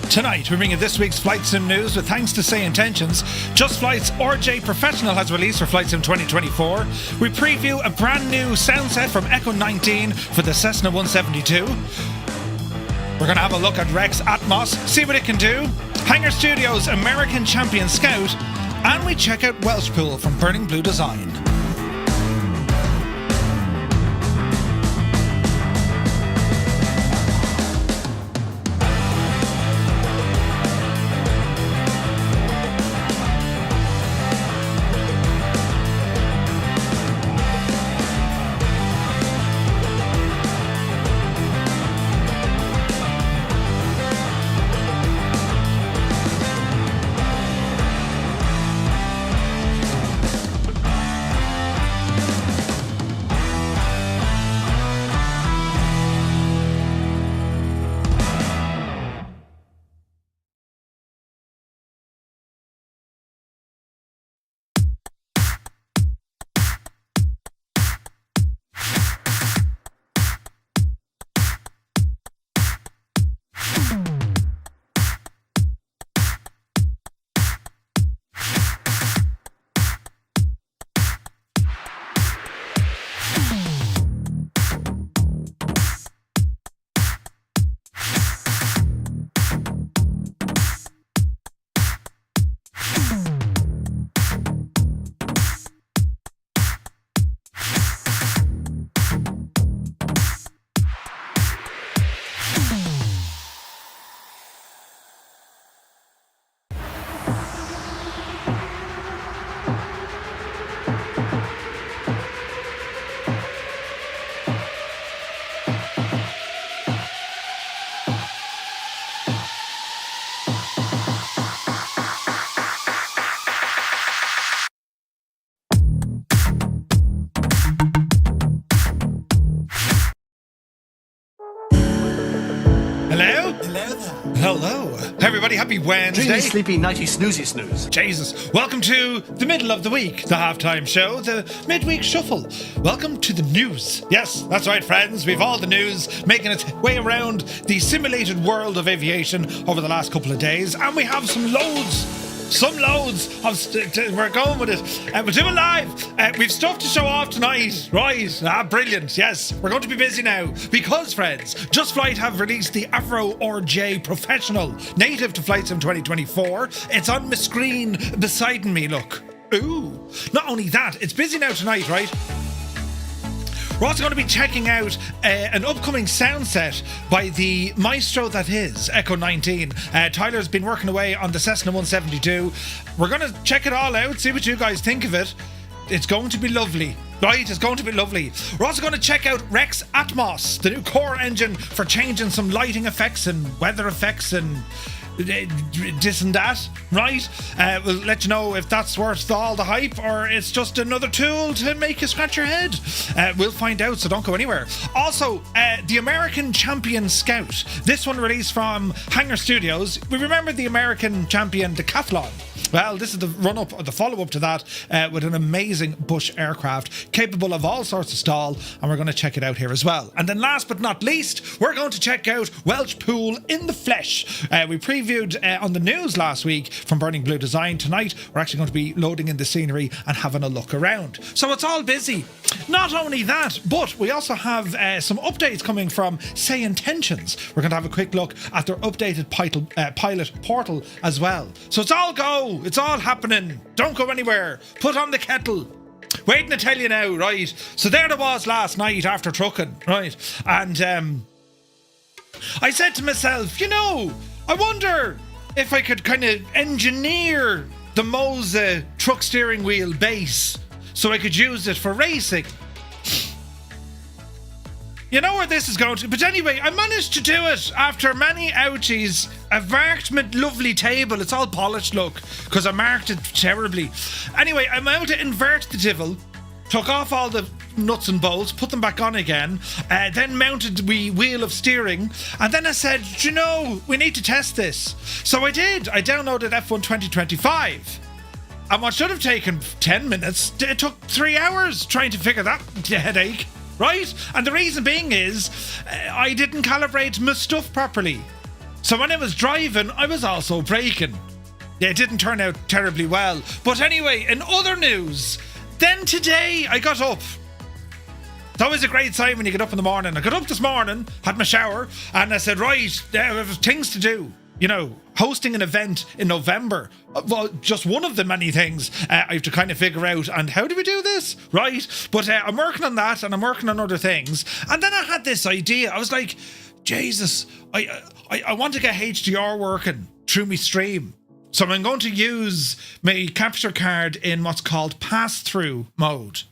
Tonight, we bring you this week's Flight Sim news with thanks to SayIntentions. Just Flight's RJ Professional has released for Flight Sim 2024. We preview a brand new sound set from Echo 19 for the Cessna 172. We're going to have a look at Rex Atmos, see what it can do, Hangar Studios American Champion Scout, and we check out Welshpool from Burning Blue Design. Hello. Everybody, happy Wednesday. Dreamy, sleepy, nighty, snoozy, snooze. Jesus. Welcome to the middle of the week, the halftime show, the midweek shuffle. Welcome to the news. Yes, that's right, friends. We've all the news making its way around the simulated world of aviation over the last couple of days, and we have some loads of we're going with it. We'll do it live. We've stuff to show off tonight. Right. Brilliant. Yes. We're going to be busy now because, friends, Just Flight have released the Avro RJ Professional, native to FlightSim 2024. It's on my screen beside me, look. Ooh. Not only that, it's busy now tonight, right? We're also going to be checking out an upcoming sound set by the maestro that is Echo 19. Tyler's been working away on the Cessna 172. We're going to check it all out, see what you guys think of it. It's going to be lovely. Right, it's going to be lovely. We're also going to check out Rex Atmos, the new core engine for changing some lighting effects and weather effects and this and that, right? We'll let you know if that's worth all the hype or it's just another tool to make you scratch your head. We'll find out, so don't go anywhere. Also, the American Champion Scout. This one released from Hangar Studios. We remember the American Champion Decathlon. Well, this is the run-up or the follow-up to that with an amazing bush aircraft capable of all sorts of stall, and we're going to check it out here as well. And then last but not least, we're going to check out Welshpool in the flesh. We previewed on the news last week from Burning Blue Design. Tonight, we're actually going to be loading in the scenery and having a look around. So it's all busy. Not only that, but we also have some updates coming from SayIntentions. We're going to have a quick look at their updated pilot portal as well. So it's all go. It's all happening. Don't go anywhere. Put on the kettle. Waiting to tell you now, right? So there it was last night after trucking, right? And I said to myself, I wonder if I could kind of engineer the Moza truck steering wheel base so I could use it for racing. You know where this is going to, but anyway, I managed to do it after many ouchies. I've marked my lovely table. It's all polished, look, because I marked it terribly. Anyway, I'm able to invert the divel, took off all the nuts and bolts, put them back on again, then mounted the wheel of steering, and then I said, we need to test this. So I did. I downloaded F1 2025. And what should have taken 10 minutes, it took 3 hours trying to figure that headache. Right? And the reason being is I didn't calibrate my stuff properly. So when I was driving, I was also braking. Yeah, it didn't turn out terribly well. But anyway, in other news, then today I got up It's always a great sign when you get up in the morning. I got up this morning, had my shower, and I said, right, I have things to do. You know, hosting an event in November, well, just one of the many things I have to kind of figure out. And how do we do this? Right? But I'm working on that, and I'm working on other things. And then I had this idea. I was like, Jesus, I want to get HDR working through my stream. So I'm going to use my capture card in what's called pass-through mode.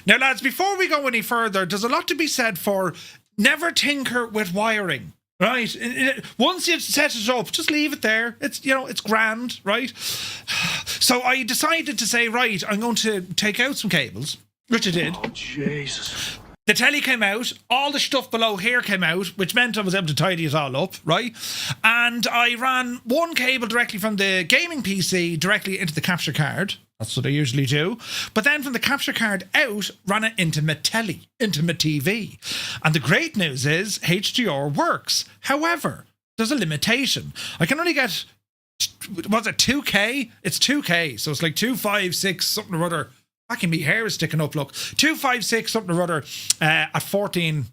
Now, lads, before we go any further, there's a lot to be said for never tinker with wiring. Right, once you set it up, just leave it there. It's, you know, it's grand, right? So I decided to say, right, I'm going to take out some cables, which I did. Oh, Jesus. The telly came out, all the stuff below here came out, which meant I was able to tidy it all up, right? And I ran one cable directly from the gaming PC directly into the capture card. That's what I usually do. But then from the capture card out, ran it into my telly, into my TV. And the great news is HDR works. However, there's a limitation. I can only get, was it 2K? It's 2K, so it's like 256 something or other. Fucking me hair is sticking up, look. 256 something or other at 14p.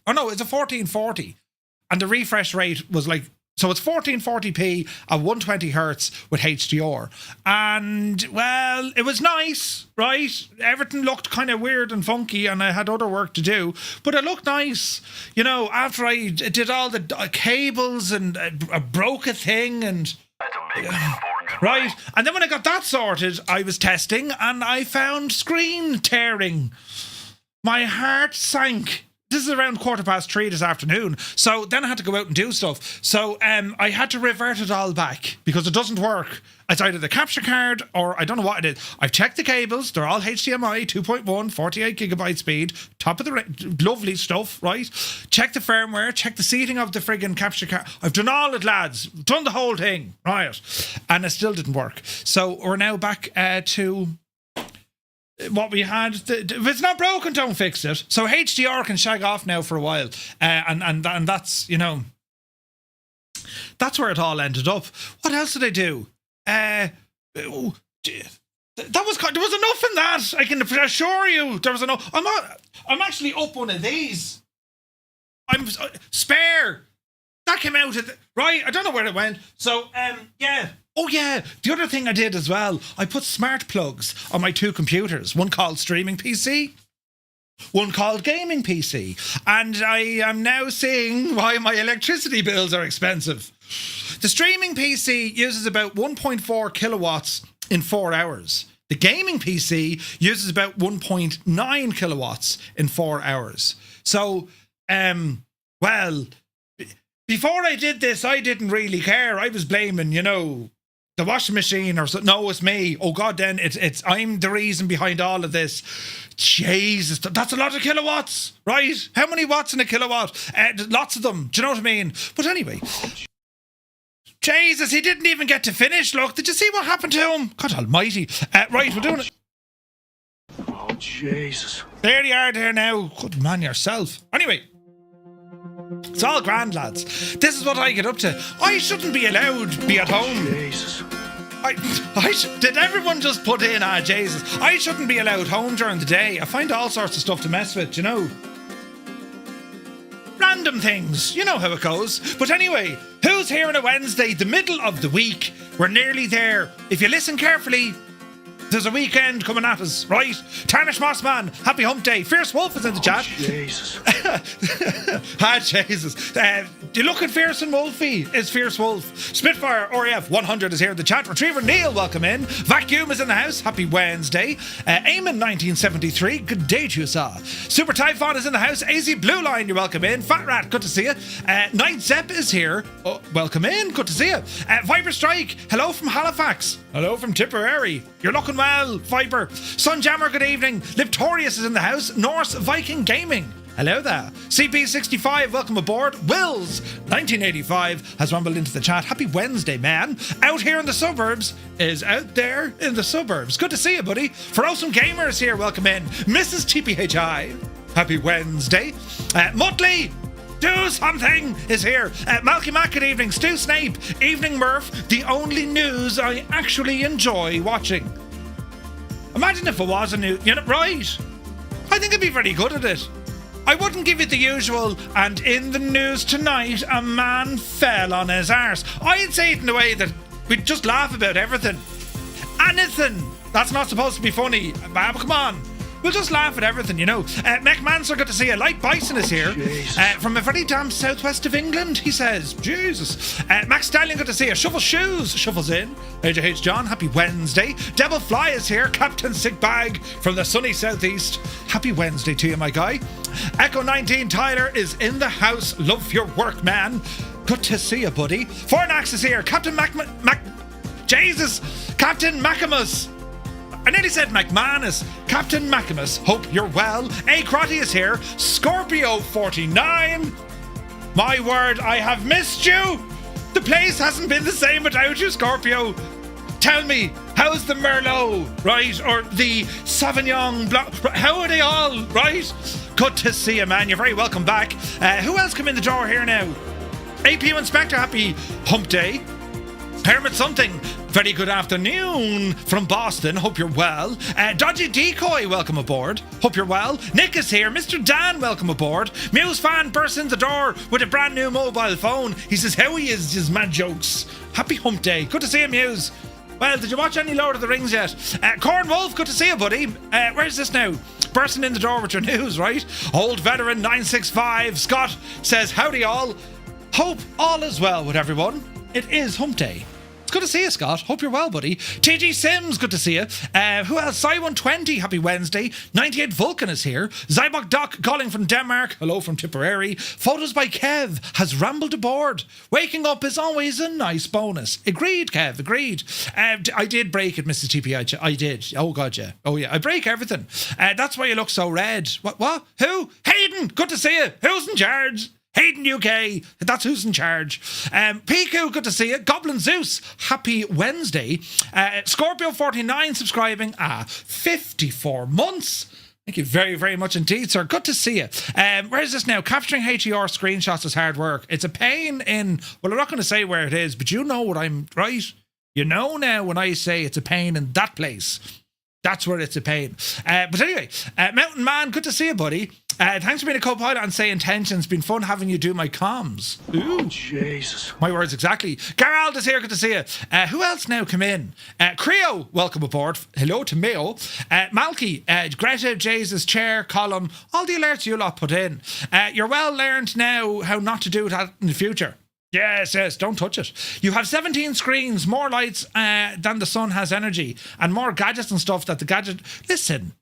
Oh no, it's a 1440. And the refresh rate was like, so it's 1440p at 120 hertz with HDR. And, well, it was nice, right? Everything looked kind of weird and funky, and I had other work to do. But it looked nice. You know, after I did all the cables and I broke a thing and... Right, and then when I got that sorted, I was testing and I found screen tearing. My heart sank. This is around 3:15 this afternoon. So then I had to go out and do stuff. So I had to revert it all back because it doesn't work. It's either the capture card or I don't know what it is. I've checked the cables. They're all HDMI 2.1, 48 gigabyte speed. Top of the lovely stuff, right? Check the firmware. Check the seating of the friggin' capture card. I've done all it, lads. Done the whole thing, right? And it still didn't work. So we're now back to... what we had. If it's not broken, don't fix it. So HDR can shag off now for a while, and that's, you know, that's where it all ended up. What else did I do? There was enough in that. I can assure you there was enough. I'm actually up one of these. I'm spare. That came out right. I don't know where it went. So yeah. Oh yeah, the other thing I did as well, I put smart plugs on my two computers, one called streaming PC, one called gaming PC, and I am now seeing why my electricity bills are expensive. The streaming PC uses about 1.4 kilowatts in 4 hours. The gaming PC uses about 1.9 kilowatts in 4 hours. So, well, before I did this, I didn't really care. I was blaming, you know, the washing machine or something. No, it's me. Oh God, then it's I'm the reason behind all of this. Jesus, that's a lot of kilowatts, right? How many watts in a kilowatt? Lots of them. Do you know what I mean? But anyway, Jesus, he didn't even get to finish. Look, did you see what happened to him? God Almighty! Right, we're doing it. Oh Jesus! There you are, there now. Good man yourself. Anyway. It's all grand, lads. This is what I get up to. I shouldn't be allowed to be at home. Jesus. Did everyone just put in, Jesus? I shouldn't be allowed home during the day. I find all sorts of stuff to mess with, you know. Random things. You know how it goes. But anyway, who's here on a Wednesday, the middle of the week? We're nearly there. If you listen carefully, there's a weekend coming at us, right? Tarnish Mossman, happy hump day. Fierce Wolf is in the chat. Jesus. Jesus. You look at Fierce and Wolfie is Fierce Wolf. Spitfire RAF 100 is here in the chat. Retriever Neil, welcome in. Vacuum is in the house. Happy Wednesday. Eamon 1973, good day to you, sir. Super Typhon is in the house. AZ Blue Line, you're welcome in. Fat Rat, good to see you. Night Zepp is here. Oh, welcome in, good to see you. Viper Strike, hello from Halifax. Hello from Tipperary. You're looking well, Viper. Sunjammer, good evening. Liptorius is in the house. Norse Viking Gaming. Hello there. CP65, welcome aboard. Wills, 1985, has rumbled into the chat. Happy Wednesday, man. Out here in the suburbs is out there in the suburbs. Good to see you, buddy. Ferocem Gamers here, welcome in. Mrs. TPHI, happy Wednesday. Muttley, do something is here. Malky Mac, good evening. Stu Snape, evening Murph, the only news I actually enjoy watching. Imagine if it was a new, you know, right? I think I'd be very good at it. I wouldn't give it the usual, and in the news tonight, a man fell on his arse. I'd say it in a way that we'd just laugh about everything. Anything that's not supposed to be funny. But come on. We'll just laugh at everything, you know. Mech Manser, good to see you. Light Bison is here. From a very damn southwest of England, he says. Jesus. Max Stallion, good to see you. Shuffle Shoes, shuffles in. AJH John, happy Wednesday. Devil Fly is here. Captain Sick Bag from the sunny southeast. Happy Wednesday to you, my guy. Echo 19 Tyler is in the house. Love your work, man. Good to see you, buddy. Fornax is here. Captain Jesus. Captain Maximus. I nearly said McManus. Captain Maximus, hope you're well. A Crotty is here. Scorpio 49. My word, I have missed you. The place hasn't been the same without you, Scorpio. Tell me, how's the Merlot, right? Or the Sauvignon Blanc? How are they all, right? Good to see you, man. You're very welcome back. Who else come in the door here now? AP Inspector, happy hump day. Hermit something. Very good afternoon from Boston. Hope you're well. Dodgy Decoy, welcome aboard. Hope you're well. Nick is here. Mr. Dan, welcome aboard. Muse fan bursts in the door with a brand new mobile phone. He says, how he is, his mad jokes. Happy hump day. Good to see you, Muse. Well, did you watch any Lord of the Rings yet? Corn Wolf, good to see you, buddy. Where's this now? Bursting in the door with your news, right? Old Veteran 965 Scott says, howdy all. Hope all is well with everyone. It is hump day. Good to see you, Scott. Hope you're well, buddy. TG Sims, good to see you. Who else? Cy120, happy Wednesday. 98 Vulcan is here. Zybok Doc calling from Denmark. Hello from Tipperary. Photos by Kev has rambled aboard. Waking up is always a nice bonus. Agreed, Kev, agreed. I did break it, Mrs. TPI. I did. Oh, God, yeah. Oh, yeah. I break everything. That's why you look so red. What? Who? Hayden, good to see you. Who's in charge? Hayden UK, that's who's in charge. Piku, good to see you. Goblin Zeus, happy Wednesday. Scorpio 49 subscribing. 54 months. Thank you very, very much indeed, sir. Good to see you. Where is this now? Capturing HER screenshots is hard work. It's a pain in, well, I'm not going to say where it is, but you know what I'm, right? You know now when I say it's a pain in that place. That's where it's a pain. But anyway, Mountain Man, good to see you, buddy. Thanks for being a co-pilot on Say Intentions. Been fun having you do my comms. Ooh. Oh, Jesus. My words exactly. Gerald is here. Good to see you. Who else now come in? Creo, welcome aboard. Hello to Mayo. Malky, Greta, Jesus, Chair, Column, all the alerts you lot put in. You're well learned now how not to do that in the future. Yes, don't touch it. You have 17 screens, more lights than the sun has energy, and more gadgets and stuff that the gadget... Listen.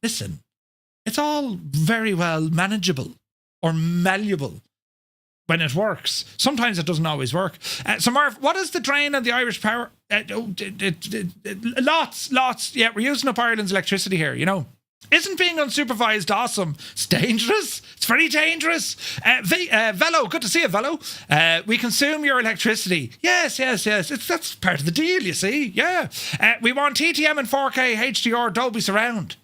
It's all very well manageable or malleable when it works. Sometimes it doesn't always work. So, Murph, what is the drain on the Irish power? Lots. Yeah, we're using up Ireland's electricity here, you know. Isn't being unsupervised awesome? It's dangerous. It's very dangerous. Velo, good to see you, Velo. We consume your electricity. Yes. That's part of the deal, you see. Yeah. We want TTM and 4K HDR Dolby Surround.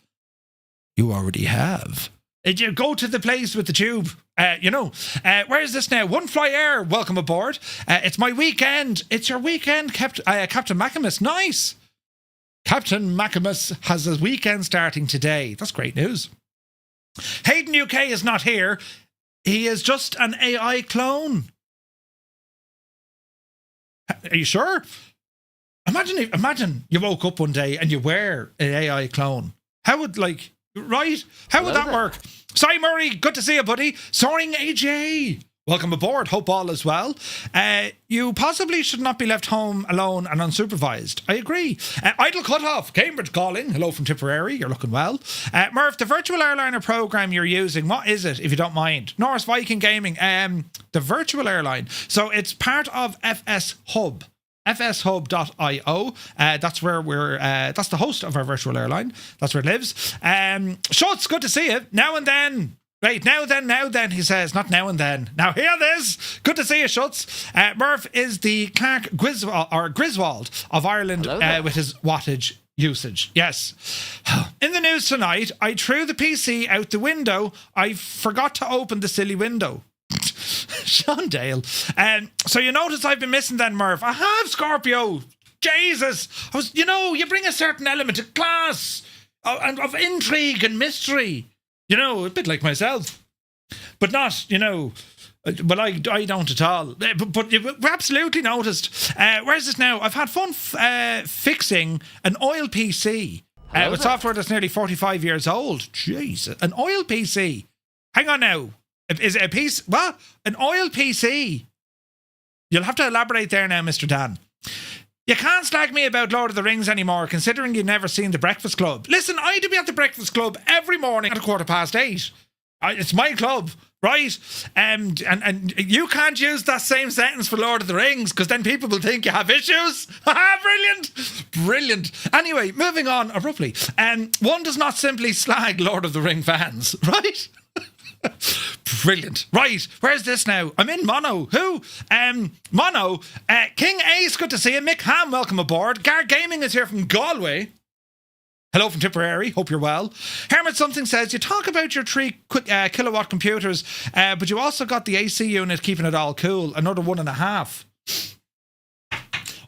You already have. You go to the place with the tube. Where is this now? One Fly Air, welcome aboard. It's my weekend. It's your weekend, Captain Maximus. Nice. Captain Maximus has a weekend starting today. That's great news. Hayden UK is not here. He is just an AI clone. Are you sure? Imagine you woke up one day and you were an AI clone. How would How would that work? Cy Murray, good to see you, buddy. Soaring AJ, welcome aboard. Hope all is well. You possibly should not be left home alone and unsupervised. I agree. Idle Cutoff, Cambridge calling. Hello from Tipperary. You're looking well. Murph, the virtual airliner program you're using, what is it, if you don't mind? Norris Viking Gaming. The virtual airline. So it's part of FS Hub. fshub.io. That's where that's the host of our virtual airline. That's where it lives. Schultz, good to see you. Now and then. Right, now then, he says. Not now and then. Now hear this. Good to see you, Schultz. Murph is the Clark Griswold of Ireland with his wattage usage. Yes. In the news tonight, I threw the PC out the window. I forgot to open the silly window. Sean Dale. So you notice I've been missing then, Murph. I have, Scorpio. Jesus. You bring a certain element of class, of intrigue and mystery. You know, a bit like myself. But not, you know... Well, I don't at all. But you've absolutely noticed. Where's this now? I've had fun fixing an oil PC with software that's nearly 45 years old. Jesus. An oil PC. Hang on now. Is it a piece? What? An oil PC? You'll have to elaborate there now, Mr. Dan. You can't slag me about Lord of the Rings anymore, considering you've never seen The Breakfast Club. Listen, I do be at The Breakfast Club every morning at 8:15. It's my club, right? And you can't use that same sentence for Lord of the Rings, because then people will think you have issues. Brilliant. Anyway, moving on abruptly. One does not simply slag Lord of the Ring fans, right? Brilliant. Right, where's this now? I'm in Mono. Who? Mono. King Ace, good to see you. Mick Ham, welcome aboard. Gar Gaming is here from Galway. Hello from Tipperary, hope you're well. Hermit Something says, you talk about your 3 kilowatt computers, but you also got the AC unit keeping it all cool, another 1.5.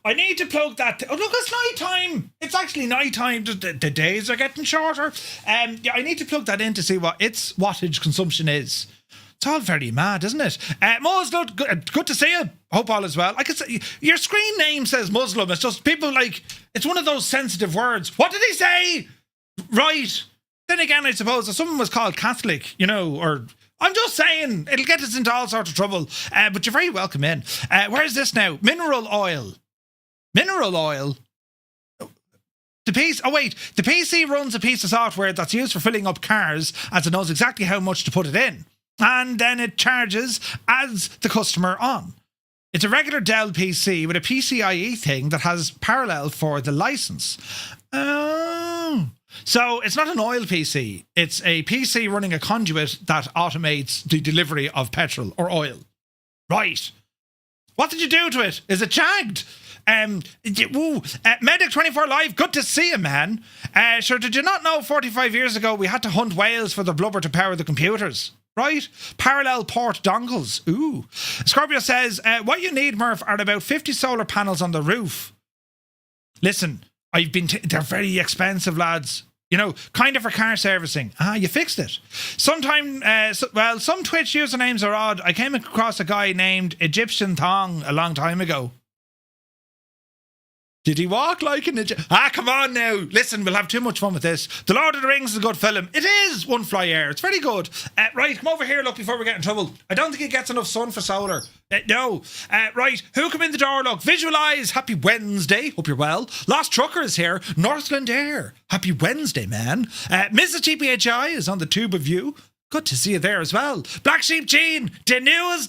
I need to plug that. Oh, look, it's night time. It's actually night time. The days are getting shorter. Yeah, I need to plug that in to see what its wattage consumption is. It's all very mad, isn't it? Muslim, good to see you. Hope all is well. I can say your screen name says Muslim. It's just people like, it's one of those sensitive words. What did he say? Right. Then again, I suppose if someone was called Catholic, you know, or I'm just saying, it'll get us into all sorts of trouble. But you're very welcome in. Where's this now? Mineral oil. Mineral oil. The PC runs a piece of software that's used for filling up cars, as it knows exactly how much to put it in. And then it charges as the customer on. It's a regular Dell PC with a PCIe thing that has parallel for the license. Oh. So it's not an oil PC. It's a PC running a conduit that automates the delivery of petrol or oil. Right. What did you do to it? Is it jagged? Medic24 Live, good to see you, man. Sure, did you not know 45 years ago we had to hunt whales for the blubber to power the computers? Right? Parallel port dongles. Ooh. Scorpio says, what you need, Murph, are about 50 solar panels on the roof. Listen, they're very expensive, lads. You know, kind of for car servicing. You fixed it. Some Twitch usernames are odd. I came across a guy named Egyptian Thong a long time ago. Did he walk like an Egyptian? Come on now. Listen, we'll have too much fun with this. The Lord of the Rings is a good film. It is, One Fly Air. It's very good. Right, come over here, look, before we get in trouble. I don't think it gets enough sun for solar. No. Right, who come in the door, look? Visualize. Happy Wednesday. Hope you're well. Lost Trucker is here. Northland Air. Happy Wednesday, man. Mrs. GPHI is on the tube of you. Good to see you there as well. Black Sheep Gene. The news.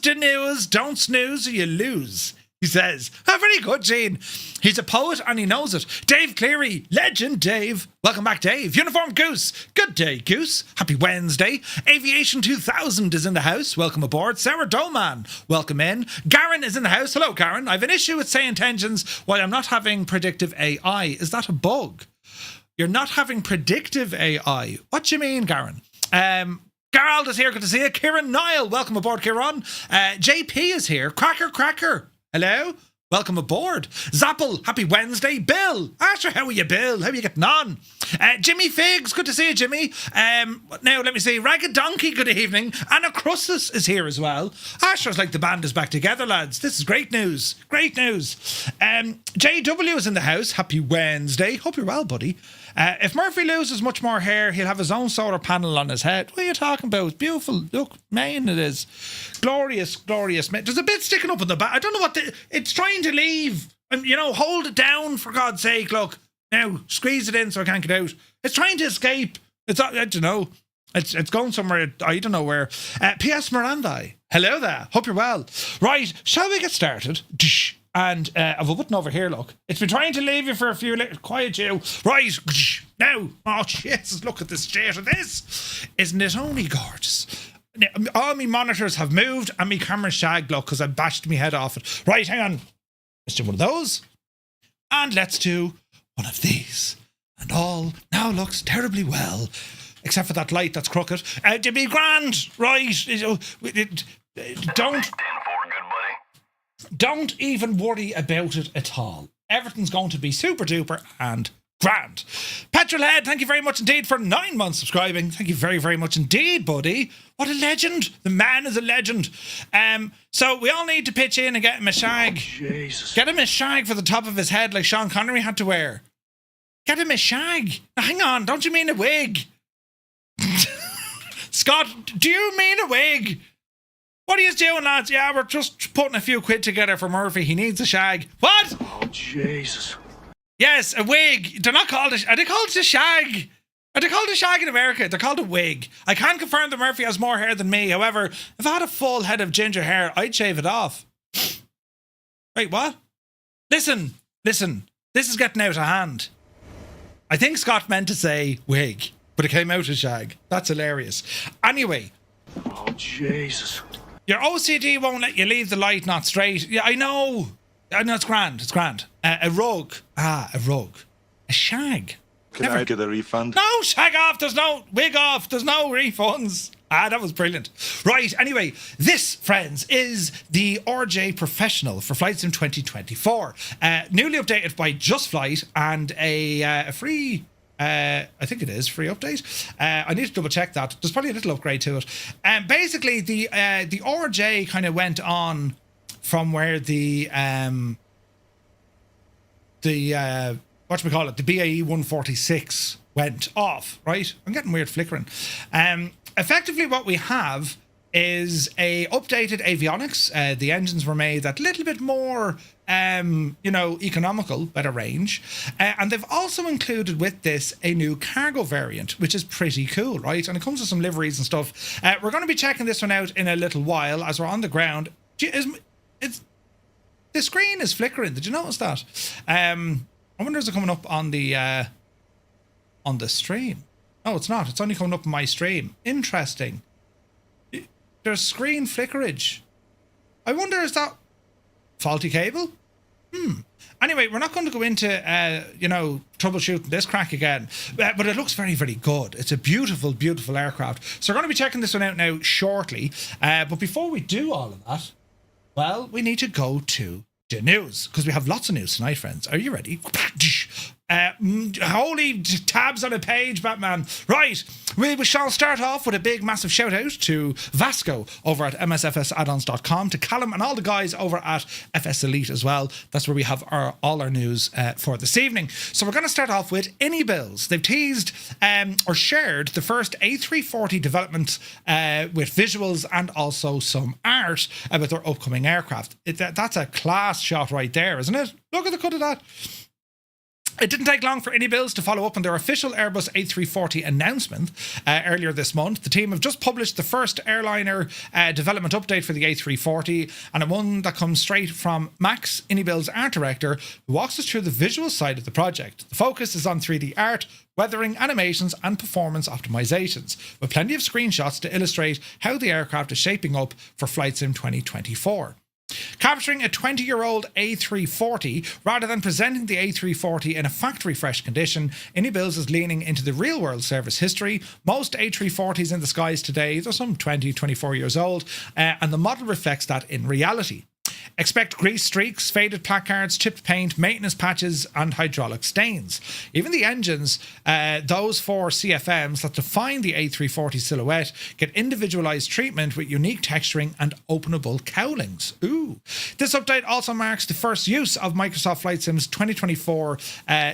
Don't snooze or you lose. He says, very good, Gene. He's a poet and he knows it. Dave Cleary, legend Dave. Welcome back, Dave. Uniform Goose, good day, Goose. Happy Wednesday. Aviation 2000 is in the house. Welcome aboard. Sarah Dolman, welcome in. Garen is in the house. Hello, Garen. I have an issue with SayIntentions while I'm not having predictive AI. Is that a bug? You're not having predictive AI. What do you mean, Garen? Gerald is here. Good to see you. Kieran Niall, welcome aboard, Kieran. JP is here. Cracker. Hello? Welcome aboard. Zappel, happy Wednesday. Bill, Asher, how are you, Bill? How are you getting on? Jimmy Figs, good to see you, Jimmy. Now, let me see. Ragged Donkey, good evening. Anna Crussus is here as well. Asher's like the band is back together, lads. This is great news. Great news. JW is in the house. Happy Wednesday. Hope you're well, buddy. If Murphy loses much more hair, he'll have his own solar panel on his head. What are you talking about? Beautiful. Look, man, it is. Glorious. There's a bit sticking up in the back. I don't know what it's trying to leave. Hold it down, for God's sake. Look, now, squeeze it in so I can't get out. It's trying to escape. I don't know. It's going somewhere. I don't know where. P.S. Miranda. Hello there. Hope you're well. Right, shall we get started? And I've a button over here, look. It's been trying to leave you for a few... Quiet you. Right. Now. Oh, Jesus, look at the state of this. Isn't it only gorgeous? All my monitors have moved and my camera's shagged, look, because I bashed my head off it. Right, hang on. Let's do one of those. And let's do one of these. And all now looks terribly well. Except for that light that's crooked. To be grand. Right. Don't even worry about it at all. Everything's going to be super duper and Grand. Petrolhead, thank you very much indeed for 9 months subscribing. Thank you very, very much indeed, buddy. What a legend. The man is a legend. So we all need to pitch in and get him a shag. Jesus. Get him a shag for the top of his head like Sean Connery had to wear. Get him a shag. Now, hang on, don't you mean a wig? Scott, do you mean a wig? What are you doing, lads? Yeah, we're just putting a few quid together for Murphy. He needs a shag. What? Oh, Jesus. Yes, a wig. They're not called are they called a shag? Are they called a shag in America? They're called a wig. I can confirm that Murphy has more hair than me. However, if I had a full head of ginger hair, I'd shave it off. Wait, what? Listen. This is getting out of hand. I think Scott meant to say wig, but it came out as shag. That's hilarious. Anyway. Oh, Jesus. Your OCD won't let you leave the light not straight. Yeah, I know. I know, it's grand. It's grand. A rug. A rug. A shag. Can I get a refund? No, shag off. There's no wig off. There's no refunds. That was brilliant. Right, anyway, this, friends, is the RJ Professional for Flight Sim 2024. Newly updated by Just Flight and a free... I think it is free update. I need to double check that. There's probably a little upgrade to it. Basically, the RJ kind of went on from where the whatchamacallit, the BAE 146 went off, right? I'm getting weird flickering. Effectively, what we have is a updated avionics. The engines were made that little bit more, economical, better range. And they've also included with this a new cargo variant, which is pretty cool, right? And it comes with some liveries and stuff. We're going to be checking this one out in a little while as we're on the ground. The screen is flickering. Did you notice that? I wonder is it coming up on the stream? No, it's not. It's only coming up on my stream. Interesting. There's screen flickerage. I wonder, is that faulty cable? Anyway, we're not going to go into, troubleshooting this crack again, but it looks very, very good. It's a beautiful, beautiful aircraft. So we're going to be checking this one out now shortly. But before we do all of that, well, we need to go to the news, because we have lots of news tonight, friends. Are you ready? Holy tabs on a page, Batman. Right, we shall start off with a big, massive shout out to Vasco over at MSFSaddons.com, to Callum and all the guys over at FS Elite as well. That's where we have all our news for this evening. So we're going to start off with IniBuilds. They've teased or shared the first A340 development with visuals and also some art about their upcoming aircraft. That's a class shot right there, isn't it? Look at the cut of that. It didn't take long for IniBuilds to follow up on their official Airbus A340 announcement earlier this month. The team have just published the first airliner development update for the A340, and one that comes straight from Max, IniBuilds art director, who walks us through the visual side of the project. The focus is on 3D art, weathering, animations and performance optimizations, with plenty of screenshots to illustrate how the aircraft is shaping up for Flight Sim 2024. Capturing a 20-year-old A340 rather than presenting the A340 in a factory fresh condition, IniBuilds is leaning into the real-world service history. Most A340s in the skies today, they're some 20, 24 years old, and the model reflects that in reality. Expect grease streaks, faded placards, chipped paint, maintenance patches and hydraulic stains. Even the engines, those four CFMs that define the A340 silhouette, get individualized treatment with unique texturing and openable cowlings. Ooh. This update also marks the first use of Microsoft Flight Sim's 2024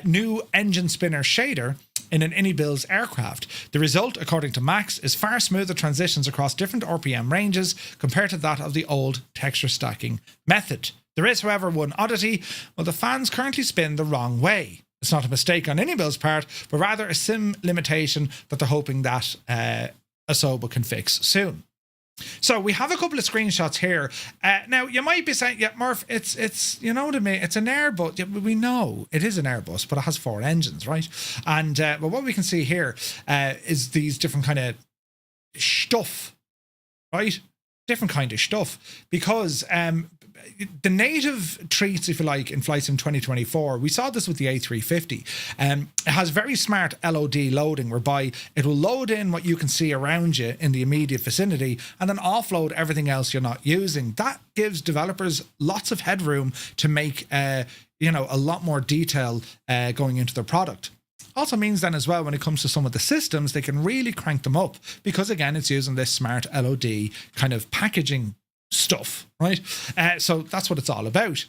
new engine spinner shader in an IniBuilds aircraft. The result, according to Max, is far smoother transitions across different RPM ranges compared to that of the old texture stacking method. There is, however, one oddity. Well, the fans currently spin the wrong way. It's not a mistake on IniBuild's part, but rather a sim limitation that they're hoping that Asobo can fix soon. So we have a couple of screenshots here. Now you might be saying, yeah, Murph, it's you know what I mean, it's an Airbus. Yeah, we know it is an Airbus, but it has four engines, right? And well, what we can see here is these different kind of stuff, right? Different kind of stuff, because the native treats, if you like, in Flight Sim 2024, we saw this with the A350. It has very smart LOD loading, whereby it will load in what you can see around you in the immediate vicinity and then offload everything else you're not using. That gives developers lots of headroom to make a lot more detail going into their product. Also means then as well, when it comes to some of the systems, they can really crank them up because, again, it's using this smart LOD kind of packaging stuff, right? So that's what it's all about.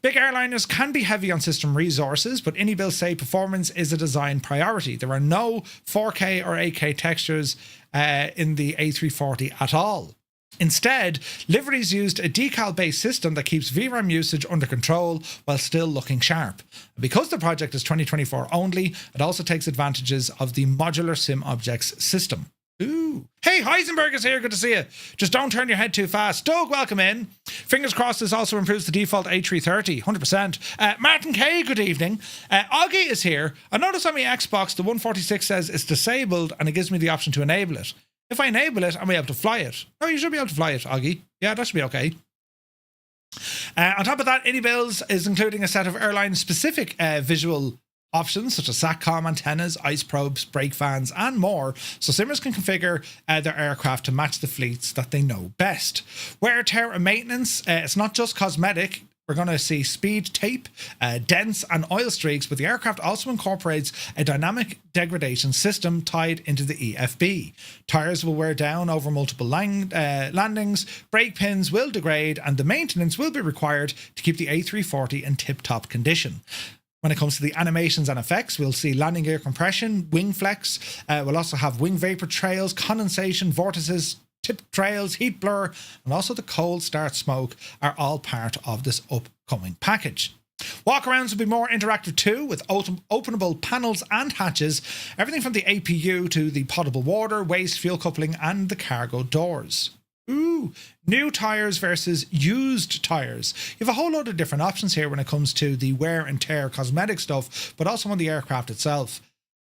Big airliners can be heavy on system resources, but IniBuilds say performance is a design priority. There are no 4K or 8K textures in the A340 at all. Instead, Livery's used a decal-based system that keeps VRAM usage under control while still looking sharp. Because the project is 2024 only, it also takes advantages of the modular sim objects system. Ooh. Hey, Heisenberg is here. Good to see you. Just don't turn your head too fast. Doug, welcome in. Fingers crossed this also improves the default A330. 100%. Martin K, good evening. Augie is here. I noticed on my Xbox, the 146 says it's disabled and it gives me the option to enable it. If I enable it, am I able to fly it? No, you should be able to fly it, Augie. Yeah, that should be okay. On top of that, IniBuilds is including a set of airline-specific visual options such as SATCOM antennas, ice probes, brake fans, and more, so simmers can configure their aircraft to match the fleets that they know best. Wear, tear, and maintenance, it's not just cosmetic. We're going to see speed tape, dents, and oil streaks, but the aircraft also incorporates a dynamic degradation system tied into the EFB. Tyres will wear down over multiple landings, brake pins will degrade, and the maintenance will be required to keep the A340 in tip-top condition. When it comes to the animations and effects, we'll see landing gear compression, wing flex. We'll also have wing vapor trails, condensation, vortices, tip trails, heat blur, and also the cold start smoke are all part of this upcoming package. Walkarounds will be more interactive too, with openable panels and hatches, everything from the APU to the potable water, waste, fuel coupling, and the cargo doors. Ooh, new tyres versus used tyres. You have a whole load of different options here when it comes to the wear and tear cosmetic stuff, but also on the aircraft itself.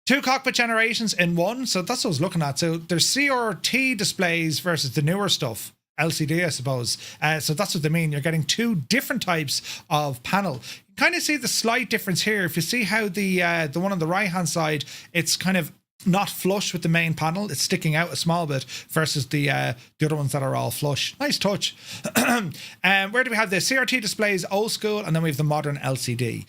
2 cockpit generations in one, so that's what I was looking at. So there's CRT displays versus the newer stuff, LCD I suppose. So that's what they mean. You're getting 2 different types of panel. You kind of see the slight difference here. If you see how the one on the right hand side, it's kind of not flush with the main panel, it's sticking out a small bit versus the other ones that are all flush. Nice touch. Where do we have the CRT displays, old school, and then we have the modern LCD.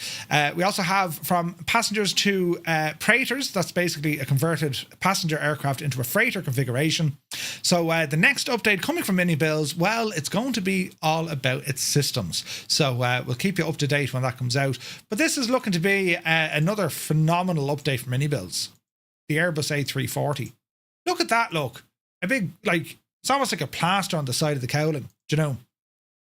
We also have from passengers to freighters. That's basically a converted passenger aircraft into a freighter configuration. So the next update coming from IniBuilds, well, it's going to be all about its systems. So we'll keep you up to date when that comes out. But this is looking to be another phenomenal update from IniBuilds. The Airbus A340. Look at that, look. A big, like, it's almost like a plaster on the side of the cowling, do you know?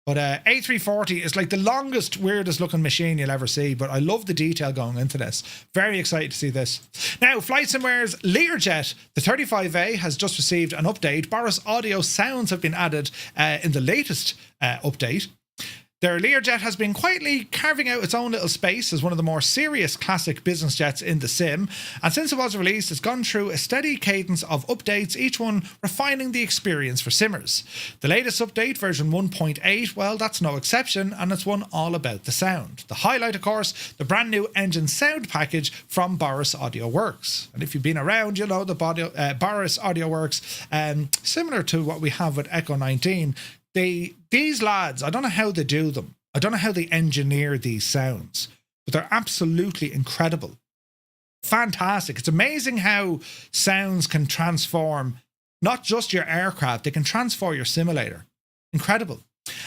But A340 is like the longest, weirdest looking machine you'll ever see, but I love the detail going into this. Very excited to see this. Now, FlightSimware's Learjet, the 35A, has just received an update. Boris audio sounds have been added in the latest update. Their Learjet has been quietly carving out its own little space as one of the more serious classic business jets in the sim, and since it was released, it's gone through a steady cadence of updates, each one refining the experience for simmers. The latest update, version 1.8, well, that's no exception, and it's one all about the sound. The highlight, of course, the brand new engine sound package from Boris Audio Works. And if you've been around, you'll know the Boris Audio Works, similar to what we have with Echo 19, these lads, I don't know how they do them. I don't know how they engineer these sounds, but they're absolutely incredible. Fantastic. It's amazing how sounds can transform not just your aircraft, they can transform your simulator. Incredible.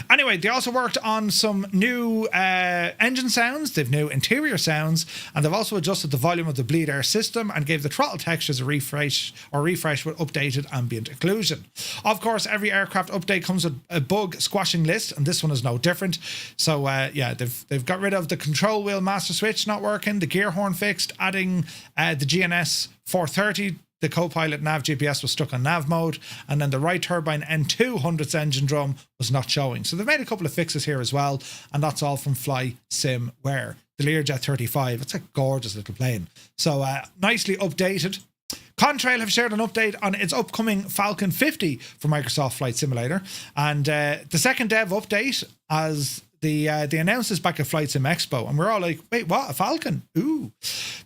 Anyway, they also worked on some new engine sounds, they've new interior sounds, and they've also adjusted the volume of the bleed air system and gave the throttle textures a refresh with updated ambient occlusion. Of course, every aircraft update comes with a bug squashing list, and this one is no different. So yeah, they've got rid of the control wheel master switch not working, the gear horn fixed, adding the GNS 430. The co-pilot nav GPS was stuck on nav mode, and then the right turbine N200's engine drum was not showing. So they've made a couple of fixes here as well, and that's all from FlySimware. The Learjet 35, it's a gorgeous little plane. So nicely updated. Contrail have shared an update on its upcoming Falcon 50 for Microsoft Flight Simulator, and the second dev update as they announced this back at FlightSim Expo, and we're all like, wait, what? A Falcon? Ooh.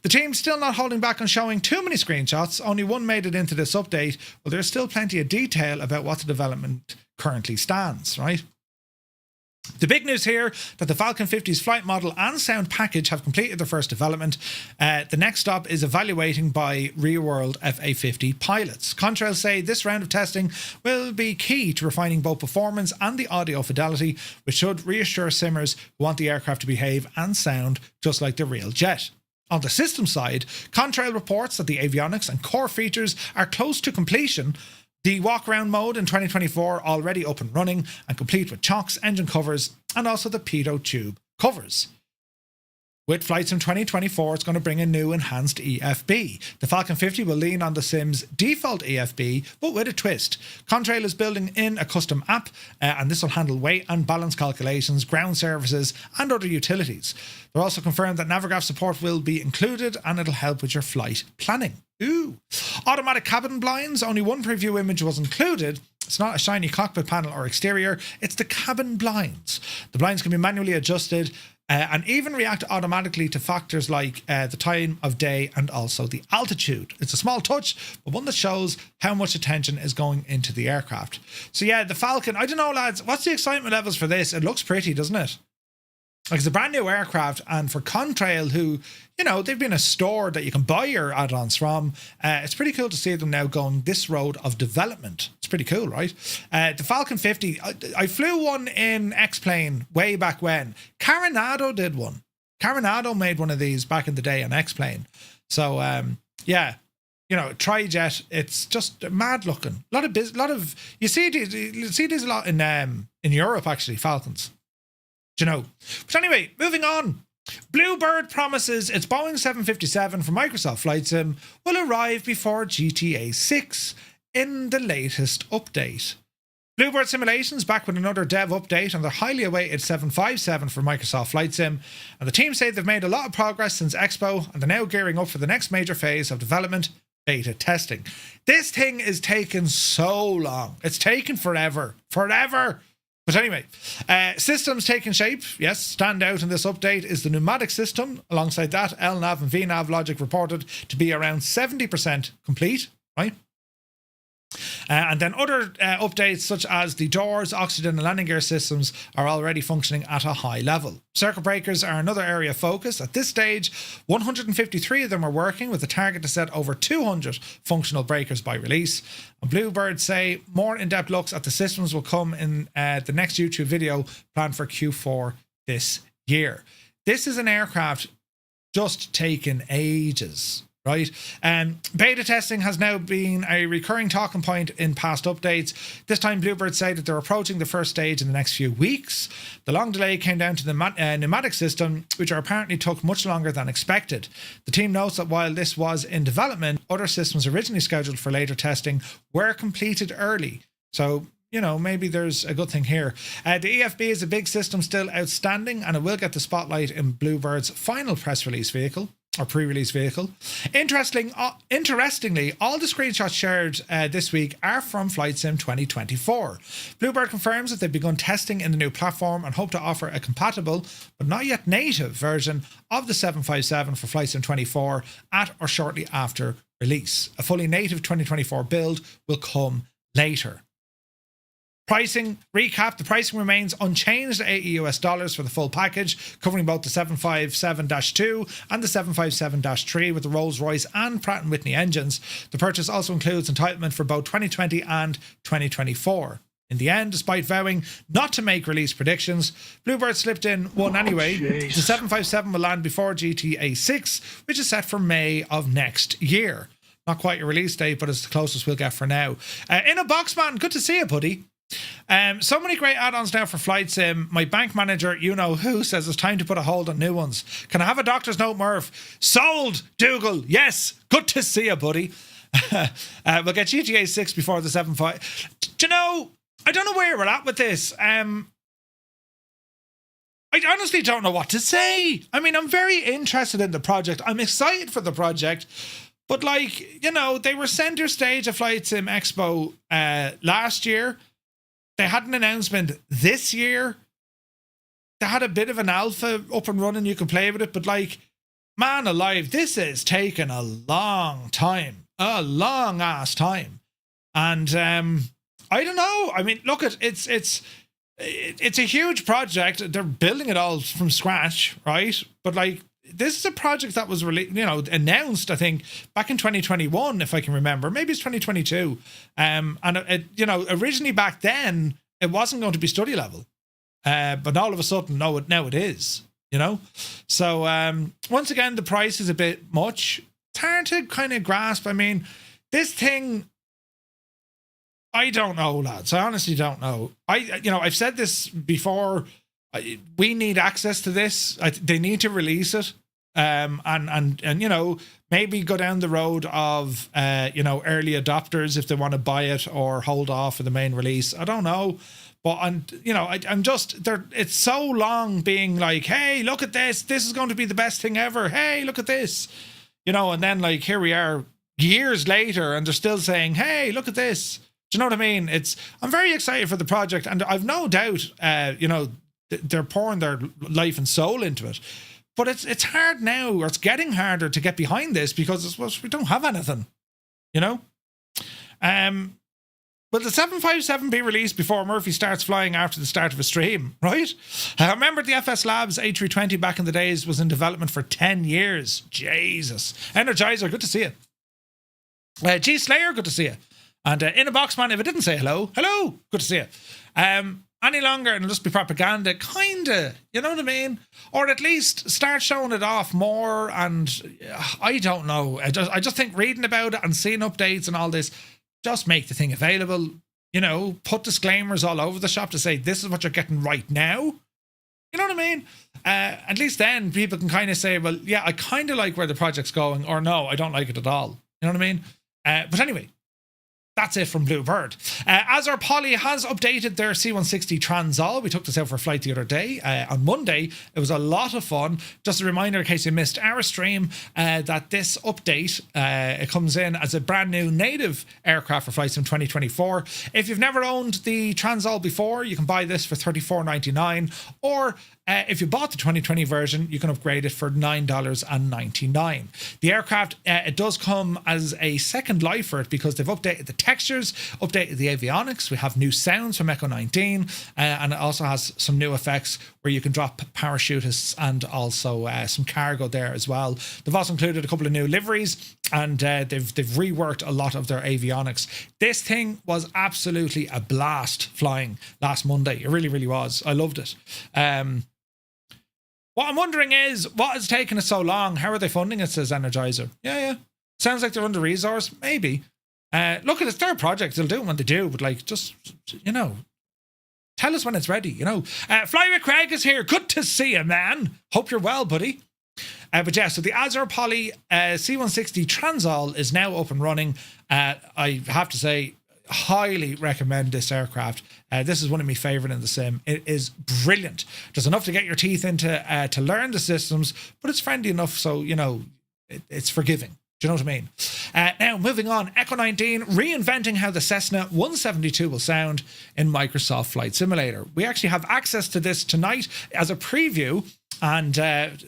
The team's still not holding back on showing too many screenshots. Only one made it into this update, but there's still plenty of detail about what the development currently stands, right? The big news here that the Falcon 50's flight model and sound package have completed their first development. The next stop is evaluating by real-world FA50 pilots. Contrail say this round of testing will be key to refining both performance and the audio fidelity, which should reassure simmers who want the aircraft to behave and sound just like the real jet. On the system side, Contrail reports that the avionics and core features are close to completion. The walk-around mode in 2024 already up and running and complete with chocks, engine covers, and also the pitot tube covers. With FlightSim 2024, it's going to bring a new enhanced EFB. The Falcon 50 will lean on the Sim's default EFB, but with a twist. Contrail is building in a custom app, and this will handle weight and balance calculations, ground services, and other utilities. They're also confirmed that Navigraph support will be included, and it'll help with your flight planning. Ooh. Automatic cabin blinds, only one preview image was included. It's not a shiny cockpit panel or exterior, it's the cabin blinds. The blinds can be manually adjusted and even react automatically to factors like the time of day and also the altitude. It's a small touch, but one that shows how much attention is going into the aircraft. So yeah, the Falcon, I don't know lads, what's the excitement levels for this? It looks pretty, doesn't it? Like, it's a brand new aircraft, and for Contrail, who, you know, they've been a store that you can buy your add-ons from, it's pretty cool to see them now going this road of development. It's pretty cool, right? The Falcon 50, I flew one in X-Plane way back when. Carenado did one. Carenado made one of these back in the day on X-Plane. So, yeah, you know, Trijet, it's just mad looking. A lot of, you see these a lot in Europe, actually, Falcons. You know. But anyway, moving on. Bluebird promises its Boeing 757 from Microsoft Flight Sim will arrive before GTA 6 in the latest update. Bluebird Simulations back with another dev update on their highly awaited 757 for Microsoft Flight Sim, and the team say they've made a lot of progress since Expo and they're now gearing up for the next major phase of development, beta testing. This thing is taking so long. It's taken forever. But anyway, systems taking shape. Yes, stand out in this update is the pneumatic system. Alongside that, LNAV and VNAV logic reported to be around 70% complete, right? And then other updates such as the doors, oxygen and landing gear systems are already functioning at a high level. Circuit breakers are another area of focus. At this stage, 153 of them are working with a target to set over 200 functional breakers by release. And Bluebird say more in-depth looks at the systems will come in the next YouTube video planned for Q4 this year. This is an aircraft just taking ages. Right. Beta testing has now been a recurring talking point in past updates. This time, Bluebird say that they're approaching the first stage in the next few weeks. The long delay came down to the pneumatic system, which apparently took much longer than expected. The team notes that while this was in development, other systems originally scheduled for later testing were completed early. So, you know, maybe there's a good thing here. The EFB is a big system still outstanding, and it will get the spotlight in Bluebird's final press release vehicle. Or pre-release vehicle. Interestingly, all the screenshots shared this week are from FlightSim 2024. Bluebird confirms that they've begun testing in the new platform and hope to offer a compatible, but not yet native version of the 757 for FlightSim 24 at or shortly after release. A fully native 2024 build will come later. Pricing recap: the pricing remains unchanged at $80 for the full package, covering both the 757-2 and the 757-3 with the Rolls-Royce and Pratt & Whitney engines. The purchase also includes entitlement for both 2020 and 2024. In the end, despite vowing not to make release predictions, Bluebird slipped in one anyway. The 757 will land before GTA 6, which is set for May of next year. Not quite a release date, but it's the closest we'll get for now. In a box, man, good to see you, buddy. So many great add-ons now for Flight Sim. My bank manager, you know who, says it's time to put a hold on new ones. Can I have a doctor's note, Merv? Sold, Dougal. Yes, good to see you, buddy. We'll get GTA 6 before the 7.5. Do you know, I don't know where we're at with this. I honestly don't know what to say. I mean, I'm very interested in the project. I'm excited for the project. But, like, you know, they were center stage at FlightSim Expo last year. They had an announcement this year. They had a bit of an alpha up and running. You can play with it. But, like, man alive, this is taking a long time. A long-ass time. And I don't know. I mean, look, it's it's a huge project. They're building it all from scratch, right? But like, this is a project that was announced, I think, back in 2021, if I can remember. Maybe it's 2022. And it, originally back then, it wasn't going to be study level. But all of a sudden, now it is, So once again, the price is a bit much. It's hard to kind of grasp. I mean, this thing, I don't know, lads. I honestly don't know. I've said this before. We need access to this. They need to release it, and maybe go down the road of early adopters if they want to buy it or hold off for the main release. I don't know, but I'm just there. It's so long being like, hey, look at this. This is going to be the best thing ever. Hey, look at this, and then like here we are years later, and they're still saying, hey, look at this. Do you know what I mean? I'm very excited for the project, and I've no doubt, they're pouring their life and soul into it. But it's hard now, or it's getting harder to get behind this because we don't have anything, Will the 757 be released before Murphy starts flying after the start of a stream, right? I remember the FS Labs A320 back in the days was in development for 10 years. Jesus. Energizer, good to see you. G Slayer, good to see you. And in a box, man, if it didn't say hello, good to see you. Any longer and it'll just be propaganda, kinda, you know what I mean? Or at least start showing it off more. And I don't know. I just think reading about it and seeing updates and all this, just make the thing available. Put disclaimers all over the shop to say this is what you're getting right now. You know what I mean? At least then people can kind of say, well, yeah, I kind of like where the project's going, or no, I don't like it at all. You know what I mean? But anyway. That's it from Bluebird. AzurPoly has updated their C160 Transall. We took this out for a flight the other day. On Monday, it was a lot of fun. Just a reminder in case you missed our stream, that this update, it comes in as a brand new native aircraft for FlightSim 2024. If you've never owned the Transall before, you can buy this for $34.99, or if you bought the 2020 version, you can upgrade it for $9.99. The aircraft, it does come as a second life for it because they've updated the textures, updated the avionics. We have new sounds from Echo 19, and it also has some new effects where you can drop parachutists and also some cargo there as well. They've also included a couple of new liveries, and they've reworked a lot of their avionics. This thing was absolutely a blast flying last Monday. It really, really was. I loved it. What I'm wondering is, what has taken it so long? How are they funding it, says Energizer. Yeah. Sounds like they're under-resourced. Maybe. Look, it's their project. They'll do it when they do. But, like, just, tell us when it's ready, Fly with Craig is here. Good to see you, man. Hope you're well, buddy. But yeah, so the AzurPoly C160 Transall is now up and running. I have to say, highly recommend this aircraft. This is one of my favorite in the sim. It is brilliant. There's enough to get your teeth into to learn the systems, but it's friendly enough so it's forgiving. Do you know what I mean? Now moving on, Echo 19 reinventing how the Cessna 172 will sound in Microsoft Flight Simulator. We actually have access to this tonight as a preview. And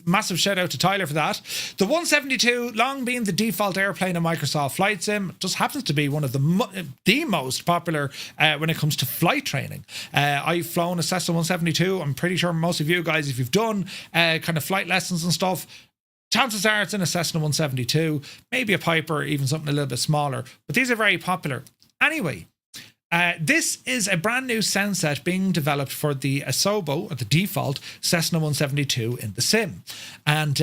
massive shout out to Tyler for that. The 172, long been the default airplane in Microsoft Flight Sim, just happens to be one of the most popular when it comes to flight training. I've flown a Cessna 172. I'm pretty sure most of you guys, if you've done kind of flight lessons and stuff, chances are it's in a Cessna 172, maybe a Piper, even something a little bit smaller. But these are very popular. Anyway, this is a brand new sound set being developed for the Asobo, or the default Cessna 172 in the sim. And,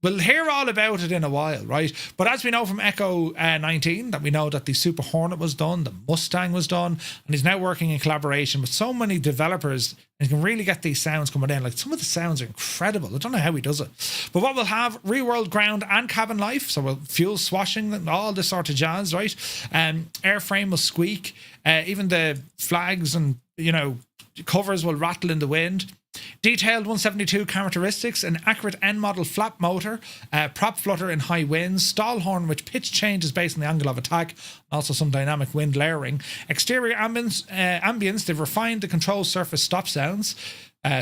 we'll hear all about it in a while, right? But as we know from Echo 19, that we know that the Super Hornet was done, the Mustang was done, and he's now working in collaboration with so many developers, and he can really get these sounds coming in. Like, some of the sounds are incredible. I don't know how he does it. But what we'll have, reworld ground and cabin life, so we'll fuel swashing, all this sort of jazz, right? Airframe will squeak, even the flags and, covers will rattle in the wind. Detailed 172 characteristics, an accurate N-model flap motor, prop flutter in high winds, stall horn which pitch changes based on the angle of attack, also some dynamic wind layering. Exterior ambience, they've refined the control surface stop sounds.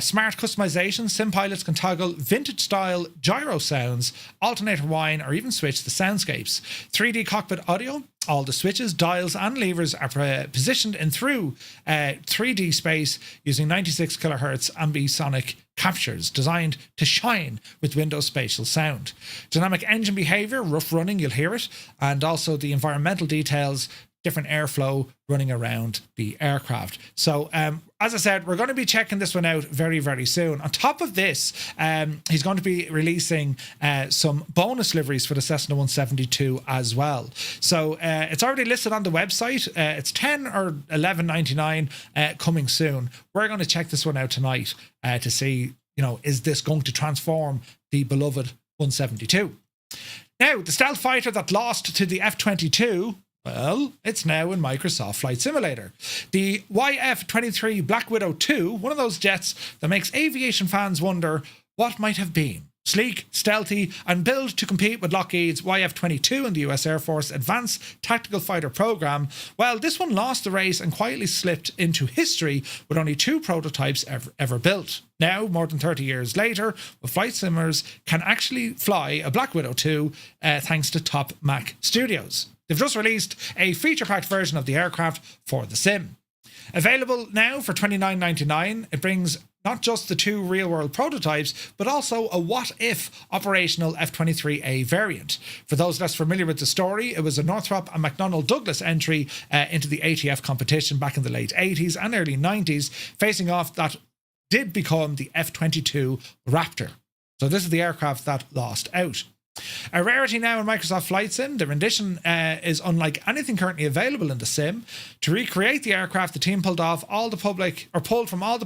Smart customization, sim pilots can toggle vintage style gyro sounds, alternator whine, or even switch the soundscapes. 3D cockpit audio, All the switches, dials and levers are positioned in through 3D space using 96 kilohertz ambisonic captures designed to shine with Windows spatial sound. Dynamic engine behavior, rough running, you'll hear it, and also the environmental details, different airflow running around the aircraft. So as I said, we're going to be checking this one out very, very soon. On top of this, he's going to be releasing some bonus liveries for the Cessna 172 as well. So it's already listed on the website. It's $10 or $11.99 coming soon. We're going to check this one out tonight to see, is this going to transform the beloved 172? Now, the stealth fighter that lost to the F-22, well, it's now in Microsoft Flight Simulator. The YF-23 Black Widow 2, one of those jets that makes aviation fans wonder what might have been. Sleek, stealthy, and built to compete with Lockheed's YF-22 in the US Air Force Advanced Tactical Fighter Program. Well, this one lost the race and quietly slipped into history with only 2 prototypes ever built. Now, more than 30 years later, flight simmers can actually fly a Black Widow 2 thanks to top Mach Studios. They've just released a feature-packed version of the aircraft for the sim. Available now for $29.99, it brings not just the 2 real-world prototypes, but also a what-if operational F-23A variant. For those less familiar with the story, it was a Northrop and McDonnell Douglas entry into the ATF competition back in the late 80s and early 90s, facing off that did become the F-22 Raptor. So this is the aircraft that lost out. A rarity now in Microsoft Flight Sim, the rendition is unlike anything currently available in the sim. To recreate the aircraft, the team pulled from all the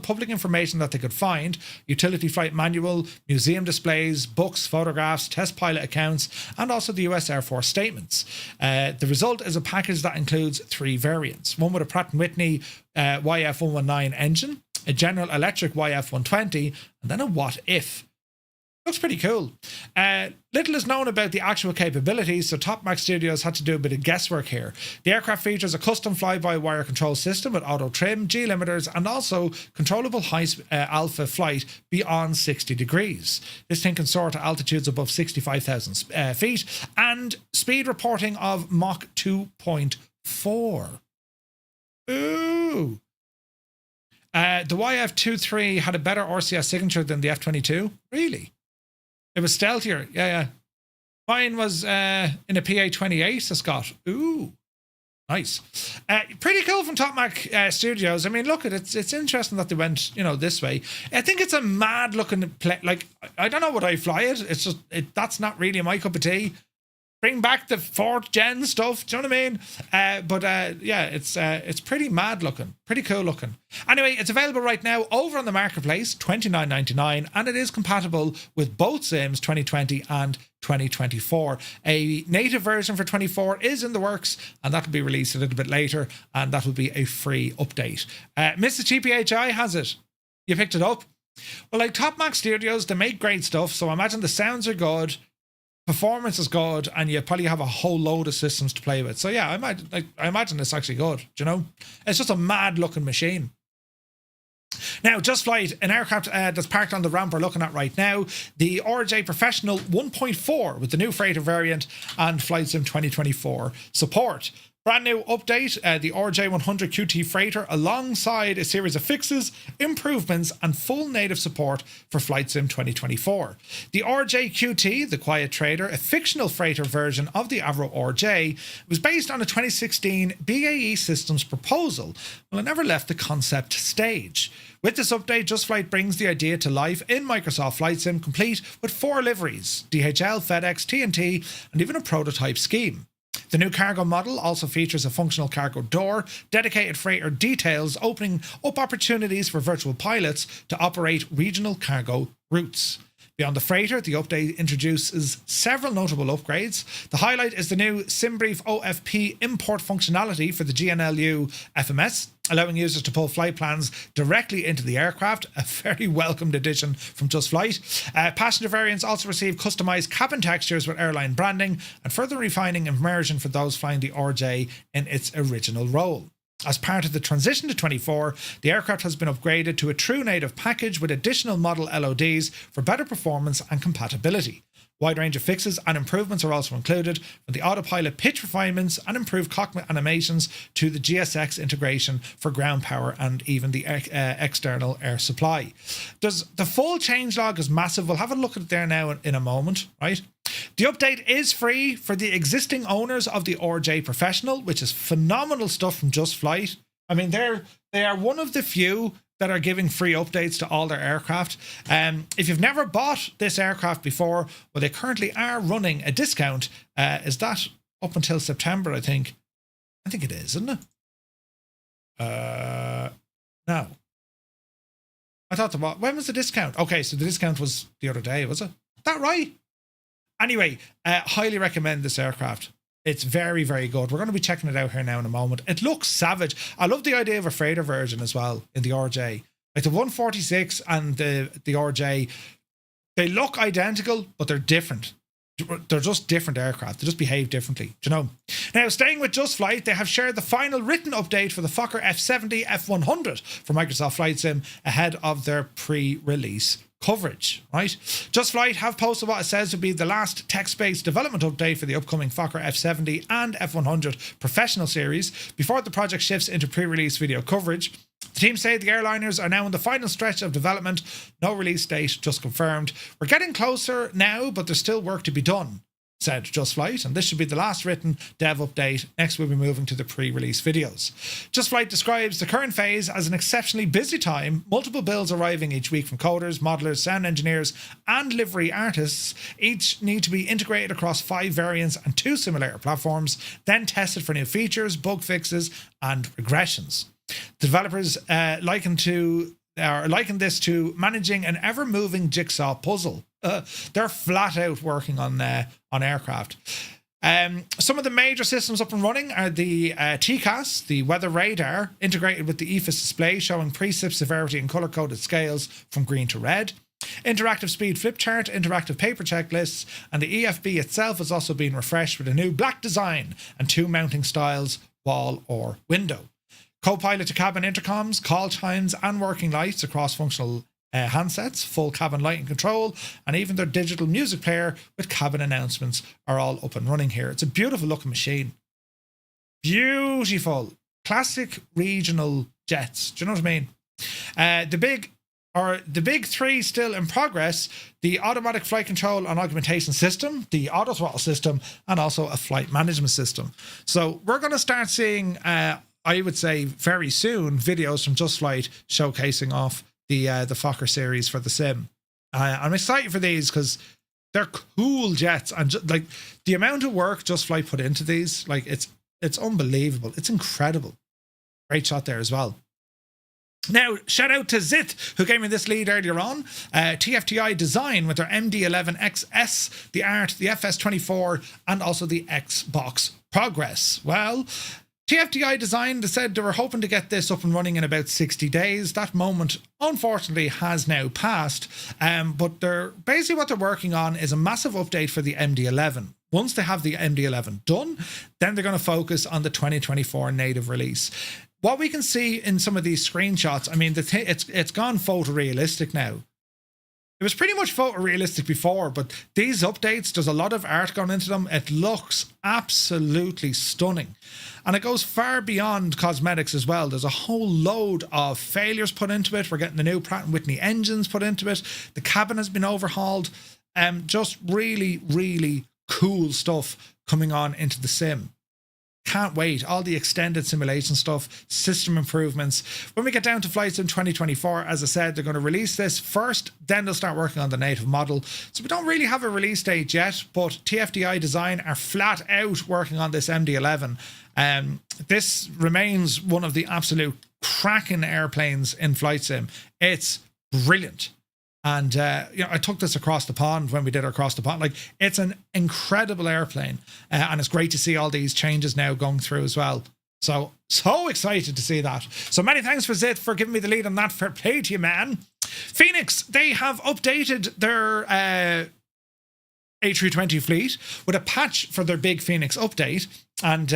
public information that they could find: utility flight manual, museum displays, books, photographs, test pilot accounts, and also the US Air Force statements. The result is a package that includes 3 variants: one with a Pratt & Whitney YF-119 engine, a General Electric YF-120, and then a what if. Looks pretty cool. Little is known about the actual capabilities, so Top Mach Studios had to do a bit of guesswork here. The aircraft features a custom fly-by-wire control system with auto trim, G-limiters, and also controllable high alpha flight beyond 60 degrees. This thing can soar to altitudes above 65,000 feet and speed reporting of Mach 2.4. Ooh. The YF-23 had a better RCS signature than the F-22. Really? It was stealthier. Yeah. Mine was in a PA-28, so Scott. Ooh. Nice. Pretty cool from Top Mach Studios. I mean, look, it's interesting that they went, this way. I think it's a mad looking play. Like, I don't know what I fly it. It's just, that's not really my cup of tea. Bring back the 4th gen stuff. Do you know what I mean? But it's pretty mad looking. Pretty cool looking. Anyway, it's available right now over on the marketplace, $29.99, and it is compatible with both sims 2020 and 2024. A native version for 24 is in the works, and that will be released a little bit later, and that will be a free update. Mr. GPHI has it. You picked it up? Well, like Top Mach Studios, they make great stuff, so I imagine the sounds are good. Performance is good, and you probably have a whole load of systems to play with. So yeah, I imagine it's actually good. It's just a mad looking machine. Now, Just Flight, an aircraft that's parked on the ramp we're looking at right now, the RJ Professional 1.4 with the new freighter variant and FlightSim 2024 support. Brand new update, the RJ100 QT freighter, alongside a series of fixes, improvements, and full native support for FlightSim 2024. The RJ QT, the Quiet Trader, a fictional freighter version of the Avro RJ, was based on a 2016 BAE Systems proposal. Well, it never left the concept stage. With this update, Just Flight brings the idea to life in Microsoft Flight Sim, complete with 4 liveries: DHL, FedEx, TNT, and even a prototype scheme. The new cargo model also features a functional cargo door, dedicated freighter details, opening up opportunities for virtual pilots to operate regional cargo routes. Beyond the freighter, the update introduces several notable upgrades. The highlight is the new SimBrief OFP import functionality for the GNLU FMS, allowing users to pull flight plans directly into the aircraft, a very welcomed addition from Just Flight. Passenger variants also receive customized cabin textures with airline branding and further refining immersion for those flying the RJ in its original role. As part of the transition to 24, the aircraft has been upgraded to a true native package with additional model LODs for better performance and compatibility. Wide range of fixes and improvements are also included, from the autopilot pitch refinements and improved cockpit animations to the GSX integration for ground power and even the external air supply. The full changelog is massive. We'll have a look at it there now in a moment, right? The update is free for the existing owners of the RJ Professional, which is phenomenal stuff from Just Flight. I mean, they are one of the few that are giving free updates to all their aircraft. If you've never bought this aircraft before, well, they currently are running a discount. Is that up until September, I think? I think it is, isn't it? No. I thought when was the discount? Okay, so the discount was the other day, was it? Is that right? Anyway, highly recommend this aircraft. It's very, very good. We're going to be checking it out here now in a moment. It looks savage. I love the idea of a freighter version as well in the RJ. Like the 146 and the RJ, they look identical, but they're different. They're just different aircraft. They just behave differently, do you know? Now, staying with Just Flight, they have shared the final written update for the Fokker F70 F100 for Microsoft Flight Sim ahead of their pre-release coverage, right? Just Flight have posted what it says to be the last text-based development update for the upcoming Fokker F70 and F100 professional series before the project shifts into pre-release video coverage. The team say the airliners are now in the final stretch of development. No release date just confirmed. We're getting closer now, but there's still work to be done, said Just Flight, and this should be the last written dev update. Next we'll be moving to the pre-release videos. Just Flight describes the current phase as an exceptionally busy time, multiple builds arriving each week from coders, modelers, sound engineers and livery artists. Each need to be integrated across 5 variants and 2 simulator platforms, then tested for new features, bug fixes and regressions. The developers liken this to managing an ever-moving jigsaw puzzle. They're flat out working on aircraft. Some of the major systems up and running are the TCAS, the weather radar, integrated with the EFIS display showing precip severity and color-coded scales from green to red. Interactive speed flip chart, interactive paper checklists, and the EFB itself has also been refreshed with a new black design and 2 mounting styles, wall or window. Co-pilot to cabin intercoms, call times and working lights across functional handsets, full cabin lighting control, and even their digital music player with cabin announcements are all up and running here. It's a beautiful looking machine. Beautiful. Classic regional jets. Do you know what I mean? The big 3 still in progress: the automatic flight control and augmentation system, the auto throttle system, and also a flight management system. So we're going to start seeing, I would say very soon, videos from Just Flight showcasing off the Fokker series for the sim. I'm excited for these because they're cool jets, and like the amount of work Just Flight put into these, like it's unbelievable. It's incredible. Great shot there as well. Now, shout out to Zit, who gave me this lead earlier on. TFDi Design with their MD-11 XS, the Art, the FS24, and also the Xbox Progress. Well, TFDi Design, they said they were hoping to get this up and running in about 60 days. That moment, unfortunately, has now passed. But basically what they're working on is a massive update for the MD-11. Once they have the MD-11 done, then they're going to focus on the 2024 native release. What we can see in some of these screenshots, I mean, it's gone photorealistic now. It was pretty much photorealistic before, but these updates, there's a lot of art gone into them. It looks absolutely stunning. And it goes far beyond cosmetics as well. There's a whole load of failures put into it. We're getting the new Pratt & Whitney engines put into it. The cabin has been overhauled. Just really, really cool stuff coming on into the sim. Can't wait. All the extended simulation stuff, system improvements. When we get down to Flight Sim 2024, as I said, they're going to release this first, then they'll start working on the native model. So we don't really have a release date yet, but TFDi Design are flat out working on this MD-11. This remains one of the absolute cracking airplanes in Flight Sim. It's brilliant. And, I took this across the pond when we did our across the pond. Like, it's an incredible airplane. And it's great to see all these changes now going through as well. So excited to see that. So many thanks for Zit for giving me the lead on that. Fair play to you, man. Fenix, they have updated their A320 fleet with a patch for their big Fenix update. And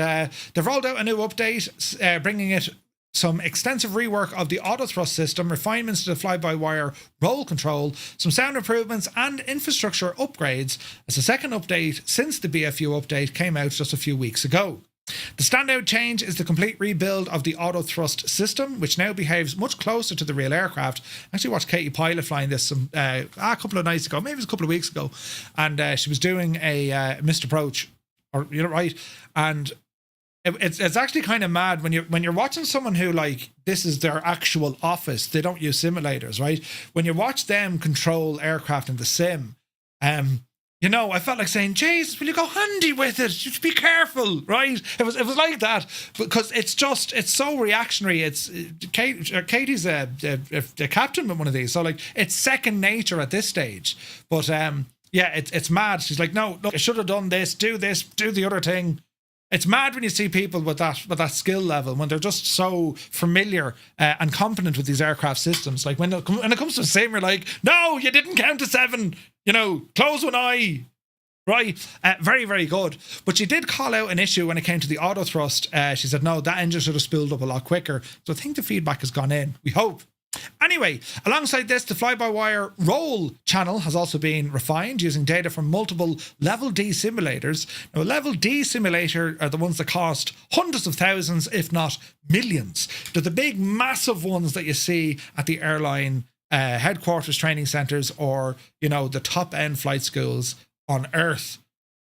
they've rolled out a new update, bringing it some extensive rework of the auto thrust system, refinements to the fly-by-wire roll control, some sound improvements and infrastructure upgrades as the second update since the BFU update came out just a few weeks ago. The standout change is the complete rebuild of the auto thrust system, which now behaves much closer to the real aircraft. I actually watched Katie Pilot flying this a couple of nights ago, maybe it was a couple of weeks ago, and she was doing a missed approach, or right, and it's actually kind of mad when you're watching someone who, like, this is their actual office. They don't use simulators, right? When you watch them control aircraft in the sim, you know, I felt like saying, Jesus, will you go handy with it? Just be careful, right? It was like that, because it's so reactionary. It's Katie's a captain with one of these, so like it's second nature at this stage. But yeah, it's mad. She's like, no, look, I should have done this, do the other thing. It's mad when you see people with that skill level, when they're just so familiar and competent with these aircraft systems. Like when it comes to the sim, you're like, no, you didn't count to 7. You know, close one eye. Right, very, very good. But she did call out an issue when it came to the auto thrust. She said, no, that engine should have spooled up a lot quicker. So I think the feedback has gone in. We hope. Anyway, alongside this, the fly-by-wire roll channel has also been refined using data from multiple Level D simulators. Now, a Level D simulator are the ones that cost hundreds of thousands, if not millions. They're the big, massive ones that you see at the airline headquarters training centres, or, you know, the top-end flight schools on Earth.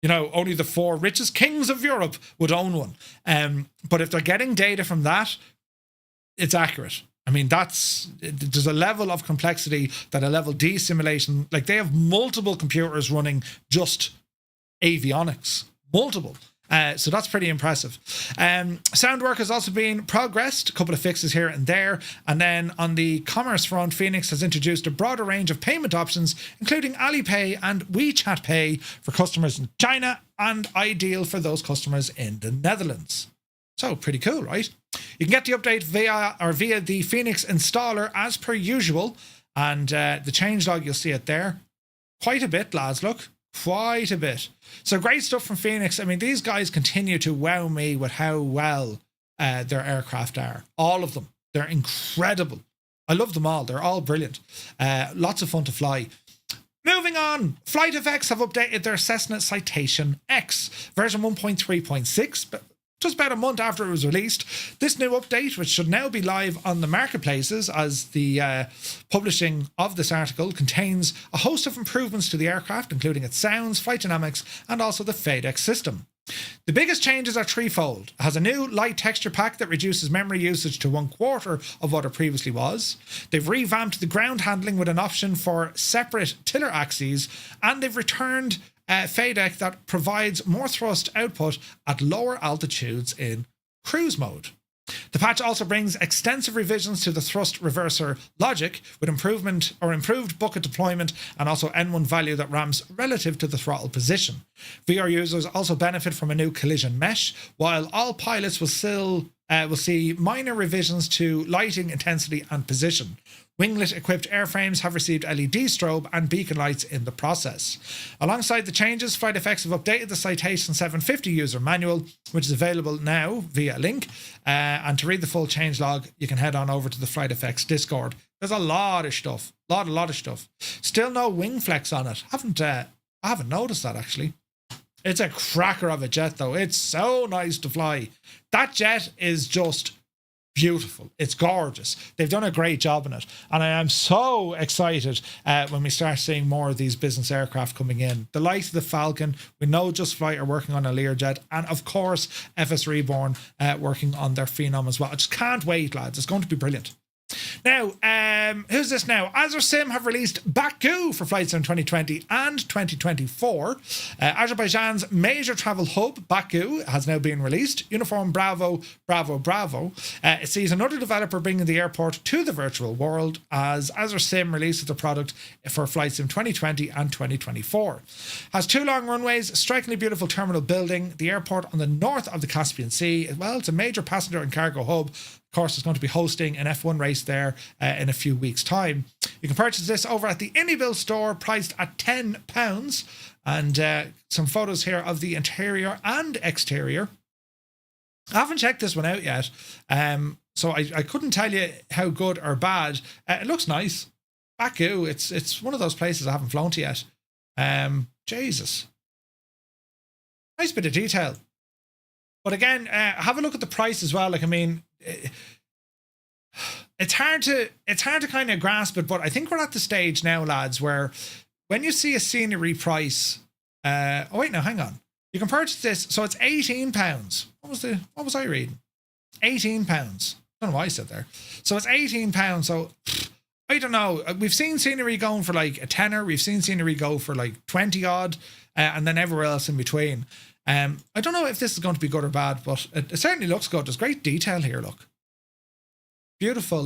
You know, only the 4 richest kings of Europe would own one. But if they're getting data from that, it's accurate. I mean, there's a level of complexity that a Level D simulation, like they have multiple computers running just avionics, multiple. So that's pretty impressive. Sound work has also been progressed, a couple of fixes here and there. And then on the commerce front, Fenix has introduced a broader range of payment options, including Alipay and WeChat Pay for customers in China, and ideal for those customers in the Netherlands. So pretty cool, right? You can get the update via the Fenix installer as per usual. And the changelog, you'll see it there. Quite a bit, lads, look. Quite a bit. So great stuff from Fenix. I mean, these guys continue to wow me with how well their aircraft are. All of them. They're incredible. I love them all. They're all brilliant. Lots of fun to fly. Moving on, FlightFX have updated their Cessna Citation X, version 1.3.6, but just about a month after it was released. This new update, which should now be live on the marketplaces as the publishing of this article, contains a host of improvements to the aircraft, including its sounds, flight dynamics, and also the FADEX system. The biggest changes are threefold. It has a new light texture pack that reduces memory usage to 1/4 of what it previously was. They've revamped the ground handling with an option for separate tiller axes, and they've returned FADEX that provides more thrust output at lower altitudes in cruise mode. The patch also brings extensive revisions to the thrust reverser logic with improved bucket deployment and also N1 value that ramps relative to the throttle position. VR users also benefit from a new collision mesh, while all pilots will see minor revisions to lighting intensity and position. Winglet-equipped airframes have received LED strobe and beacon lights in the process. Alongside the changes, FlightFX have updated the Citation 750 user manual, which is available now via link. And to read the full changelog, you can head on over to the FlightFX Discord. There's a lot of stuff. A lot of stuff. Still no wing flex on it. I haven't noticed that, actually. It's a cracker of a jet, though. It's so nice to fly. That jet is just beautiful. It's gorgeous. They've done a great job in it. And I am so excited when we start seeing more of these business aircraft coming in. The likes of the Falcon, we know Just Flight are working on a Learjet, and of course FS Reborn working on their Phenom as well. I just can't wait, lads. It's going to be brilliant. Now, who's this now? AzerSim have released Baku for Flight Sim 2020 and 2024. Azerbaijan's major travel hub, Baku, has now been released. Uniform Bravo, Bravo, Bravo. It sees another developer bringing the airport to the virtual world as AzerSim releases the product for Flight Sim 2020 and 2024. Has 2 long runways, strikingly beautiful terminal building, the airport on the north of the Caspian Sea. Well, it's a major passenger and cargo hub. Of course, it's going to be hosting an F1 race there in a few weeks' time. You can purchase this over at the IniBuilds store, priced at £10. And some photos here of the interior and exterior. I haven't checked this one out yet, so I couldn't tell you how good or bad. It looks nice. Baku, it's one of those places I haven't flown to yet. Jesus. Nice bit of detail. But again, have a look at the price as well. Like, I mean, it's hard to kind of grasp it, but I think we're at the stage now, lads, where when you see a scenery price, oh wait, no, hang on. You can purchase this, so it's £18. What was I reading? £18. I don't know why I said there. So it's £18. So I don't know. We've seen scenery going for like a tenner. We've seen scenery go for like 20 odd, and then everywhere else in between. I don't know if this is going to be good or bad, but it certainly looks good. There's great detail here. Look, beautiful,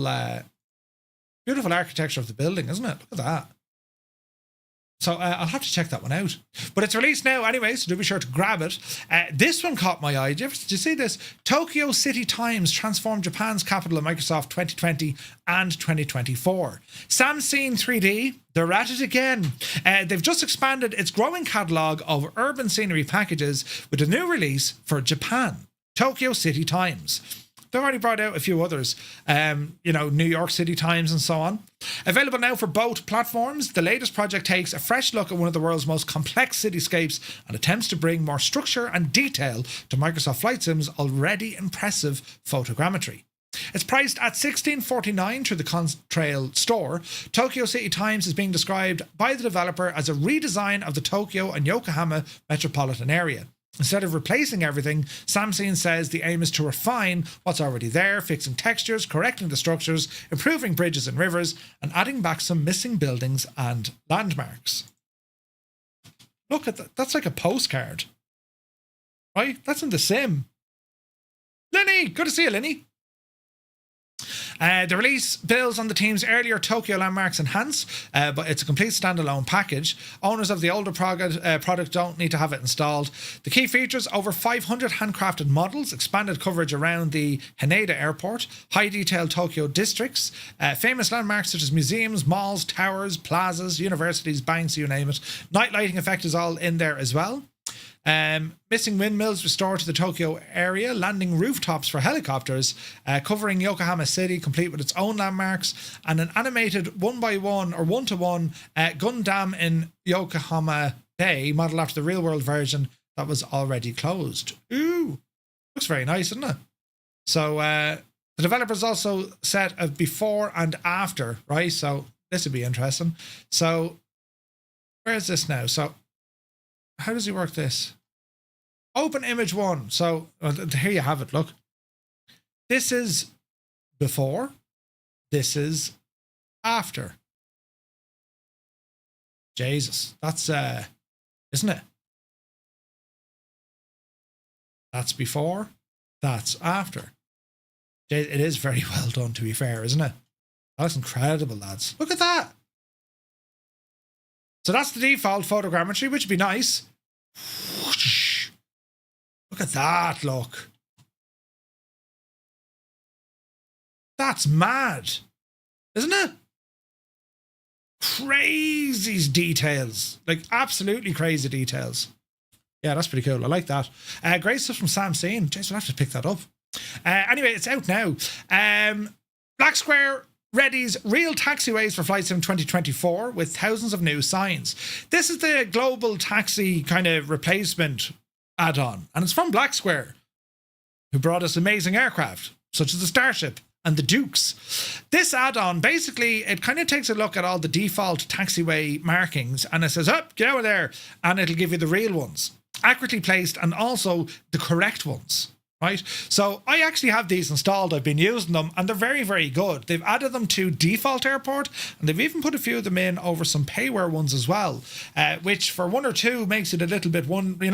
beautiful architecture of the building, isn't it? Look at that. So I'll have to check that one out. But it's released now anyway, so do be sure to grab it. This one caught my eye. Did you see this? Tokyo City Times transformed Japan's capital of Microsoft 2020 and 2024. Samsung 3D, they're at it again. They've just expanded its growing catalogue of urban scenery packages with a new release for Japan, Tokyo City Times. They've already brought out a few others, New York City Times and so on. Available now for both platforms, the latest project takes a fresh look at one of the world's most complex cityscapes and attempts to bring more structure and detail to Microsoft Flight Sim's already impressive photogrammetry. It's priced at $16.49 through the Contrail store. Tokyo City Times is being described by the developer as a redesign of the Tokyo and Yokohama metropolitan area. Instead of replacing everything, Samsung says the aim is to refine what's already there, fixing textures, correcting the structures, improving bridges and rivers, and adding back some missing buildings and landmarks. Look at that. That's like a postcard. Right? That's in the sim. Lenny! Good to see you, Lenny. The release builds on the team's earlier Tokyo landmarks enhanced, but it's a complete standalone package. Owners of the older product don't need to have it installed. The key features: over 500 handcrafted models, expanded coverage around the Haneda Airport, high-detail Tokyo districts, famous landmarks such as museums, malls, towers, plazas, universities, banks, you name it. Night lighting effect is all in there as well. Missing windmills restored to the Tokyo area, landing rooftops for helicopters, covering Yokohama City, complete with its own landmarks, and an animated 1x1 or 1-to-1 gun dam in Yokohama Bay, modelled after the real-world version that was already closed. Ooh, looks very nice, doesn't it? So the developers also set a before and after, right? So this would be interesting. So where is this now? So how does he work this? Open image 1. So here you have it. Look, this is before. This is after. Jesus, that's isn't it? That's before. That's after. It is very well done, to be fair, isn't it? That's incredible, lads. Look at that. So that's the default photogrammetry, which would be nice. Whoosh. Look at that, look. That's mad, isn't it? Crazy details. Like, absolutely crazy details. Yeah, that's pretty cool. I like that. Great stuff from Samsung. Jeez, we'll have to pick that up. Anyway, it's out now. Black Square readies real taxiways for FlightSim 2024 with thousands of new signs. This is the global taxi kind of replacement add-on, and it's from Black Square, who brought us amazing aircraft such as the Starship and the Dukes. This add-on, basically, it kind of takes a look at all the default taxiway markings, and it says, up, get out of there, and it'll give you the real ones, accurately placed, and also the correct ones. Right, so I actually have these installed. I've been using them, and they're very, very good. They've added them to default airport, and they've even put a few of them in over some payware ones as well, which for one or two makes it a little bit you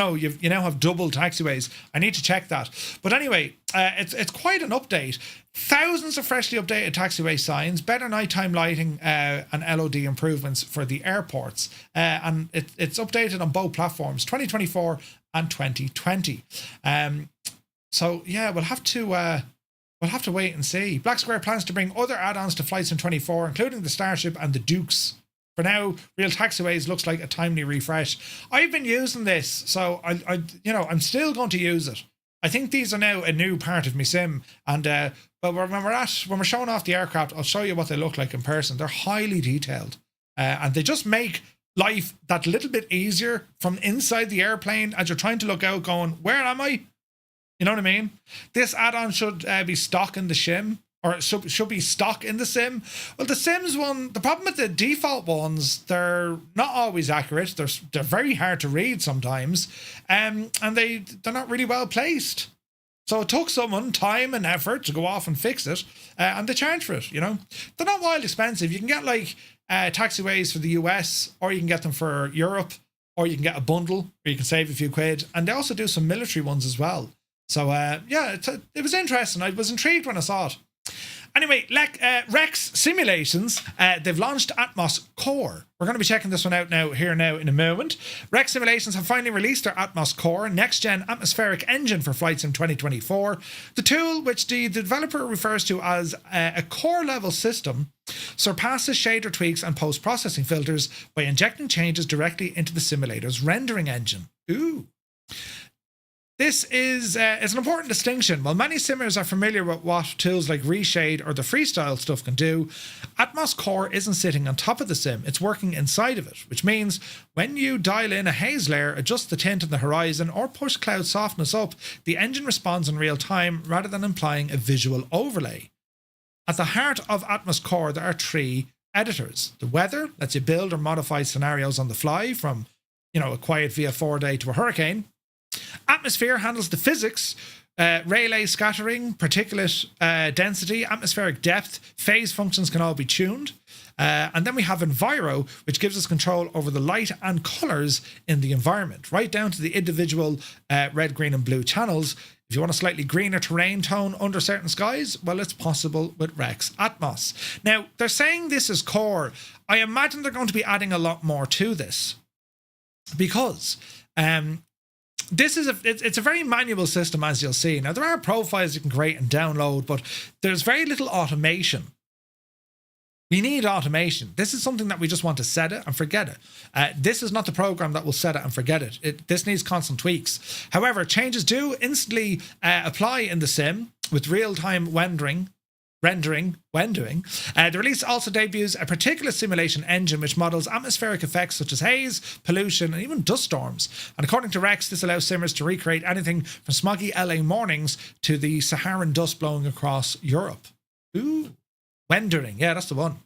now have double taxiways. I need to check that. But anyway, it's quite an update. Thousands of freshly updated taxiway signs, better nighttime lighting, and LOD improvements for the airports. And it's updated on both platforms, 2024 and 2020. So yeah, we'll have to We'll have to wait and see. Black Square plans to bring other add-ons to Flight Sim 24, including the Starship and the Dukes. For now, Real Taxiways looks like a timely refresh. I've been using this, so I'm still going to use it. I think these are now a new part of my sim, and but when we're showing off the aircraft, I'll show you what they look like in person. They're highly detailed, and they just make life that little bit easier from inside the airplane as you're trying to look out, going, "Where am I?" You know what I mean? This add-on should be stock in the sim, or it should be stock in the sim. Well, the Sims one, the problem with the default ones, they're not always accurate. They're very hard to read sometimes, and they're not really well placed. So it took someone time and effort to go off and fix it, and they charge for it. You know, they're not wild expensive. You can get like taxiways for the US, or you can get them for Europe, or you can get a bundle, or you can save a few quid. And they also do some military ones as well. So yeah, it was interesting. I was intrigued when I saw it. Anyway, Rex Simulations, they've launched Atmos Core. We're going to be checking this one out now in a moment. Rex Simulations have finally released their Atmos Core, next-gen atmospheric engine for Flight Sim 2024. The tool, which the developer refers to as a core-level system, surpasses shader tweaks and post-processing filters by injecting changes directly into the simulator's rendering engine. Ooh. This is it's an important distinction. While many simmers are familiar with what tools like Reshade or the Freestyle stuff can do, Atmos Core isn't sitting on top of the sim, it's working inside of it, which means when you dial in a haze layer, adjust the tint on the horizon, or push cloud softness up, the engine responds in real time rather than implying a visual overlay. At the heart of Atmos Core, there are three editors. The weather lets you build or modify scenarios on the fly, from a quiet VF4 day to a hurricane. Atmosphere handles the physics, Rayleigh scattering, particulate density, atmospheric depth, phase functions can all be tuned. And then we have Enviro, which gives us control over the light and colours in the environment, right down to the individual red, green and blue channels. If you want a slightly greener terrain tone under certain skies, well, it's possible with Rex Atmos. Now, they're saying this is core. I imagine they're going to be adding a lot more to this, because it's a very manual system, as you'll see. Now, there are profiles you can create and download, but there's very little automation. We need automation. This is something that we just want to set it and forget it. This is not the program that will set it and forget it. This needs constant tweaks. However, changes do instantly apply in the sim with real-time rendering. The release also debuts a particular simulation engine which models atmospheric effects such as haze, pollution, and even dust storms. And according to Rex, this allows simmers to recreate anything from smoggy LA mornings to the Saharan dust blowing across Europe. Ooh, rendering. Yeah, that's the one.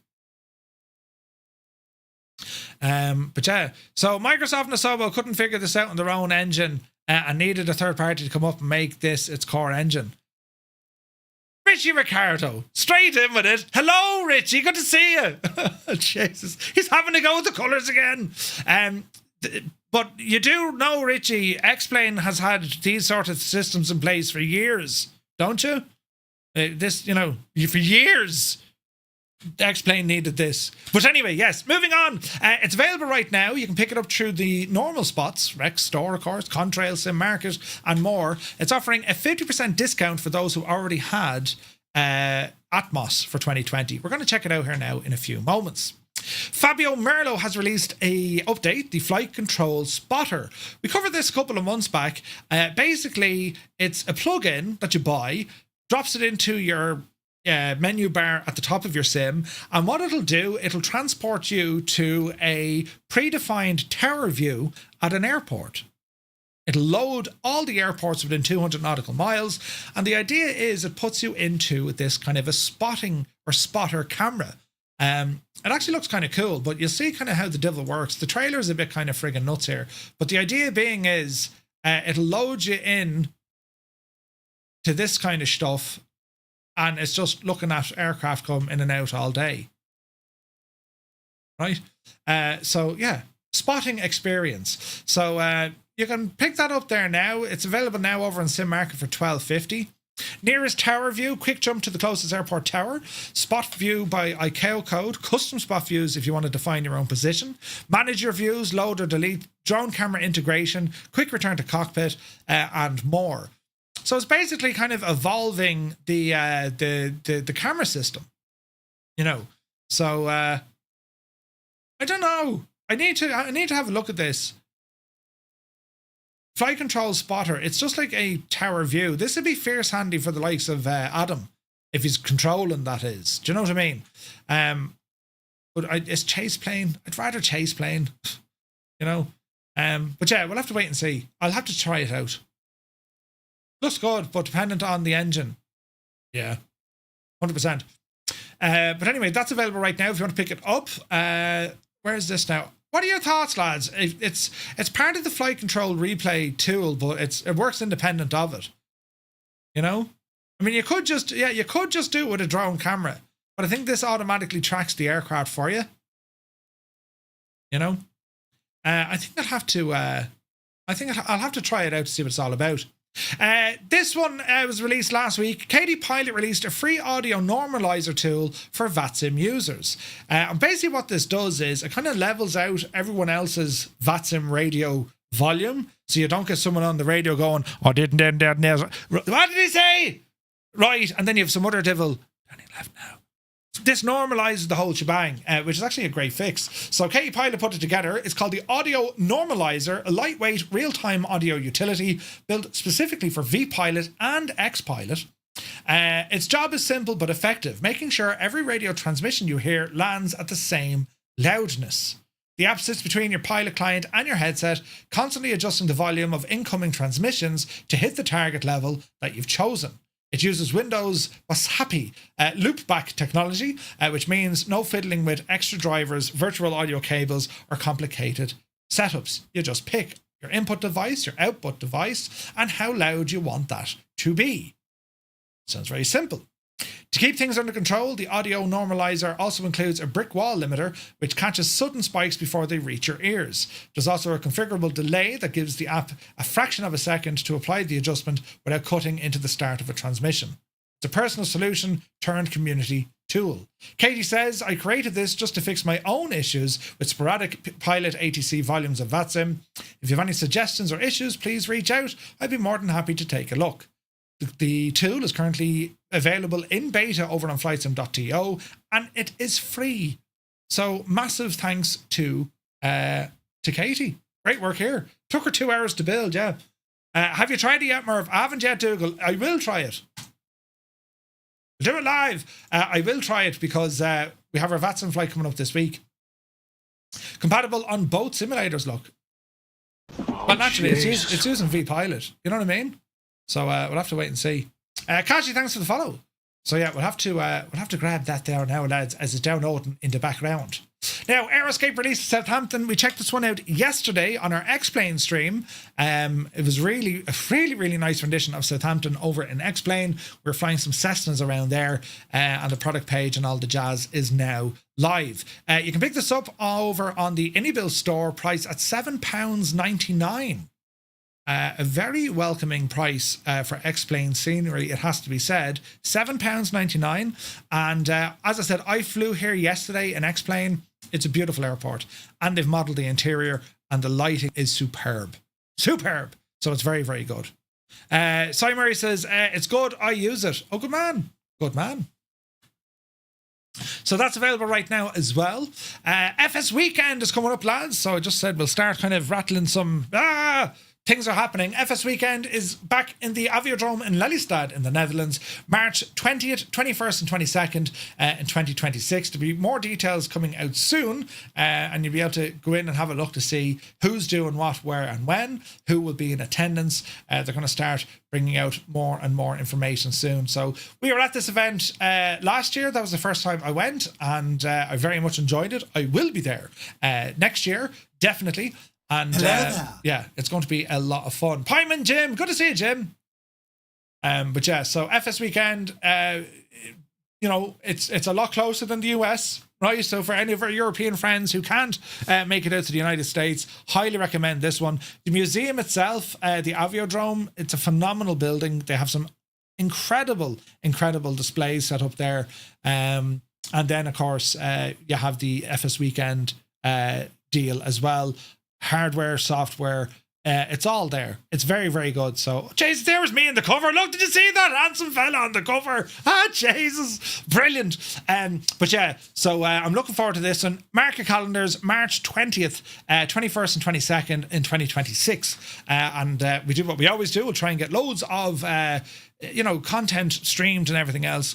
But yeah, so Microsoft and Asobo couldn't figure this out on their own engine and needed a third party to come up and make this its core engine. Richie Ricardo, straight in with it. Hello, Richie, good to see you. Jesus, he's having to go with the colours again. But you do know, Richie, X-Plane has had these sort of systems in place for years, don't you? For years, X-Plane needed this. But anyway, yes, moving on. It's available right now. You can pick it up through the normal spots, Rex Store, of course, Contrail, Sim Market, and more. It's offering a 50% discount for those who already had Atmos for 2020. We're going to check it out here now in a few moments. Fabio Merlo has released a update, the Flight Control Spotter. We covered this a couple of months back. Basically, it's a plugin that you buy, drops it into your menu bar at the top of your sim, and what it'll do, it'll transport you to a predefined tower view at an airport. It'll load all the airports within 200 nautical miles, and the idea is it puts you into this kind of a spotting or spotter camera. It actually looks kind of cool, but you'll see kind of how the devil works. The trailer is a bit kind of friggin' nuts here, but the idea being is it'll load you in to this kind of stuff, and it's just looking at aircraft come in and out all day. Right? So, yeah, spotting experience. So, you can pick that up there now. It's available now over in Sim Market for $12.50. Nearest tower view, quick jump to the closest airport tower. Spot view by ICAO code. Custom spot views if you want to define your own position. Manage your views, load or delete. Drone camera integration. Quick return to cockpit, and more. So it's basically kind of evolving the camera system, you know. So I don't know. I need to have a look at this. Flight control spotter. It's just like a tower view. This would be fierce handy for the likes of Adam, if he's controlling, that is. Do you know what I mean? But it's chase plane. I'd rather chase plane, you know. But yeah, we'll have to wait and see. I'll have to try it out. Looks good, but dependent on the engine. Yeah, 100%. But anyway, that's available right now if you want to pick it up. Where is this now? What are your thoughts, lads? It's part of the flight control replay tool, but it works independent of it. You know? I mean, you could just do it with a drone camera, but I think this automatically tracks the aircraft for you. You know? I think I'll have to I'll have to try it out to see what it's all about. This one was released last week. Katie Pilot released a free audio normalizer tool for VATSim users. And basically what this does is it kind of levels out everyone else's VATSim radio volume, so you don't get someone on the radio going, "Oh, didn't what did he say?" Right, and then you have some other devil. Danny left now. This normalizes the whole shebang, which is actually a great fix. So Katie Pilot put it together. It's called the Audio Normalizer, a lightweight real-time audio utility built specifically for VPilot and XPilot. Its job is simple but effective, making sure every radio transmission you hear lands at the same loudness. The app sits between your Pilot client and your headset, constantly adjusting the volume of incoming transmissions to hit the target level that you've chosen. It uses Windows Wasapi loopback technology, which means no fiddling with extra drivers, virtual audio cables, or complicated setups. You just pick your input device, your output device, and how loud you want that to be. Sounds very simple. To keep things under control, the audio normalizer also includes a brick wall limiter, which catches sudden spikes before they reach your ears. There's also a configurable delay that gives the app a fraction of a second to apply the adjustment without cutting into the start of a transmission. It's a personal solution turned community tool. Katie says, "I created this just to fix my own issues with sporadic Pilot ATC volumes of VATSim. If you have any suggestions or issues, please reach out. I'd be more than happy to take a look." The tool is currently available in beta over on FlySim.to, and it is free. So massive thanks to Katie. Great work here. Took her 2 hours to build, yeah. Have you tried it yet, Merv? I haven't yet, Dougal. I will try it. We'll do it live. I will try it because we have our VATSim flight coming up this week. Compatible on both simulators, look. Well, naturally, it's using VPilot. You know what I mean? So we'll have to wait and see. Kashi, thanks for the follow. So yeah, we'll have to grab that there now, lads, as it's downloading in the background. Now, Airscape released Southampton. We checked this one out yesterday on our X-Plane stream. It was really a really nice rendition of Southampton over in X-Plane. We're flying some Cessnas around there, and the product page and all the jazz is now live. You can pick this up over on the IniBuilds store, priced at £7.99. A very welcoming price for X-Plane scenery, it has to be said. £7.99. And as I said, I flew here yesterday in X-Plane. It's a beautiful airport, and they've modelled the interior, and the lighting is superb. Superb. So it's very good. Cy Murray says, it's good, I use it. Oh, good man. Good man. So that's available right now as well. FS Weekend is coming up, lads. So I just said we'll start kind of rattling some... things are happening. FS Weekend is back in the Aviodrome in Lelystad in the Netherlands, March 20th, 21st and 22nd in 2026. There'll be more details coming out soon, and you'll be able to go in and have a look to see who's doing what, where and when, who will be in attendance. They're going to start bringing out more and more information soon. So we were at this event last year. That was the first time I went, and I very much enjoyed it. I will be there next year, definitely. And yeah, it's going to be a lot of fun. Pyman Jim, good to see you, Jim. But yeah, so FS Weekend, you know, it's a lot closer than the US, right? So for any of our European friends who can't make it out to the United States, highly recommend this one. The museum itself, the Aviodrome, it's a phenomenal building. They have some incredible displays set up there. And then, of course, you have the FS Weekend deal as well. Hardware, software, It's all there. It's very, very good. So, Jesus, there was me in the cover. Look, did you see that handsome fella on the cover? Ah, Jesus, brilliant. But yeah, so I'm looking forward to this one. Mark your calendars, March 20th, 21st and 22nd in 2026. And we do what we always do. We'll try and get loads of, content streamed and everything else.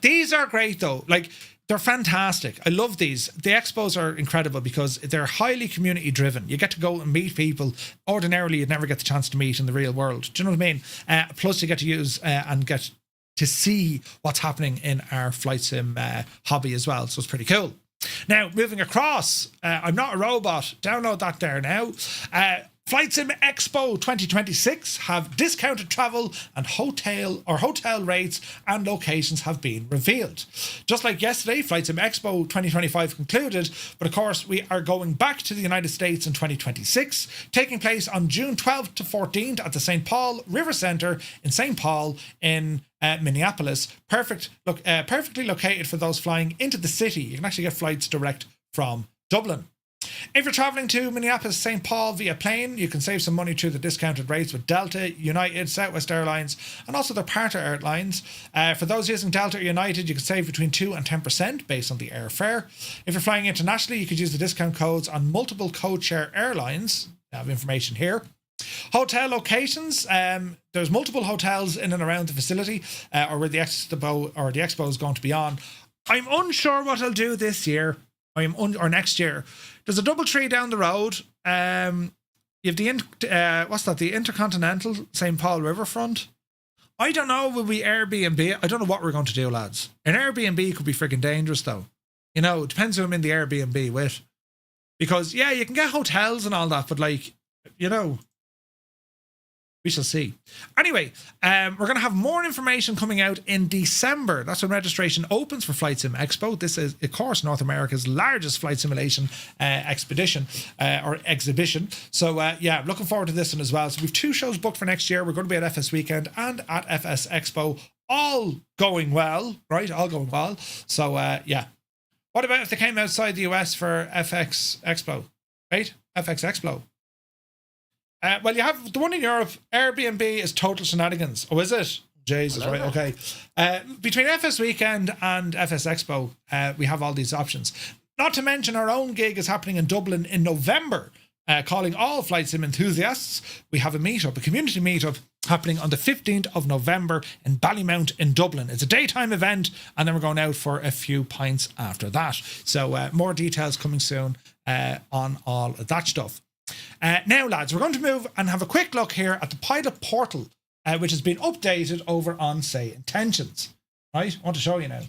These are great though. Like, they're fantastic. I love these. The expos are incredible because they're highly community driven. You get to go and meet people ordinarily you'd never get the chance to meet in the real world. Do you know what I mean? Plus you get to use and get to see what's happening in our flight sim hobby as well. So it's pretty cool. Now, moving across, I'm Not a Robot. Download that there now. FlightSim Expo 2026 have discounted travel and hotel rates and locations have been revealed. Just like yesterday, FlightSim Expo 2025 concluded, but of course we are going back to the United States in 2026, taking place on June 12th to 14th at the St. Paul River Center in St. Paul in Minneapolis. Perfectly located for those flying into the city. You can actually get flights direct from Dublin. If you're traveling to Minneapolis, St. Paul via plane, you can save some money through the discounted rates with Delta, United, Southwest Airlines, and also their partner airlines. For those using Delta or United, you can save between 2 and 10% based on the airfare. If you're flying internationally, you could use the discount codes on multiple code-share airlines. I have information here. Hotel locations. There's multiple hotels in and around the facility, or where the expo is going to be on. I'm unsure what I'll do this year. Or next year. There's a DoubleTree down the road. You have the Intercontinental St. Paul Riverfront. I don't know, will we Airbnb? I don't know what we're going to do, lads. An Airbnb could be freaking dangerous, though. You know, it depends who I'm in the Airbnb with. Because, yeah, you can get hotels and all that, but, like, you know, we shall see. Anyway, we're going to have more information coming out in December. That's when registration opens for FlightSim Expo. This is, of course, North America's largest flight simulation expedition or exhibition. So, yeah, looking forward to this one as well. So we've 2 shows booked for next year. We're going to be at FS Weekend and at FS Expo. All going well, right? All going well. So, yeah. What about if they came outside the US for FX Expo? Right? FX Expo. Well, you have the one in Europe. Airbnb is total shenanigans. Oh, is it? Jesus, right, okay. Between FS Weekend and FS Expo, we have all these options. Not to mention our own gig is happening in Dublin in November, calling all flight sim enthusiasts. We have a community meetup happening on the 15th of November in Ballymount in Dublin. It's a daytime event, and then we're going out for a few pints after that. So more details coming soon on all of that stuff. Now, lads, we're going to move and have a quick look here at the pilot portal, which has been updated over on SayIntentions. Right? I want to show you now.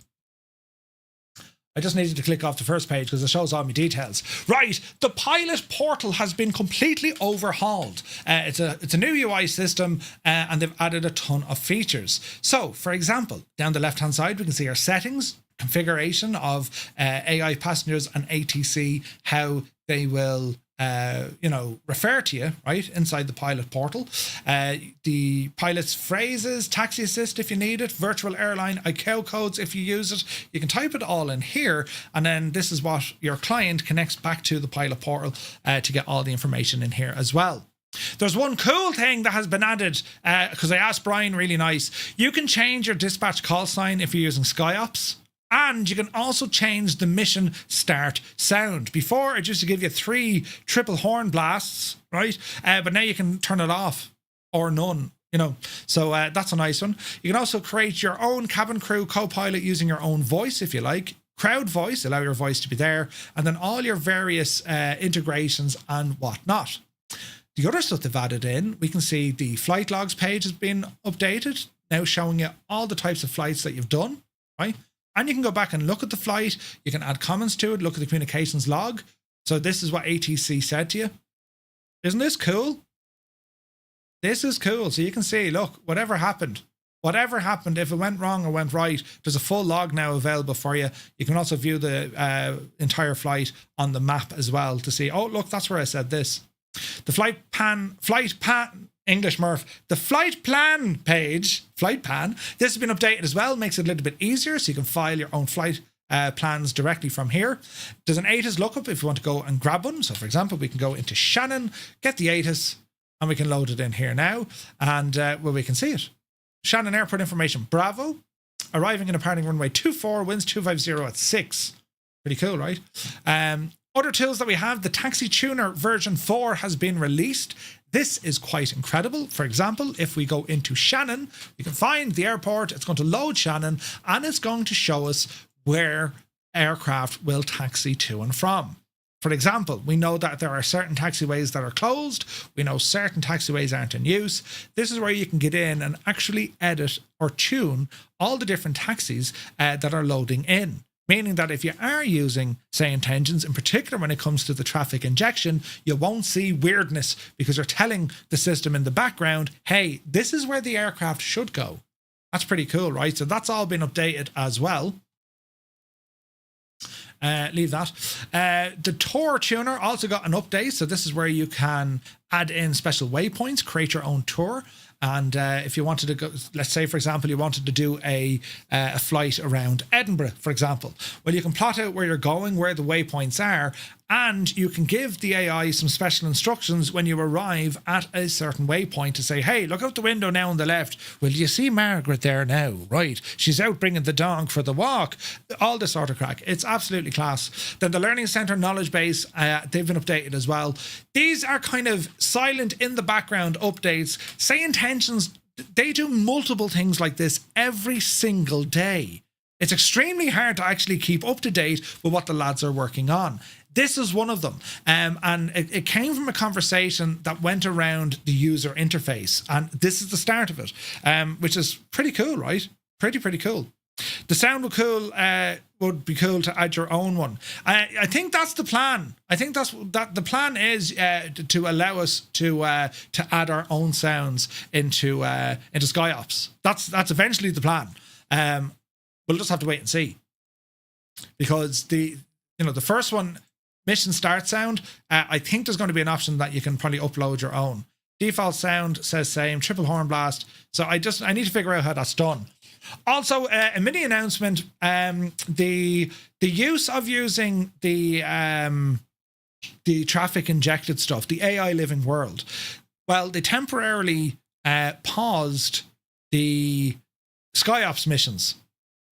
I just needed to click off the first page because it shows all my details. Right, the pilot portal has been completely overhauled. It's a new UI system, and they've added a ton of features. So, for example, down the left-hand side, we can see our settings, configuration of AI passengers and ATC, how they will refer to you, right, inside the pilot portal. The pilot's phrases, taxi assist if you need it, virtual airline ICAO codes if you use it. You can type it all in here, and then this is what your client connects back to the pilot portal to get all the information in here as well. There's one cool thing that has been added, because I asked Brian, really nice. You can change your dispatch call sign if you're using SkyOps. And you can also change the mission start sound. Before, it used to give you 3 triple horn blasts, right? But now you can turn it off or none, you know. So that's a nice one. You can also create your own cabin crew co-pilot using your own voice if you like. Crowd voice, allow your voice to be there. And then all your various integrations and whatnot. The other stuff they've added in, we can see the flight logs page has been updated. Now showing you all the types of flights that you've done, right? And you can go back and look at the flight. You can add comments to it. Look at the communications log. So this is what ATC said to you. Isn't this cool? This is cool. So you can see, look, whatever happened, if it went wrong or went right, there's a full log now available for you. You can also view the entire flight on the map as well to see, oh, look, that's where I said this. The flight plan, English Murph, the flight plan page, this has been updated as well, makes it a little bit easier so you can file your own flight plans directly from here. There's an ATIS lookup if you want to go and grab one. So for example, we can go into Shannon, get the ATIS, and we can load it in here now, and well, we can see it. Shannon Airport information, Bravo, arriving in departing runway 24, winds 250 at 6. Pretty cool, right? Other tools that we have, the Taxi Tuner version 4 has been released. This is quite incredible. For example, if we go into Shannon, we can find the airport, it's going to load Shannon, and it's going to show us where aircraft will taxi to and from. For example, we know that there are certain taxiways that are closed. We know certain taxiways aren't in use. This is where you can get in and actually edit or tune all the different taxis that are loading in. Meaning that if you are using SayIntentions, in particular when it comes to the traffic injection, you won't see weirdness because you're telling the system in the background, hey, this is where the aircraft should go. That's pretty cool, right? So that's all been updated as well. Leave that. The Tour Tuner also got an update. So this is where you can add in special waypoints, create your own tour. And if you wanted to go, let's say, for example, you wanted to do a flight around Edinburgh, for example. Well, you can plot out where you're going, where the waypoints are, and you can give the AI some special instructions when you arrive at a certain waypoint to say, hey, look out the window now on the left. Well, you see Margaret there now? Right. She's out bringing the dog for the walk. All this sort of crack. It's absolutely class. Then the Learning Centre knowledge base, they've been updated as well. These are kind of silent in the background updates. SayIntentions, they do multiple things like this every single day. It's extremely hard to actually keep up to date with what the lads are working on. This is one of them. And it came from a conversation that went around the user interface. And this is the start of it, which is pretty cool, right? Pretty cool. The sound would be cool to add your own one. I think that's the plan. I think that the plan is to allow us to add our own sounds into SkyOps. That's eventually the plan. We'll just have to wait and see. Because the first one, mission start sound, I think there's going to be an option that you can probably upload your own. Default sound says same, triple horn blast. So I need to figure out how that's done. Also, a mini announcement, the use of using the traffic injected stuff, the AI living world. Well, they temporarily paused the SkyOps missions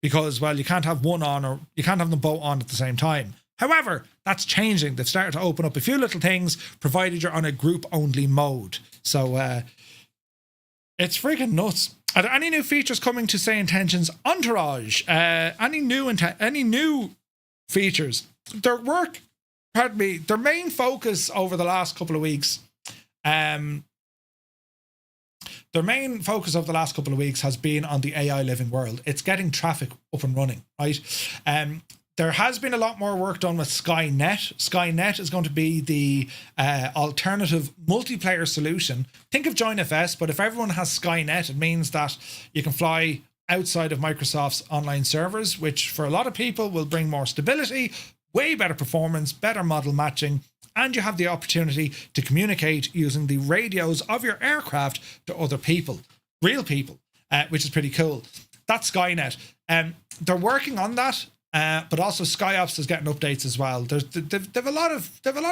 because, well, you can't have one on or you can't have them both on at the same time. However, that's changing. They've started to open up a few little things, provided you're on a group-only mode. So it's freaking nuts. Are there any new features coming to SayIntentions Entourage? Any new features? Their main focus over the last couple of weeks, has been on the AI living world. It's getting traffic up and running, right? There has been a lot more work done with Skynet. Skynet is going to be the alternative multiplayer solution. Think of JoinFS, but if everyone has Skynet, it means that you can fly outside of Microsoft's online servers, which for a lot of people will bring more stability, way better performance, better model matching, and you have the opportunity to communicate using the radios of your aircraft to other people, real people, which is pretty cool. That's Skynet. They're working on that. But also SkyOps is getting updates as well. They've a lot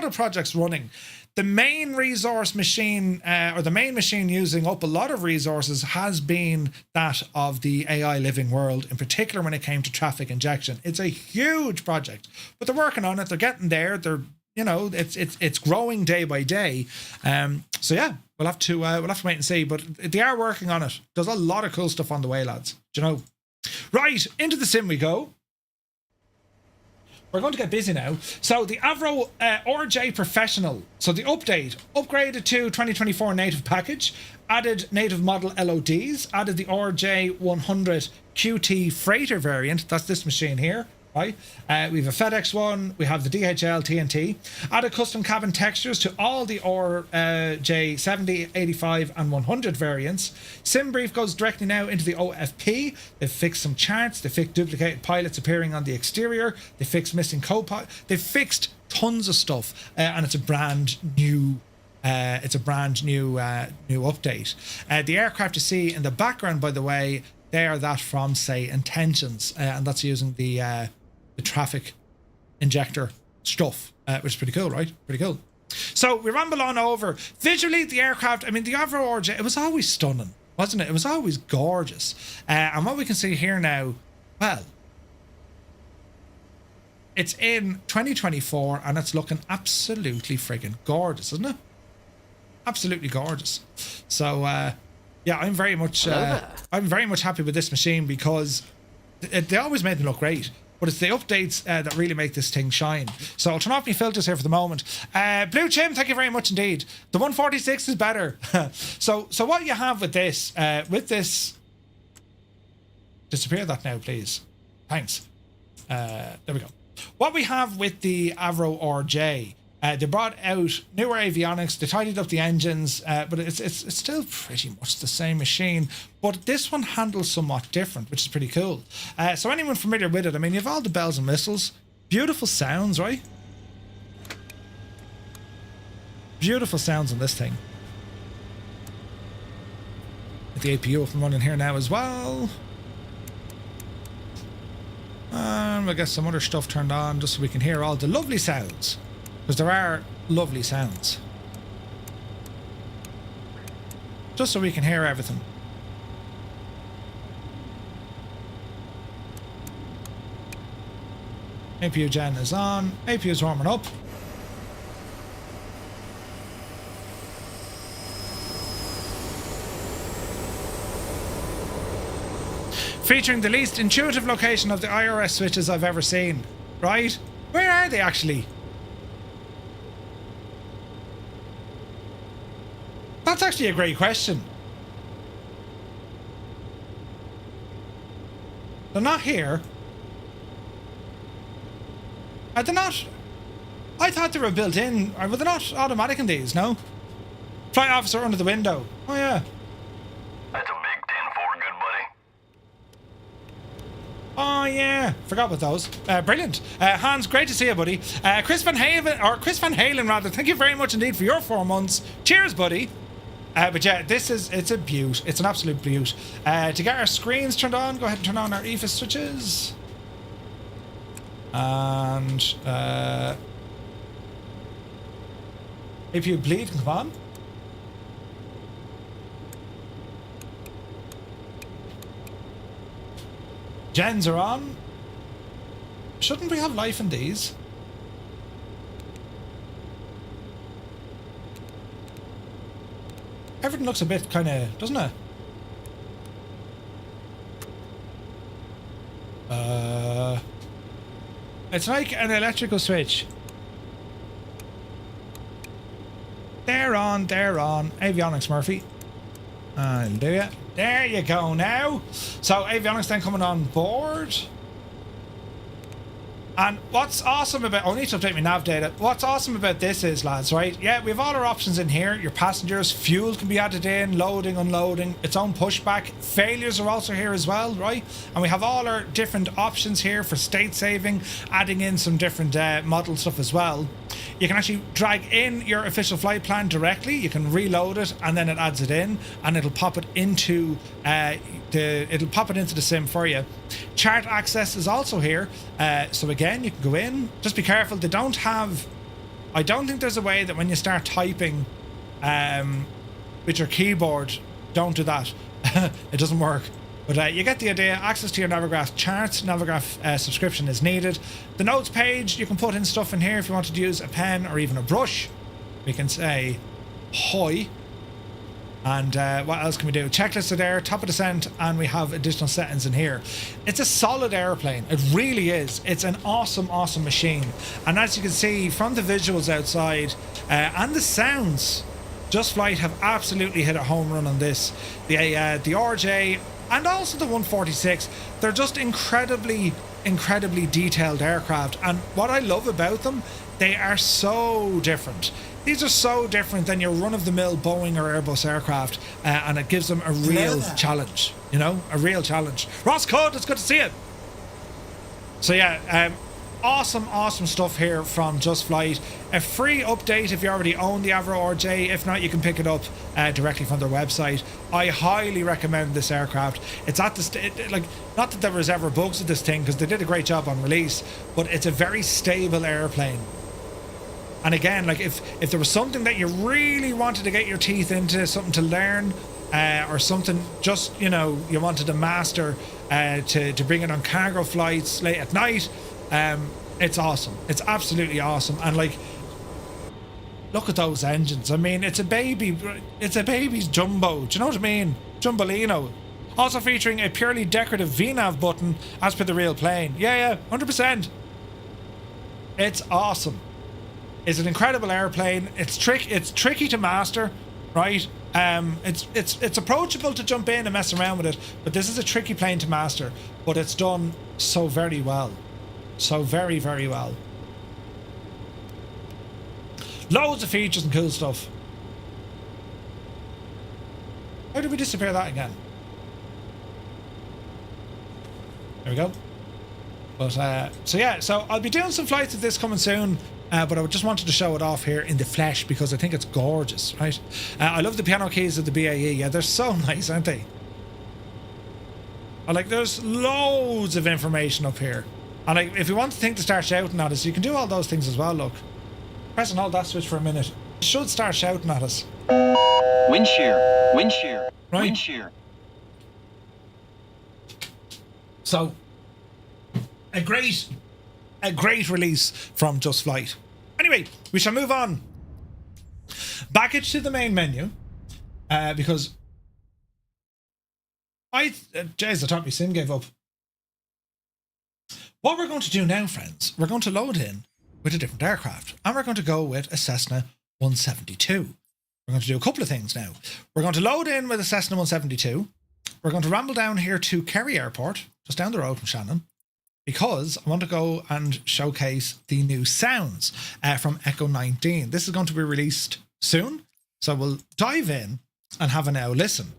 of projects running. The main resource machine, or the main machine using up a lot of resources, has been that of the AI living world, in particular when it came to traffic injection. It's a huge project, but they're working on it. They're getting there. It's growing day by day. So yeah, we'll have to wait and see. But they are working on it. There's a lot of cool stuff on the way, lads. Do you know? Right, into the sim we go. We're going to get busy now. So the Avro RJ Professional. So the update, upgraded to 2024 native package, added native model LODs, added the RJ100 QT freighter variant. That's this machine here, right? We have a FedEx one. We have the DHL TNT. Added custom cabin textures to all the RJ70, 85 and 100 variants. Sim Brief goes directly now into the OFP. They've fixed some charts. They fixed duplicated pilots appearing on the exterior. They fixed missing co-pilot. They've fixed tons of stuff, and it's a brand new new update. The aircraft you see in the background, by the way, they are that from SayIntentions, and that's using the traffic injector stuff, which is pretty cool, right? Pretty cool. So we ramble on over. Visually, the aircraft, I mean, the Avro RJ, it was always stunning, wasn't it? It was always gorgeous. And what we can see here now, well, it's in 2024 and it's looking absolutely friggin' gorgeous, isn't it? Absolutely gorgeous. So, yeah, I'm very much happy with this machine because they always made them look great. But it's the updates that really make this thing shine. So I'll turn off my filters here for the moment. Blue Chim, thank you very much indeed. The 146 is better. So what you have with this, disappear that now, please. Thanks. There we go. What we have with the Avro RJ, they brought out newer avionics, they tidied up the engines, but it's still pretty much the same machine, but this one handles somewhat different, which is pretty cool. So anyone familiar with it, I mean, you have all the bells and whistles, beautiful sounds, right? Beautiful sounds on this thing. Get the APU up and running here now as well. And we'll get some other stuff turned on just so we can hear all the lovely sounds. Because there are lovely sounds. Just so we can hear everything. APU gen is on. APU is warming up. Featuring the least intuitive location of the IRS switches I've ever seen. Right? Where are they actually? That's actually a great question. They're not here. Are they not? I thought they were built in. Or were they not automatic in these? No? Flight officer under the window. Oh yeah. That's a big 10-4, good buddy. Oh yeah, forgot about those. Brilliant. Hans, great to see you, buddy. Chris Van Halen rather. Thank you very much indeed for your 4 months. Cheers, buddy. But yeah, it's a beaut. It's an absolute beaut. To get our screens turned on, go ahead and turn on our EFIS switches. And APU bleed can come on. Gens are on. Shouldn't we have life in these? Everything looks a bit kind of, doesn't it? It's like an electrical switch. They're on, they're on. Avionics, Murphy. I'll do it. There you go now. So avionics then coming on board. And what's awesome about, I need to update my nav data. What's awesome about this is, lads, right? Yeah, we have all our options in here. Your passengers, fuel can be added in, loading, unloading, its own pushback. Failures are also here as well, right? And we have all our different options here for state saving, adding in some different model stuff as well. You can actually drag in your official flight plan directly. You can reload it and then it adds it in and it'll pop it into the sim for you. Chart access is also here. So again, you can go in. Just be careful. They don't have... I don't think there's a way that when you start typing with your keyboard, don't do that. It doesn't work. But you get the idea. Access to your Navigraph charts. Navigraph subscription is needed. The notes page, you can put in stuff in here if you wanted to use a pen or even a brush. We can say hoi. And what else can we do? Checklists are there, top of descent, and we have additional settings in here. It's a solid airplane. It really is. It's an awesome, awesome machine. And as you can see from the visuals outside and the sounds, Just Flight have absolutely hit a home run on this. The RJ and also the 146, they're just incredibly detailed aircraft. And what I love about them, they are so different. These are so different than your run-of-the-mill Boeing or Airbus aircraft, and it gives them a real challenge, you know, a real challenge. Ross Code, it's good to see you. So yeah, awesome stuff here from Just Flight. A free update if you already own the Avro RJ. If not, you can pick it up directly from their website. I highly recommend this aircraft. It's at the like, not that there was ever bugs with this thing, because they did a great job on release, but it's a very stable airplane. And again, like if there was something that you really wanted to get your teeth into, something to learn, or something just, you know, you wanted to master, to bring it on cargo flights late at night, it's awesome. It's absolutely awesome. And like, look at those engines. I mean, it's a baby's jumbo. Do you know what I mean? Jumbolino. Also featuring a purely decorative VNAV button as per the real plane. Yeah, 100%. It's awesome. It's an incredible airplane. It's tricky to master, right? It's approachable to jump in and mess around with it, but this is a tricky plane to master. But it's done so very well, so very, very well. Loads of features and cool stuff. How did we disappear that again? There we go. But so I'll be doing some flights of this coming soon. But I just wanted to show it off here in the flesh because I think it's gorgeous, right? I love the piano keys of the BAE. Yeah, they're so nice, aren't they? Like, there's loads of information up here. And like, if you want the thing to start shouting at us, you can do all those things as well, look. Press and hold that switch for a minute. It should start shouting at us. Wind shear, wind shear, right. Wind shear. So, a great release from Just Flight. Anyway, we shall move on. Back it to the main menu, because I thought my sim gave up. What we're going to do now, friends, we're going to load in with a different aircraft, and we're going to go with a Cessna 172. We're going to do a couple of things now. We're going to load in with a Cessna 172. We're going to ramble down here to Kerry Airport, just down the road from Shannon, because I want to go and showcase the new sounds from Echo 19. This is going to be released soon, so we'll dive in and have a now listen.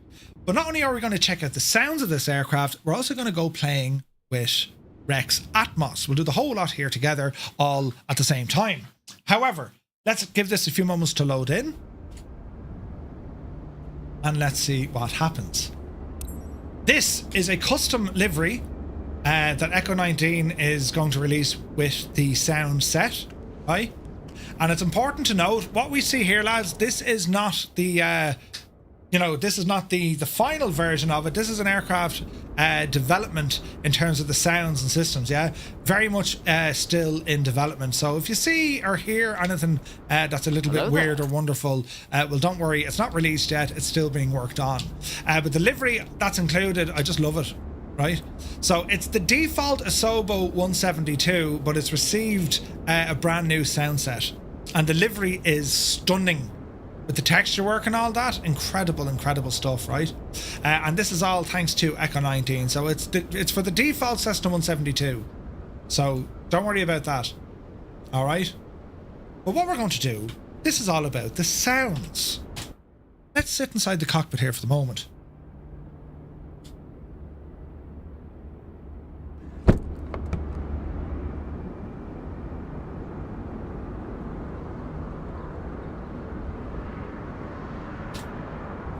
But not only are we going to check out the sounds of this aircraft, we're also going to go playing with Rex Atmos. We'll do the whole lot here together, all at the same time. However, let's give this a few moments to load in, and let's see what happens. This is a custom livery that Echo 19 is going to release with the sound set, right? And it's important to note what we see here, lads. This is not the this is not the final version of it. This is an aircraft development in terms of the sounds and systems. Yeah, very much still in development. So if you see or hear anything that's a little bit weird or wonderful, well, don't worry, it's not released yet. It's still being worked on. But the livery that's included, I just love it. Right, so it's the default Asobo 172, but it's received a brand new sound set, and the livery is stunning with the texture work and all that. Incredible stuff, right? And this is all thanks to Echo 19. So it's for the default Cessna 172. So don't worry about that. All right. But what we're going to do, this is all about the sounds. Let's sit inside the cockpit here for the moment.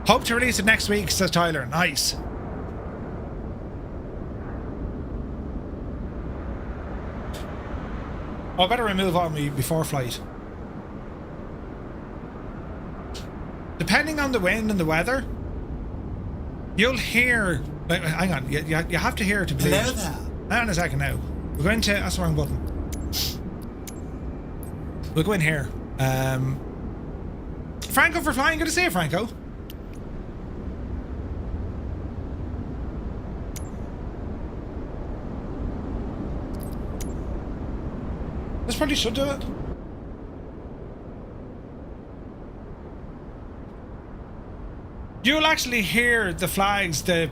Hope to release it next week, says Tyler. Nice. Oh, I better remove all my before flight. Depending on the wind and the weather, you'll hear... hang on, you have to hear it to believe. Hello there. Hang on a second now. We're going to... That's the wrong button. We'll go in here. Franco for flying. Good to see you, Franco. This probably should do it. You'll actually hear the flags, the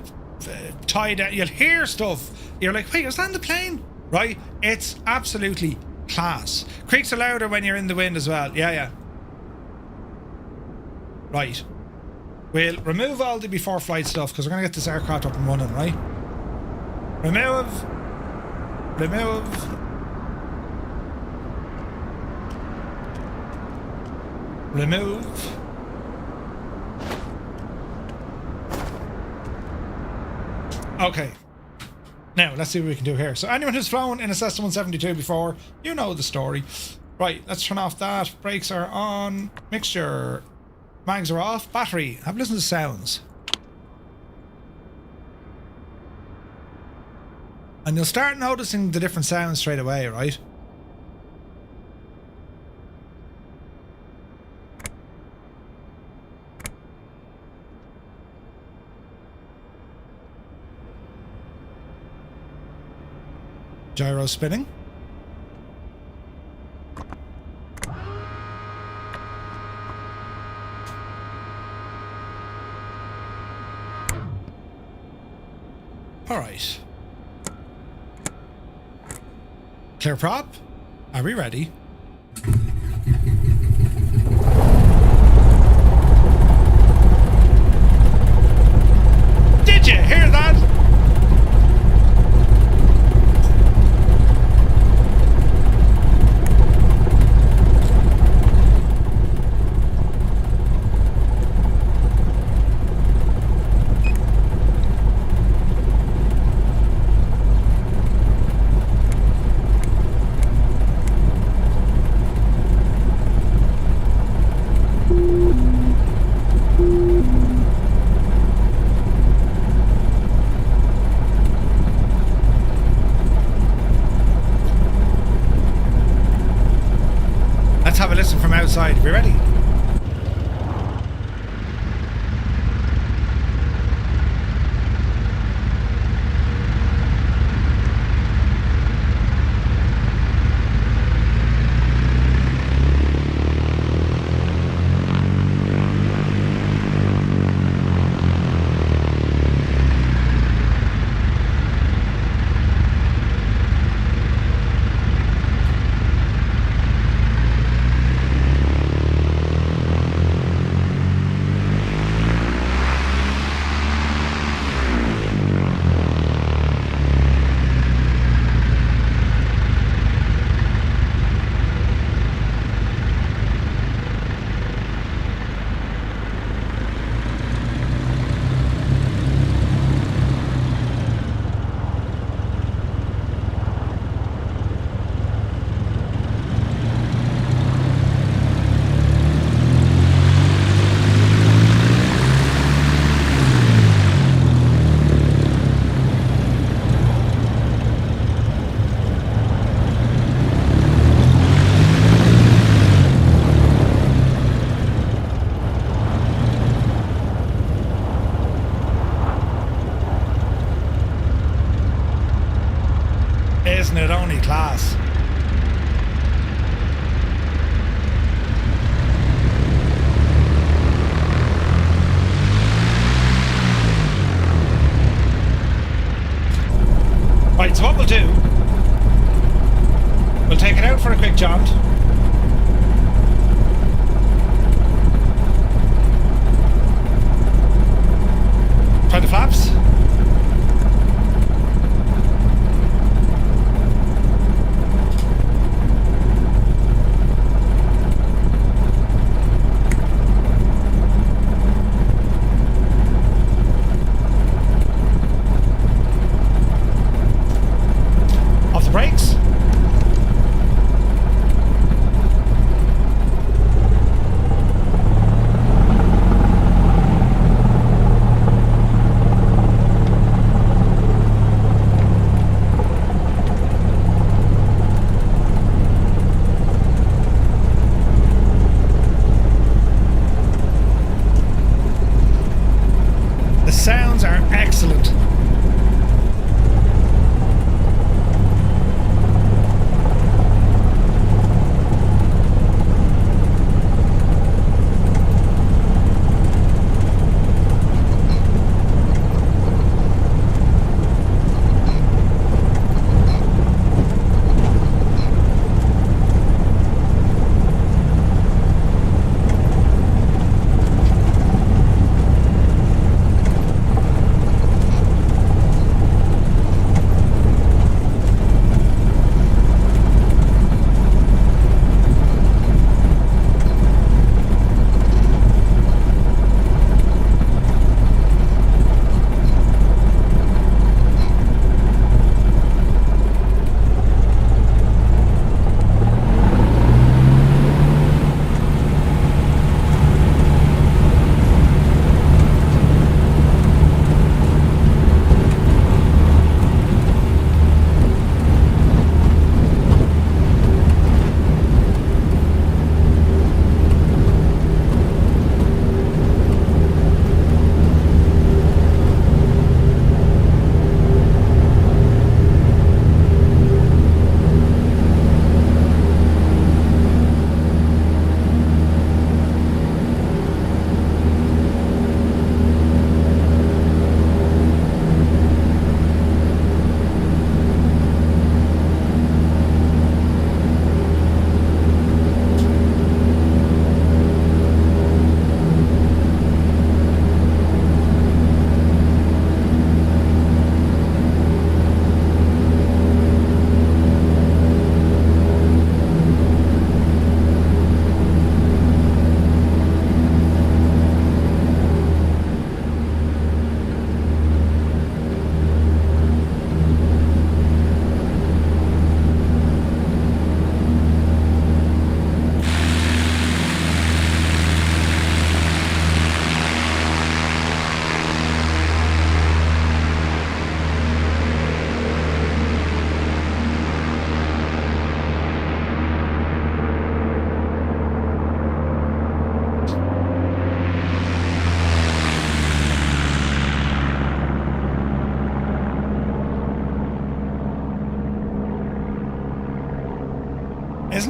tied out. You'll hear stuff. You're like, wait, is that in the plane? Right? It's absolutely class. Creaks are louder when you're in the wind as well. Yeah. Right. We'll remove all the before flight stuff because we're going to get this aircraft up and running, right? Remove. Okay. Now, let's see what we can do here. So anyone who's flown in a Cessna 172 before, you know the story. Right, let's turn off that. Brakes are on. Mixture. Mags are off. Battery. Have a listen to the sounds. And you'll start noticing the different sounds straight away, right? Gyro spinning. All right. Clear prop. Are we ready? Did you hear that? Let's have a listen from outside. Are we ready? Isn't it only class? Right, so what we'll do, we'll take it out for a quick jaunt. Try the flaps. Off the brakes. The sounds are excellent.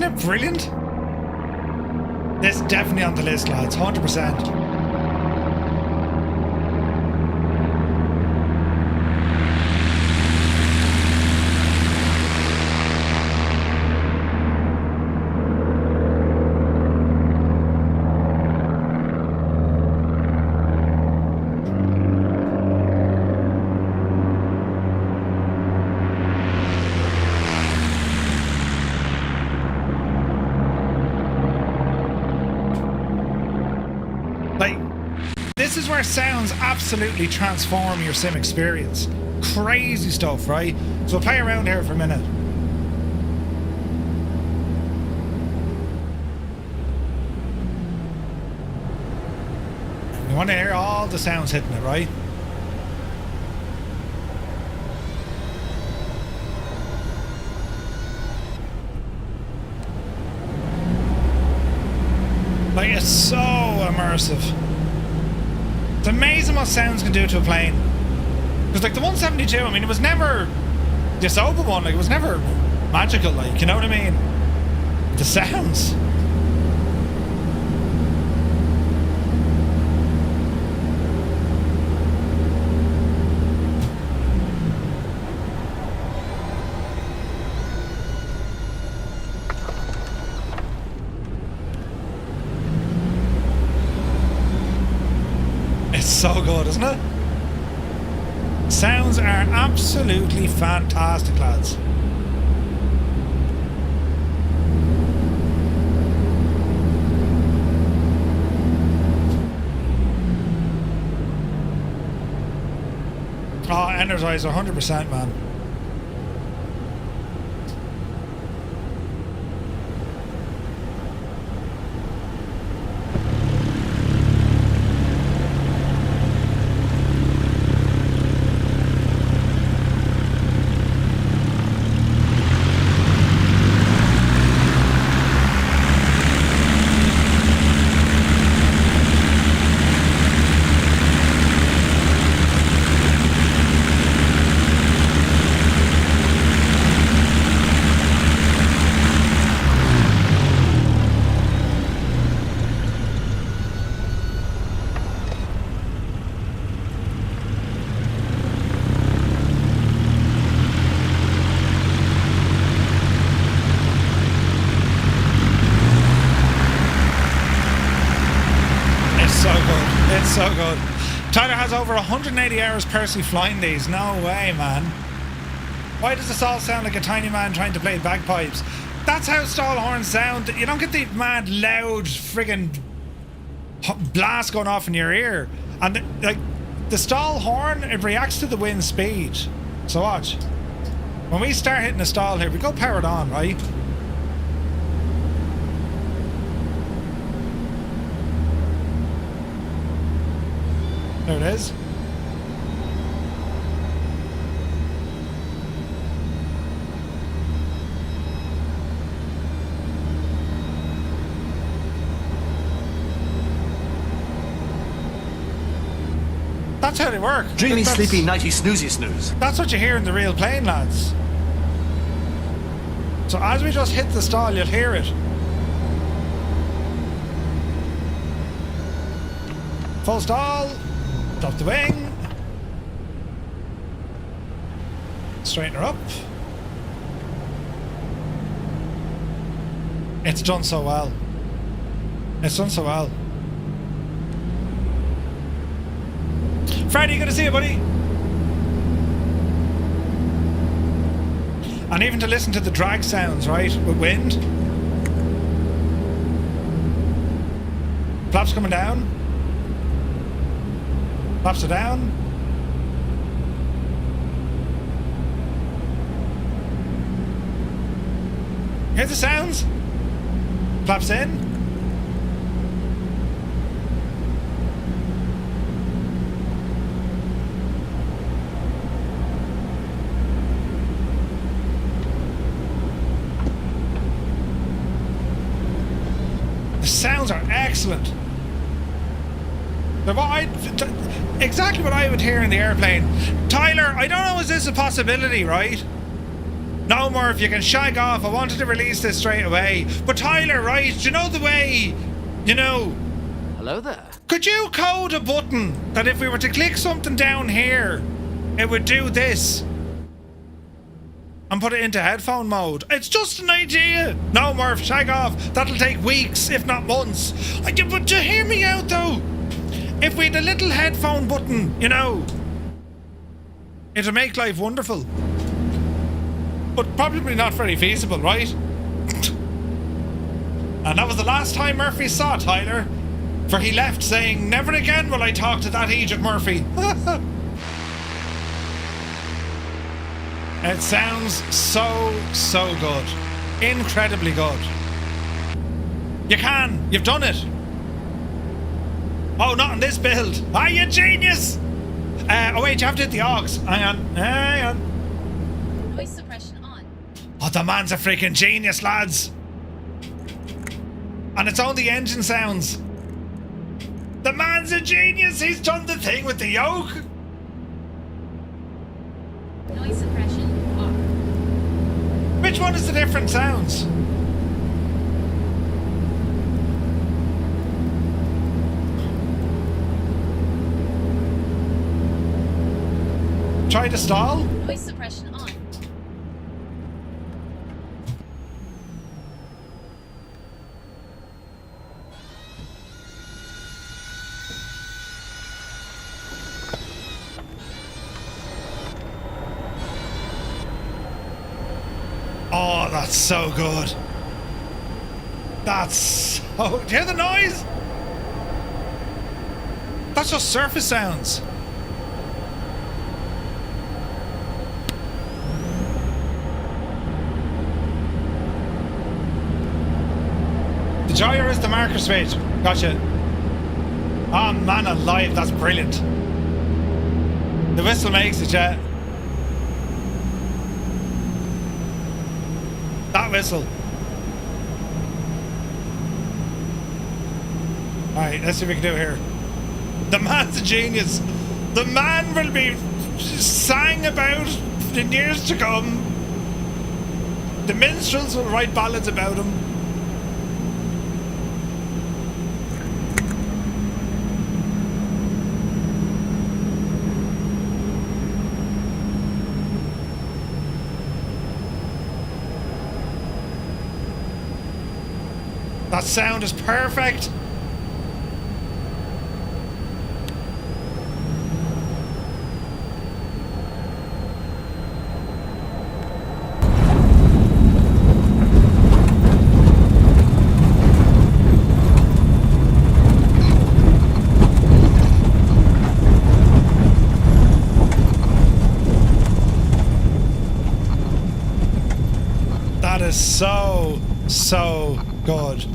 Isn't it brilliant? This is definitely on the list, lads. 100%. This is where sounds absolutely transform your sim experience. Crazy stuff, right? So we'll play around here for a minute. We want to hear all the sounds hitting it, right? Like, it's so immersive. It's amazing what sounds can do to a plane. Because like the 172, I mean, it was never this open one, like it was never magical, like, you know what I mean? The sounds. It's so good, isn't it? Sounds are absolutely fantastic, lads. Oh, Energizer, 100%, man. So good. Tyler has over 180 hours personally flying these. No way, man. Why does this all sound like a tiny man trying to play bagpipes? That's how stall horns sound. You don't get the mad, loud, friggin' blast going off in your ear. And like the stall horn, it reacts to the wind speed. So watch. When we start hitting a stall here, we go powered on, right? There it is. That's how they work. Dreamy, sleepy, nighty, snoozy, snooze. That's what you hear in the real plane, lads. So as we just hit the stall, you'll hear it. Full stall. Drop the wing. Straighten her up. It's done so well. It's done so well. Friday, good to see you, buddy. And even to listen to the drag sounds, right, with wind. Flaps coming down. Flaps are down. Hear the sounds. Flaps in. The sounds are excellent. Exactly what I would hear in the airplane. Tyler, I don't know, is this a possibility, right? No, Murph, you can shag off. I wanted to release this straight away. But Tyler, right, do you know the way, you know... Hello there. Could you code a button that if we were to click something down here, it would do this? And put it into headphone mode. It's just an idea. No, Murph, shag off. That'll take weeks, if not months. But you hear me out, though. If we had a little headphone button, you know, it'd make life wonderful. But probably not very feasible, right? And that was the last time Murphy saw Tyler, for he left saying, never again will I talk to that Egypt Murphy. It sounds so good. Incredibly good. You can. You've done it. Oh, not in this build. Ah, you genius! Oh wait, you have to hit the aux. Hang on. Noise suppression on. Oh, the man's a freaking genius, lads. And it's only engine sounds. The man's a genius. He's done the thing with the yoke. Noise suppression off. Which one is the different sounds? Try to stall? Noise suppression on. Oh, that's so good. That's so... Do you hear the noise? That's just surface sounds. The gyro is the marker switch. Gotcha. Oh man alive, that's brilliant. The whistle makes it, yeah. That whistle. Alright, let's see what we can do here. The man's a genius. The man will be sang about in years to come. The minstrels will write ballads about him. That sound is perfect. That is so good.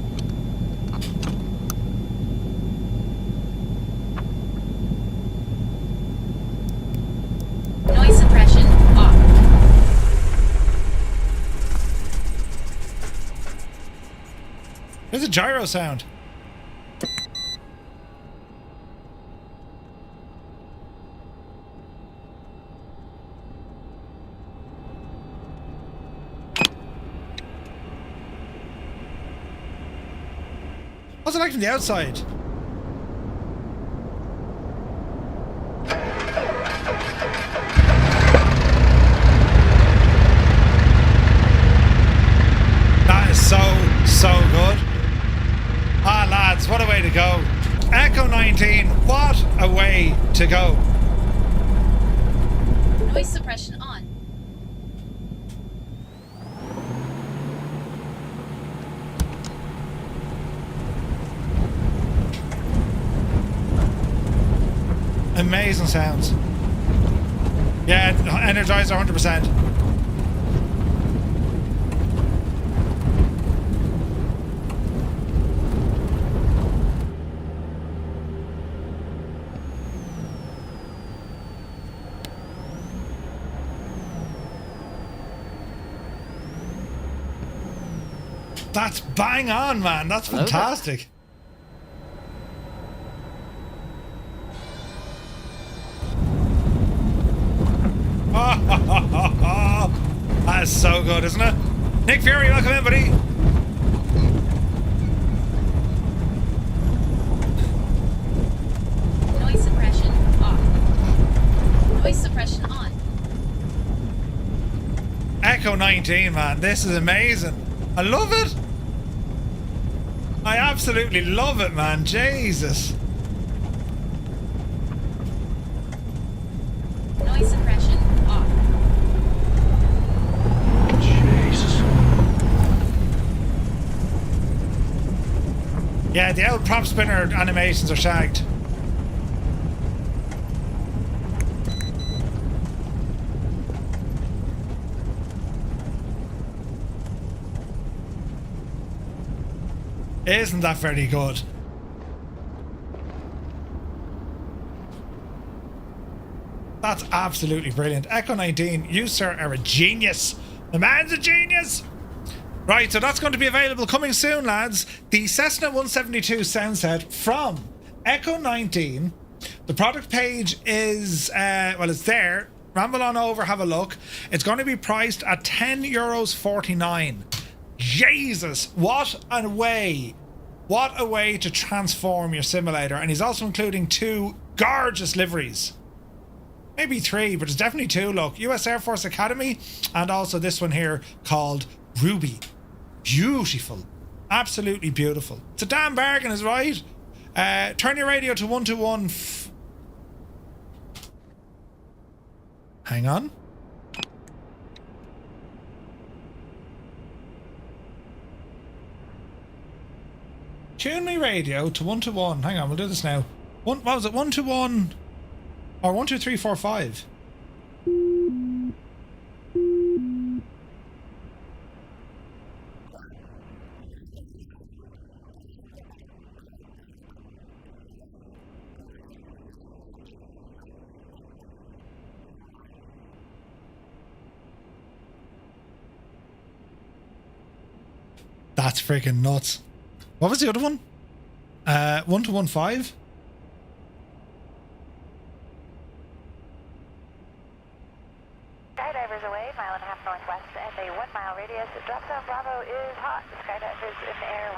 Noise suppression off. There's a gyro sound. What's it like from the outside? That is so good. Ah, lads, what a way to go. Echo 19, what a way to go. Noise suppression on. Amazing sounds. Yeah, Energizer 100%. That's bang on, man. That's fantastic. That's so good, isn't it? Nick Fury, welcome in, buddy. Noise suppression off. Noise suppression on. Echo 19, man. This is amazing. I love it. I absolutely love it, man. Jesus. Noise suppression off. Jesus. Yeah, the old prop spinner animations are shagged. Isn't that very good? That's absolutely brilliant. Echo 19, you sir are a genius. The man's a genius. Right, so that's going to be available coming soon, lads. The Cessna 172 sound set from Echo 19. The product page is, well, it's there. Ramble on over, have a look. It's going to be priced at €10.49. Jesus, what a way to transform your simulator. And he's also including 2 gorgeous liveries. Maybe 3, but it's definitely 2. Look, US Air Force Academy, and also this one here called Ruby. Beautiful. Absolutely beautiful. It's a damn bargain, is right. Turn your radio to 121. Hang on. Tune me radio to 121. Hang on, we'll do this now. What was it? 121 or 12345? That's freaking nuts. What was the other one? 1215? Skydivers away, 1.5 miles northwest, and a 1 mile radius. Drop zone Bravo is hot. Skydivers in the air.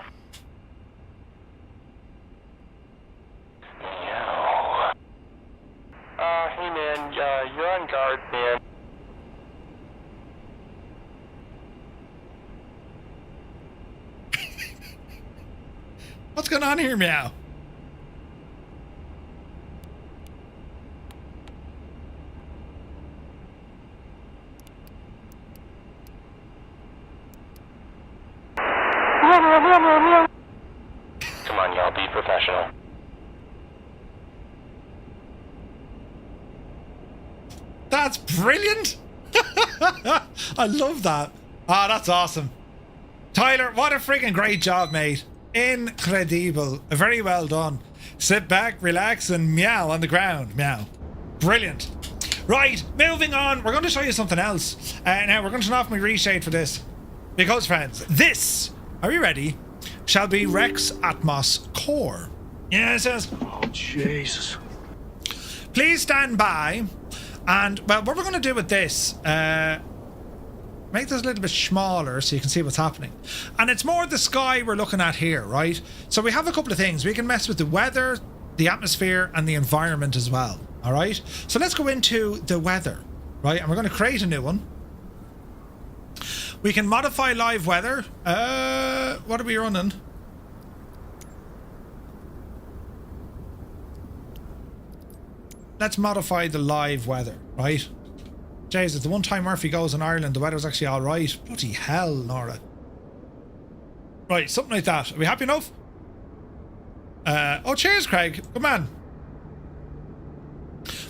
Hey man, you're on guard, man. What's going on here, meow? Come on, y'all, be professional. That's brilliant. I love that. Ah, that's awesome. Tyler, what a freaking great job, mate. Incredible. Very well done. Sit back, relax, and meow on the ground. Meow. Brilliant. Right, moving on. We're going to show you something else. Now, we're going to turn off my reshade for this. Because, friends, this, are you ready, shall be Rex Atmos Core. Yes, yes. Oh, Jesus. Please stand by. And, well, what we're going to do with this, make this a little bit smaller so you can see what's happening. And it's more the sky we're looking at here, right? So we have a couple of things. We can mess with the weather, the atmosphere, and the environment as well, all right? So let's go into the weather, right? And we're going to create a new one. We can modify live weather. What are we running? Let's modify the live weather, right? Jesus, the one time Murphy goes in Ireland, the weather's actually all right. Bloody hell, Nora. Right, something like that. Are we happy enough? Oh, cheers, Craig. Good man.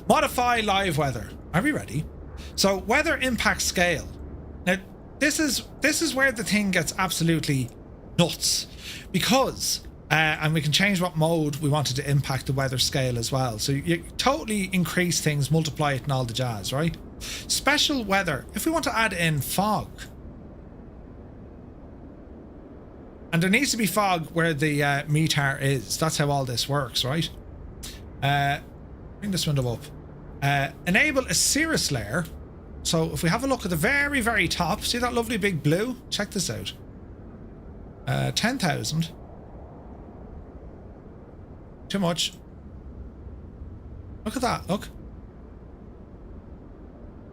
Modify live weather. Are we ready? So, weather impact scale. Now, this is where the thing gets absolutely nuts, because and we can change what mode we wanted to impact the weather scale as well. So you totally increase things, multiply it and all the jazz, right? Special weather. If we want to add in fog, and there needs to be fog where the METAR is. That's how all this works, right? Bring this window up. Enable a cirrus layer. So if we have a look at the very, very top, see that lovely big blue? Check this out. 10,000. Too much. Look at that, look.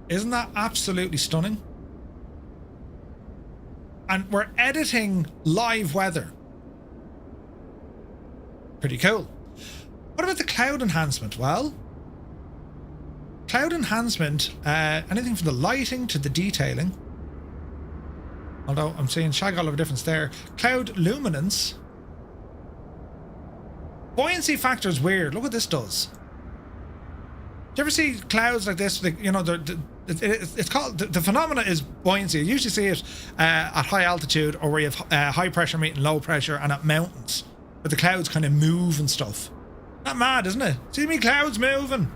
Isn't that absolutely stunning? And we're editing live weather. Pretty cool. What about the cloud enhancement? Well, cloud enhancement, anything from the lighting to the detailing. Although I'm seeing shag all over difference there. Cloud luminance. Buoyancy factor is weird. Look what this does. Do you ever see clouds like this? Like, you know, it's called, the phenomena is buoyancy. You usually see it at high altitude, or where you have high pressure meeting low pressure, and at mountains, but the clouds kind of move and stuff. Not mad, isn't it? See me clouds moving.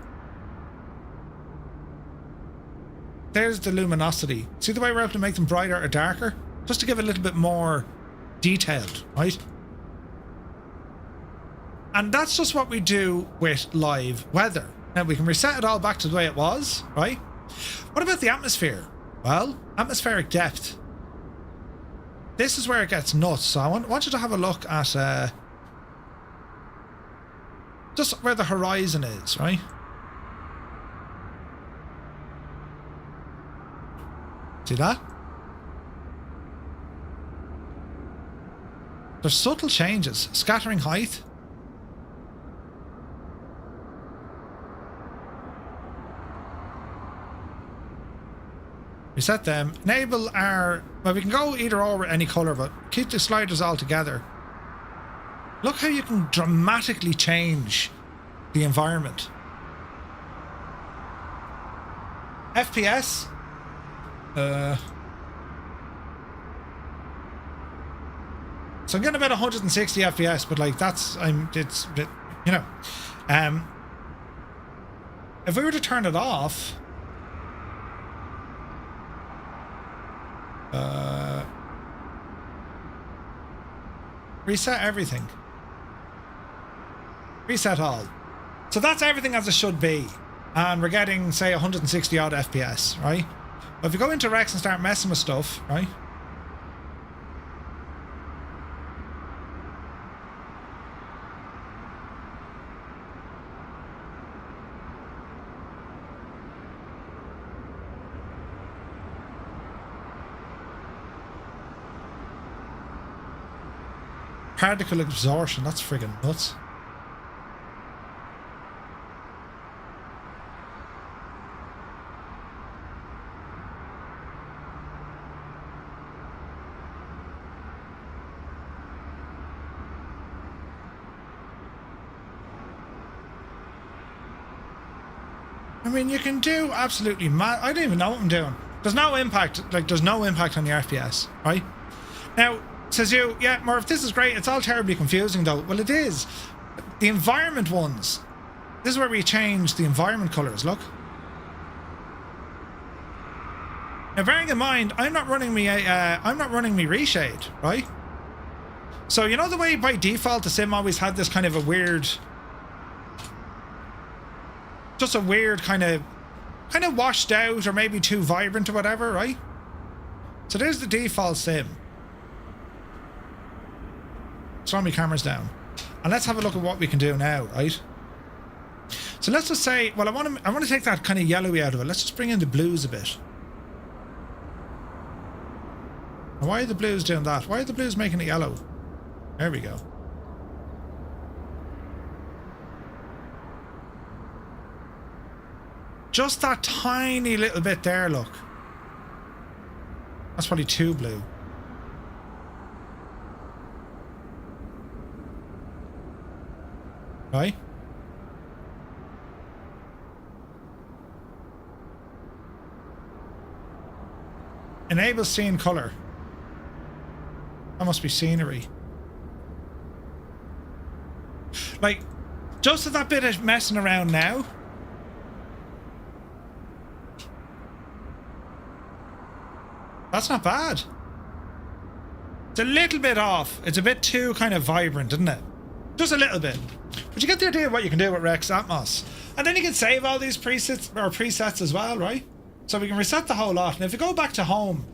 There's the luminosity. See the way we're able to make them brighter or darker? Just to give it a little bit more detailed, right? And that's just what we do with live weather. Now we can reset it all back to the way it was, right? What about the atmosphere? Well, atmospheric depth. This is where it gets nuts. So I want you to have a look at just where the horizon is, right? See that? There's subtle changes. Scattering height. Reset them. Enable our... Well, we can go either or with any colour, but keep the sliders all together. Look how you can dramatically change the environment. FPS. So I'm getting about 160 FPS, but like that's... it's... You know. If we were to turn it off... reset everything. Reset all. So that's everything as it should be. And we're getting, say, 160 odd FPS, right? But if you go into Rex and start messing with stuff, right? Particle absorption, that's friggin' nuts. I mean, you can do absolutely mad. I don't even know what I'm doing. There's no impact, like there's no impact on your FPS, right? Now, says you, yeah, Murph, this is great. It's all terribly confusing though. Well, it is. The environment ones. This is where we change the environment colors, look. Now, bearing in mind, I'm not running me reshade, right? So, you know the way by default the sim always had this kind of a weird... Just a weird kind of washed out or maybe too vibrant or whatever, right? So there's the default sim. Slow my cameras down. And let's have a look at what we can do now, right? So let's just say, well, I want to take that kind of yellowy out of it. Let's just bring in the blues a bit. And why are the blues doing that? Why are the blues making it yellow? There we go. Just that tiny little bit there, look. That's probably too blue. Right? Enable scene color. That must be scenery. Like, just at that bit of messing around now. That's not bad. It's a little bit off. It's a bit too kind of vibrant, isn't it? Just a little bit. But you get the idea of what you can do with Rex Atmos. And then you can save all these presets as well, right? So we can reset the whole lot. And if we go back to home,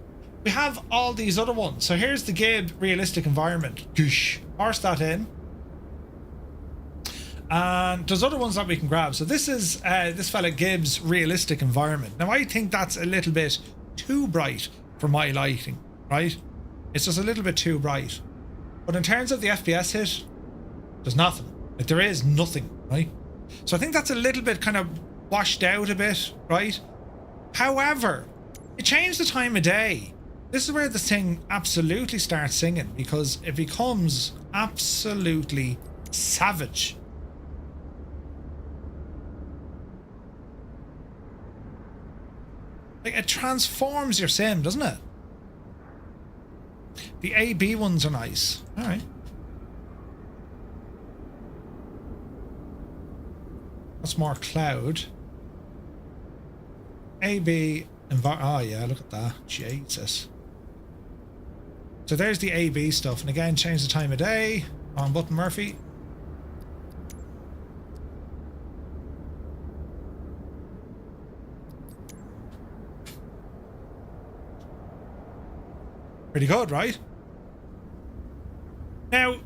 we have all these other ones. So here's the Gib realistic environment. Goosh. Force that in. And there's other ones that we can grab. So this is this fella Gibbs realistic environment. Now I think that's a little bit too bright for my lighting, right? It's just a little bit too bright. But in terms of the FPS hit, there's nothing. Like there is nothing, right? So I think that's a little bit kind of washed out a bit, right? However, it changed the time of day. This is where the thing absolutely starts singing, because it becomes absolutely savage. Like it transforms your sim, doesn't it? The AB ones are nice. All right. That's more cloud. AB oh yeah, look at that. Jesus. So there's the AB stuff, and again, change the time of day. On button, Murphy. Pretty good, right? Now,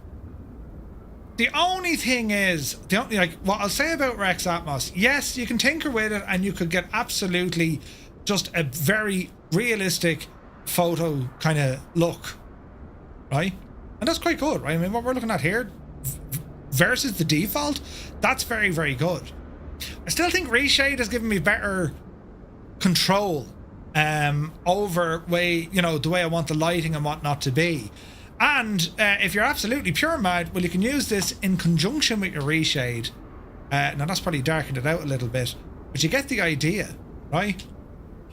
the only thing is, like what I'll say about Rex Atmos, yes, you can tinker with it and you could get absolutely just a very realistic photo kind of look, right? And that's quite good, right? I mean, what we're looking at here versus the default, that's very, very good. I still think Reshade has given me better control over the way I want the lighting and whatnot to be. And if you're absolutely pure mad, well, you can use this in conjunction with your reshade. Now that's probably darkened it out a little bit, but you get the idea, right?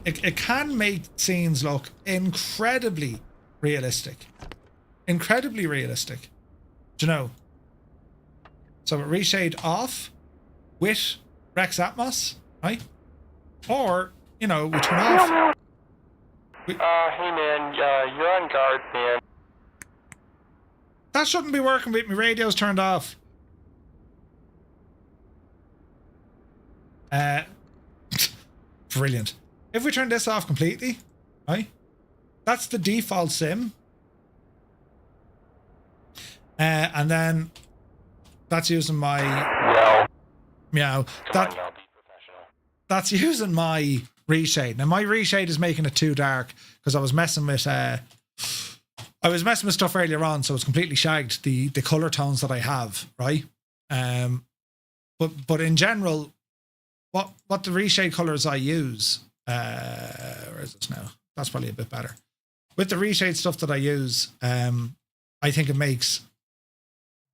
It can make scenes look incredibly realistic. Incredibly realistic. Do you know? So with reshade off with Rex Atmos, right? Or, we turn off. Hey man, you're on guard, man. That shouldn't be working with my radios turned off. Brilliant. If we turn this off completely, right? That's the default sim. And then that's using my meow. That's using my reshade. Now my reshade is making it too dark because I was messing with stuff earlier on, so it's completely shagged the color tones that I have, right? But in general, what the reshade colors I use, where is this now? That's probably a bit better. With the reshade stuff that I use, I think it makes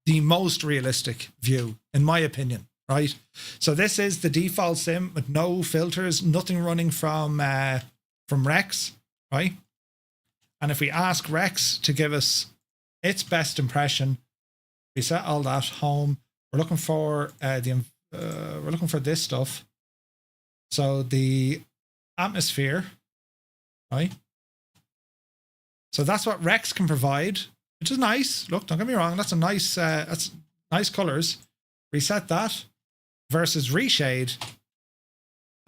the most realistic view, in my opinion, right? So this is the default sim with no filters, nothing running from Rex, right? And if we ask Rex to give us its best impression, we set all that home. We're looking for we're looking for this stuff. So the atmosphere, right? So that's what Rex can provide, which is nice. Look, don't get me wrong, that's nice colors. Reset that versus reshade.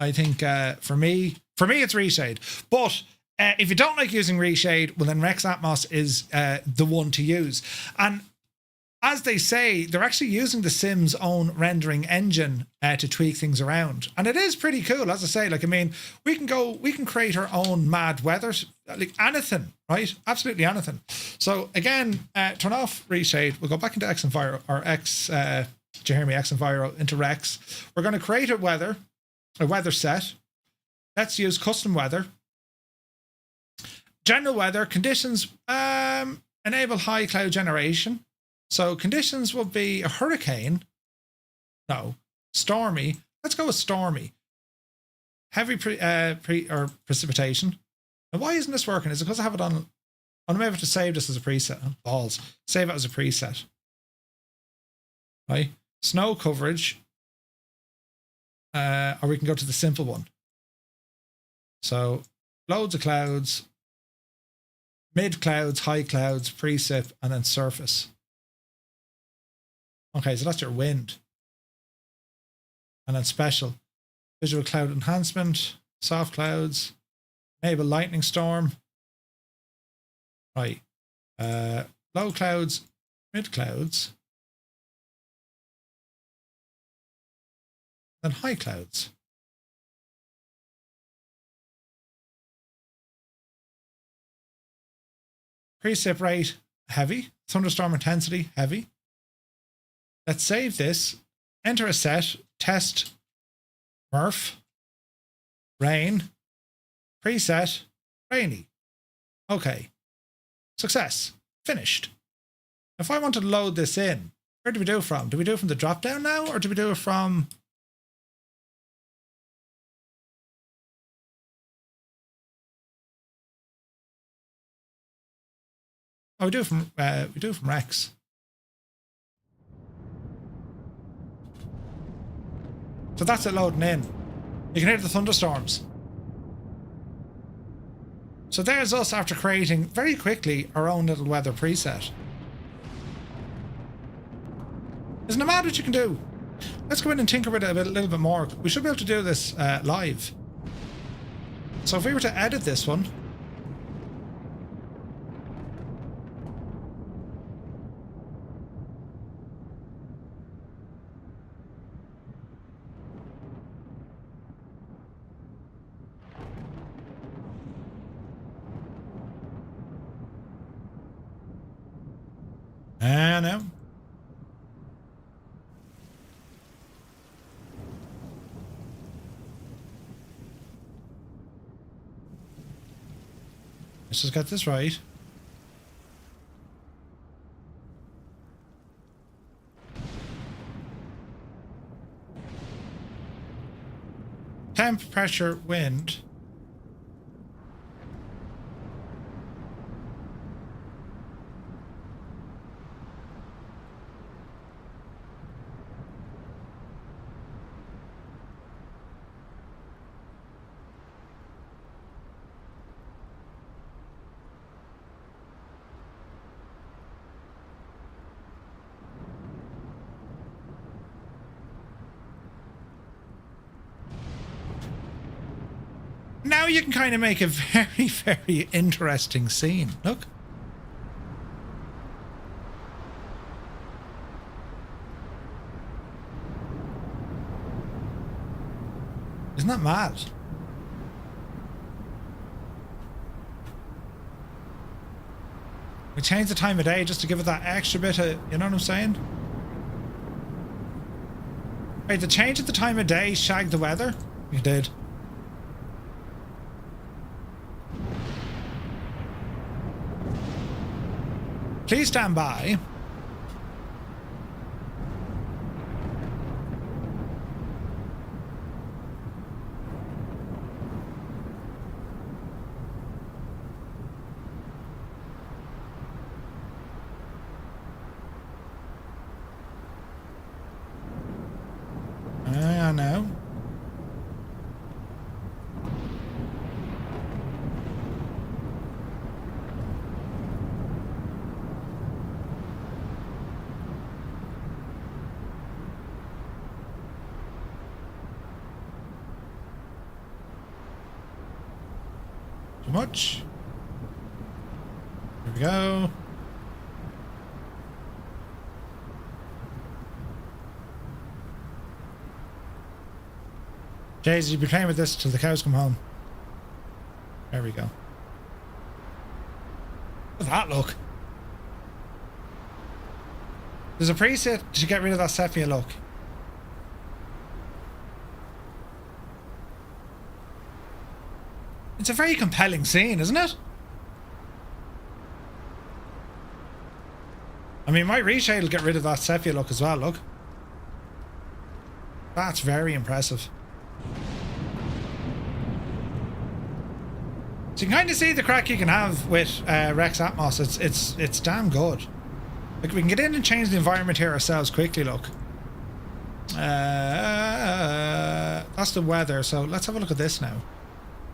I think for me it's reshade. But if you don't like using reshade, well then Rex Atmos is the one to use. And as they say, they're actually using the Sim's own rendering engine to tweak things around. And it is pretty cool, as I say. Like, I mean, we can create our own mad weather, like anything, right? Absolutely anything. So again, turn off reshade. We'll go back into X Enviro, or X, do you hear me? X Enviro into Rex. We're going to create a weather set. Let's use custom weather. General weather conditions, enable high cloud generation. So conditions will be a hurricane. No, stormy. Let's go with stormy. Heavy precipitation. Now, why isn't this working? Is it because I have it on? I'm able to save this as a preset. Balls. Save it as a preset. Right. Snow coverage. Or we can go to the simple one. So loads of clouds. Mid clouds, high clouds, precip, and then surface. Okay, so that's your wind. And then special. Visual cloud enhancement, soft clouds, enable lightning storm. Right. Low clouds, mid clouds, then high clouds. Precip rate, heavy. Thunderstorm intensity, heavy. Let's save this. Enter a set. Test. Murph. Rain. Preset. Rainy. Okay. Success. Finished. If I want to load this in, where do we do it from? Do we do it from the drop down now, or do we do it from... Oh, we do it from Rex. So that's it loading in. You can hear the thunderstorms. So there's us after creating very quickly our own little weather preset. Isn't it mad what you can do? Let's go in and tinker with it a little bit more. We should be able to do this live. So if we were to edit this one, no. Let's just get this right. Temp, pressure, wind. Now you can kind of make a very, very interesting scene. Look. Isn't that mad? We changed the time of day just to give it that extra bit of, you know what I'm saying? Wait, the change of the time of day shagged the weather? You did. Please stand by. I know. Too much. Here we go. Jays, you'll be playing with this till the cows come home. There we go. Look at that look. There's a preset to get rid of that sepia look. It's a very compelling scene, isn't it? I mean, my reshade will get rid of that sepia look as well, look. That's very impressive. So you can kind of see the crack you can have with Rex Atmos. It's damn good. Like, we can get in and change the environment here ourselves quickly, look. That's the weather, so let's have a look at this now.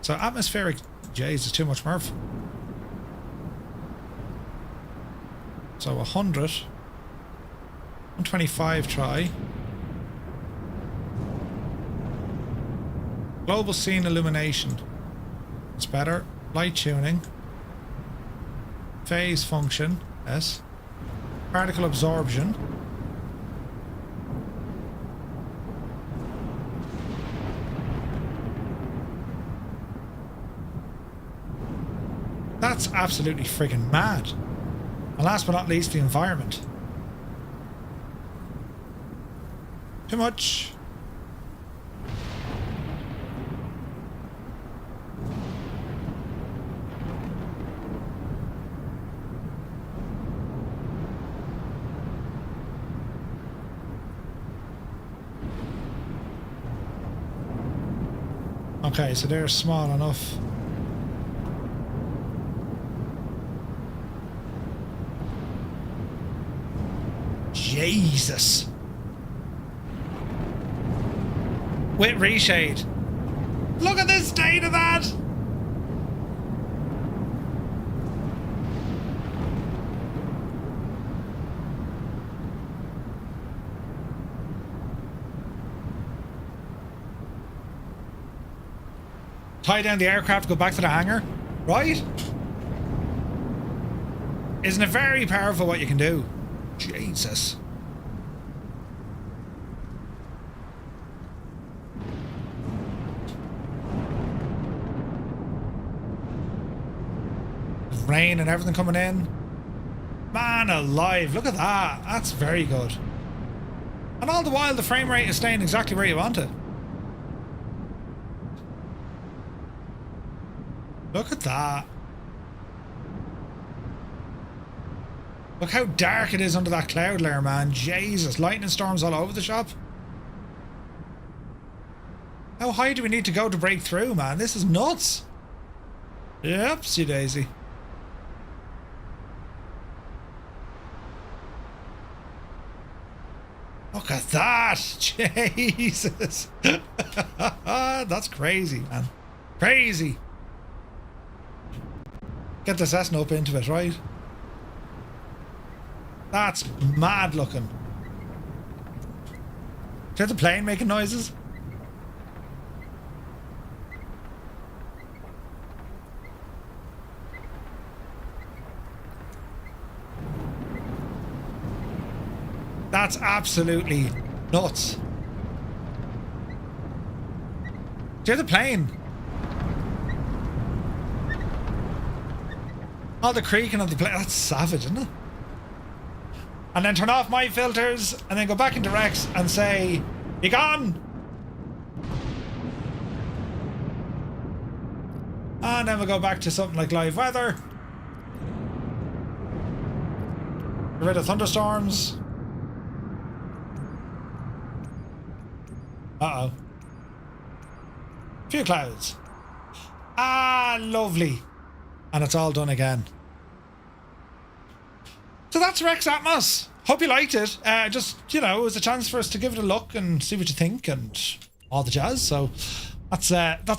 So atmospheric, jeez, is too much Murph. So 100. 125 try. Global scene illumination. It's better. Light tuning. Phase function. Yes. Particle absorption. That's absolutely friggin' mad. And last but not least, the environment. Too much. Okay, so they're small enough. Jesus. With reshade. Look at the state of that. Tie down the aircraft, go back to the hangar, right? Isn't it very powerful what you can do? Jesus. There's rain and everything coming in. Man alive, look at that. That's very good. And all the while the frame rate is staying exactly where you want it. Look at that. Look how dark it is under that cloud layer, man. Jesus, lightning storms all over the shop. How high do we need to go to break through, man? This is nuts. Yepsy daisy. Look at that. Jesus. That's crazy, man. Crazy. Get the Cessna up into it, right? That's mad looking. Is that the plane making noises? That's absolutely nuts. Do the plane? All the creaking of the plane. That's savage, isn't it? And then turn off my filters and then go back into Rex and say, be gone. And then we'll go back to something like live weather. Get rid of thunderstorms. Uh-oh. Few clouds. Ah, lovely. And it's all done again. So that's Rex Atmos. Hope you liked it. Just, you know, it was a chance for us to give it a look and see what you think and all the jazz. So that's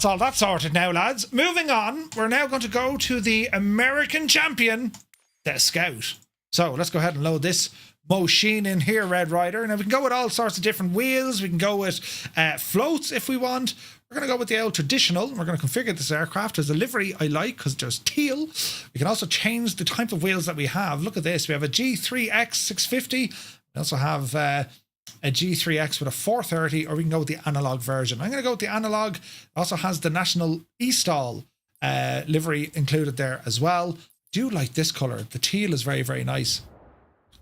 all that's sorted now, lads. Moving on, we're now going to go to the American champion, the Scout. So let's go ahead and load this machine in here, Red Rider. Now we can go with all sorts of different wheels. We can go with floats if we want. We're going to go with the old traditional. We're going to configure this aircraft as a livery I like because there's teal. We can also change the type of wheels that we have. Look at this. We have a G3X 650. We also have a G3X with a 430, or we can go with the analog version. I'm going to go with the analog. It also has the National E-Stall livery included there as well. Do like this color. The teal is very, very nice.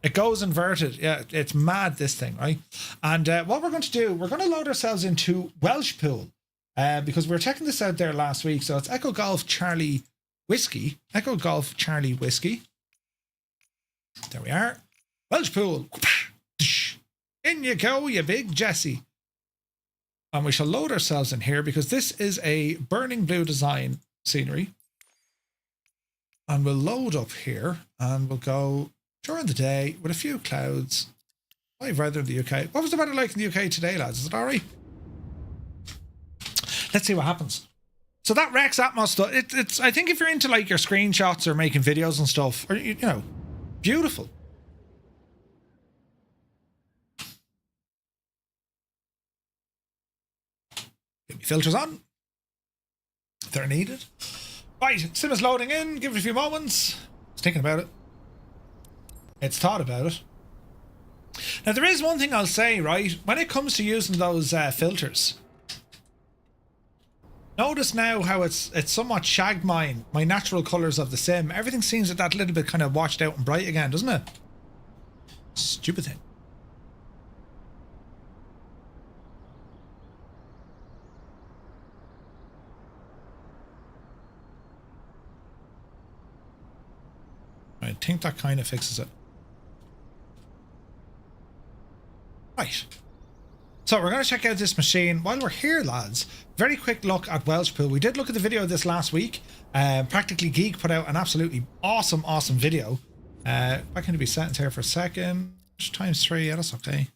It goes inverted. Yeah, it's mad, this thing, right? And what we're going to do, we're going to load ourselves into Welshpool. Because we were checking this out there last week. So it's Echo Golf Charlie Whiskey. Echo Golf Charlie Whiskey. There we are. Welshpool. In you go, you big Jesse. And we shall load ourselves in here because this is a burning blue design scenery. And we'll load up here and we'll go during the day with a few clouds. I've rather in the UK. What was the weather like in the UK today, lads? Is it all right? Let's see what happens. So that Rex Atmos stuff, it's I think if you're into like your screenshots or making videos and stuff, or you know, beautiful. Get my filters on. they're needed. Right, sim is loading in. Give it a few moments. It's thinking about it. It's thought about it. Now, there is one thing I'll say, right? When it comes to using those filters, notice now how it's somewhat shagged my natural colours of the sim. Everything seems like that little bit kind of washed out and bright again, doesn't it? Stupid thing. I think that kind of fixes it. Right. So we're going to check out this machine. While we're here, lads, very quick look at Welshpool. We did look at the video of this last week. Practically Geek put out an absolutely awesome video. Why can it be settings here for a second? ×3, yeah, that's okay.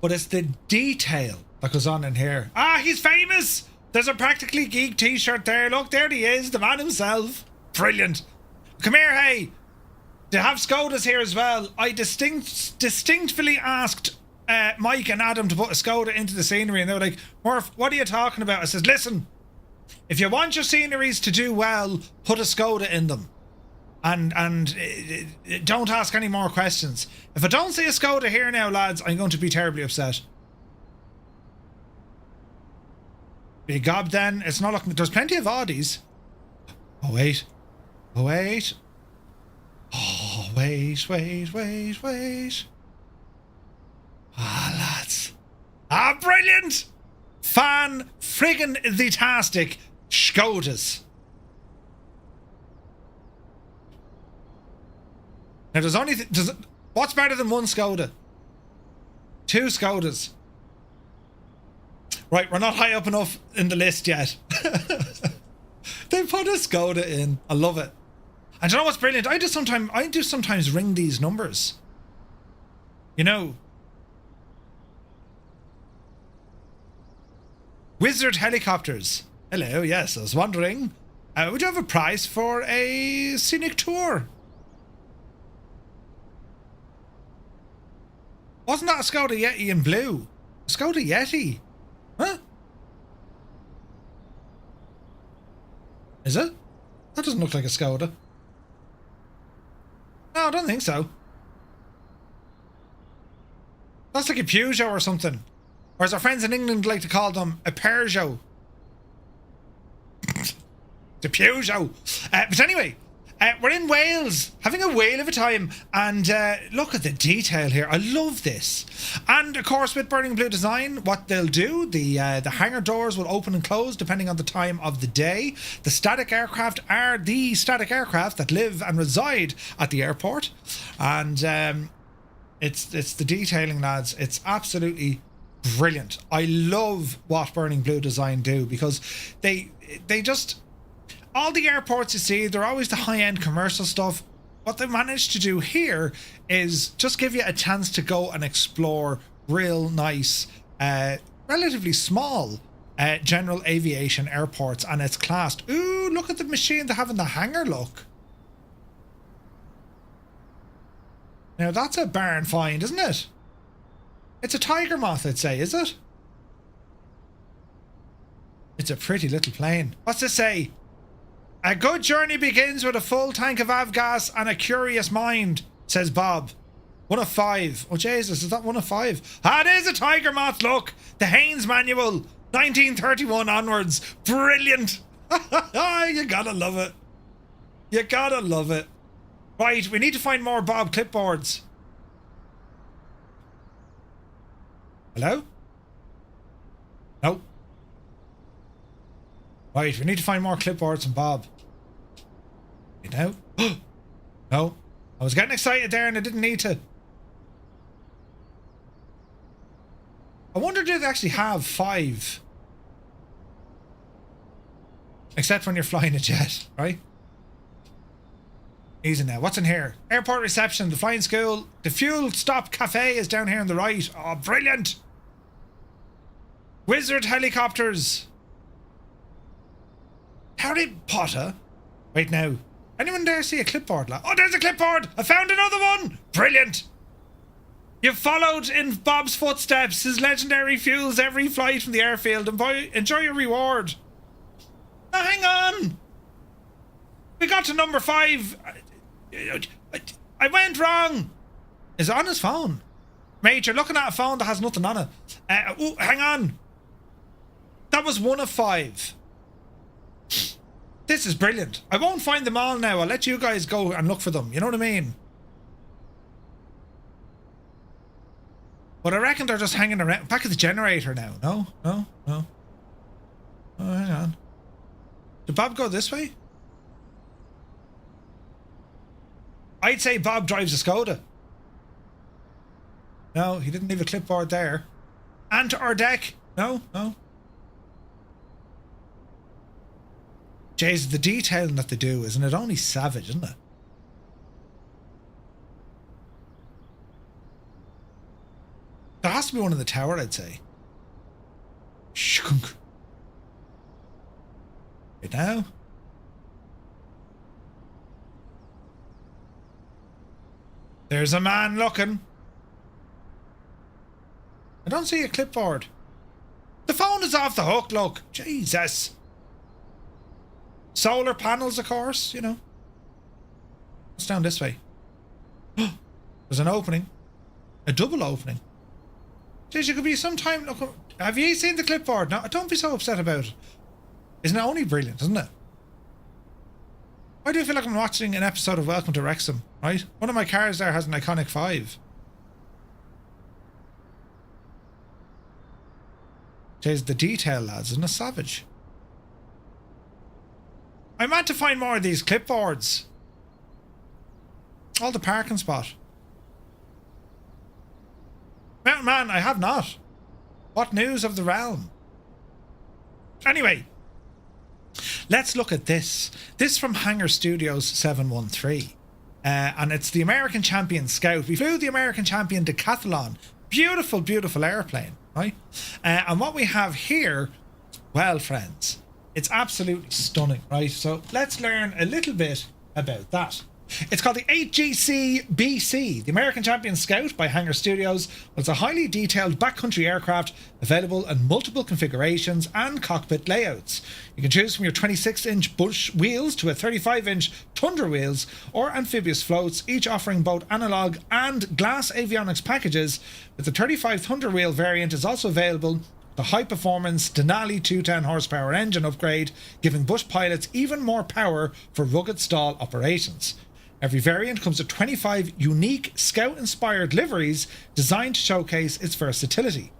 But it's the detail that goes on in here. Ah, he's famous! There's a Practically Geek t-shirt there. Look, there he is, the man himself. Brilliant. Come here, hey. They have Skodas here as well. I distinctly asked Mike and Adam to put a Skoda into the scenery, and they were like, Murph, what are you talking about? I says, listen, if you want your sceneries to do well, put a Skoda in them. And don't ask any more questions. If I don't see a Skoda here now, lads, I'm going to be terribly upset. Be gob then. It's not looking... There's plenty of Audis. Oh, wait. Oh, wait. Oh, wait. Ah, lads. Ah, brilliant! Fan-friggin'-the-tastic Skodas. Now, there's only... what's better than one Skoda? Two Skodas. Right, we're not high up enough in the list yet. They put a Skoda in. I love it. And you know what's brilliant? I do sometimes ring these numbers. You know. Wizard Helicopters. Hello, yes, I was wondering. Would you have a price for a scenic tour? Wasn't that a Skoda Yeti in blue? Skoda Yeti? Huh? Is it? That doesn't look like a Skoda. No, I don't think so. That's like a Peugeot or something. Or as our friends in England like to call them, a Peugeot. The Peugeot. But anyway, we're in Wales, having a whale of a time, and look at the detail here. I love this. And of course, with Burning Blue design, what they'll do, the hangar doors will open and close depending on the time of the day. The static aircraft are the static aircraft that live and reside at the airport, and it's the detailing, lads. It's absolutely brilliant. I love what Burning Blue design do, because they just... all the airports you see, they're always the high-end commercial stuff. What they managed to do here is just give you a chance to go and explore real nice, relatively small general aviation airports, and it's classed. Ooh, look at the machine they have in the hangar, look. Now that's a barn find, isn't it? It's a tiger moth, I'd say, is it? It's a pretty little plane. What's this say? A good journey begins with a full tank of avgas and a curious mind, says Bob. 1 of 5. Oh, Jesus, is that 1 of 5? Ah, it is a tiger moth, look. The Haynes Manual, 1931 onwards. Brilliant. You gotta love it. You gotta love it. Right, we need to find more Bob clipboards. Hello? No. Right, we need to find more clipboards from Bob. You know? No. I was getting excited there and I didn't need to. I wonder, do they actually have 5? Except when you're flying a jet, right? Easy now. What's in here? Airport reception, the flying school. The fuel stop cafe is down here on the right. Oh, brilliant. Wizard helicopters. Harry Potter? Wait now. Anyone dare see a clipboard? Oh, there's a clipboard! I found another one! Brilliant! You've followed in Bob's footsteps. His legendary fuels every flight from the airfield. Enjoy your reward. Now, hang on. We got to number 5. I went wrong. Is it on his phone? Mate, you're looking at a phone that has nothing on it. Oh, hang on. That was 1 of 5. This is brilliant. I won't find them all now. I'll let you guys go and look for them. You know what I mean? But I reckon they're just hanging around. Back at the generator now. No. Oh, hang on. Did Bob go this way? I'd say Bob drives a Skoda. No, he didn't leave a clipboard there. And to our deck. No. Jeez, the detailing that they do, isn't it? Only savage, isn't it? There has to be one in the tower, I'd say. Shunk. Right now. There's a man looking. I don't see a clipboard. The phone is off the hook, look. Jesus. Solar panels, of course, you know. It's down this way. There's an opening. A double opening. Jeez, you could be sometime... Look, have you seen the clipboard? No, don't be so upset about it. Isn't it only brilliant, isn't it? Why do I feel like I'm watching an episode of Welcome to Wrexham, right? One of my cars there has an iconic 5. Jeez, the detail, lads, isn't it savage? I meant to find more of these clipboards. All the parking spot. Mountain Man, I have not. What news of the realm? Anyway, let's look at this. This from Hangar Studios 713. And it's the American Champion Scout. We flew the American Champion Decathlon. Beautiful, beautiful airplane, right? And what we have here, well, friends, it's absolutely stunning, right? So let's learn a little bit about that. It's called the EGCW, the American Champion Scout by Hangar Studios. It's a highly detailed backcountry aircraft available in multiple configurations and cockpit layouts. You can choose from your 26-inch Bush wheels to a 35-inch Tundra wheels or amphibious floats, each offering both analog and glass avionics packages. With the 35 Tundra wheel variant is also available the high-performance Denali 210 horsepower engine upgrade, giving Bush pilots even more power for rugged stall operations. Every variant comes with 25 unique Scout-inspired liveries designed to showcase its versatility.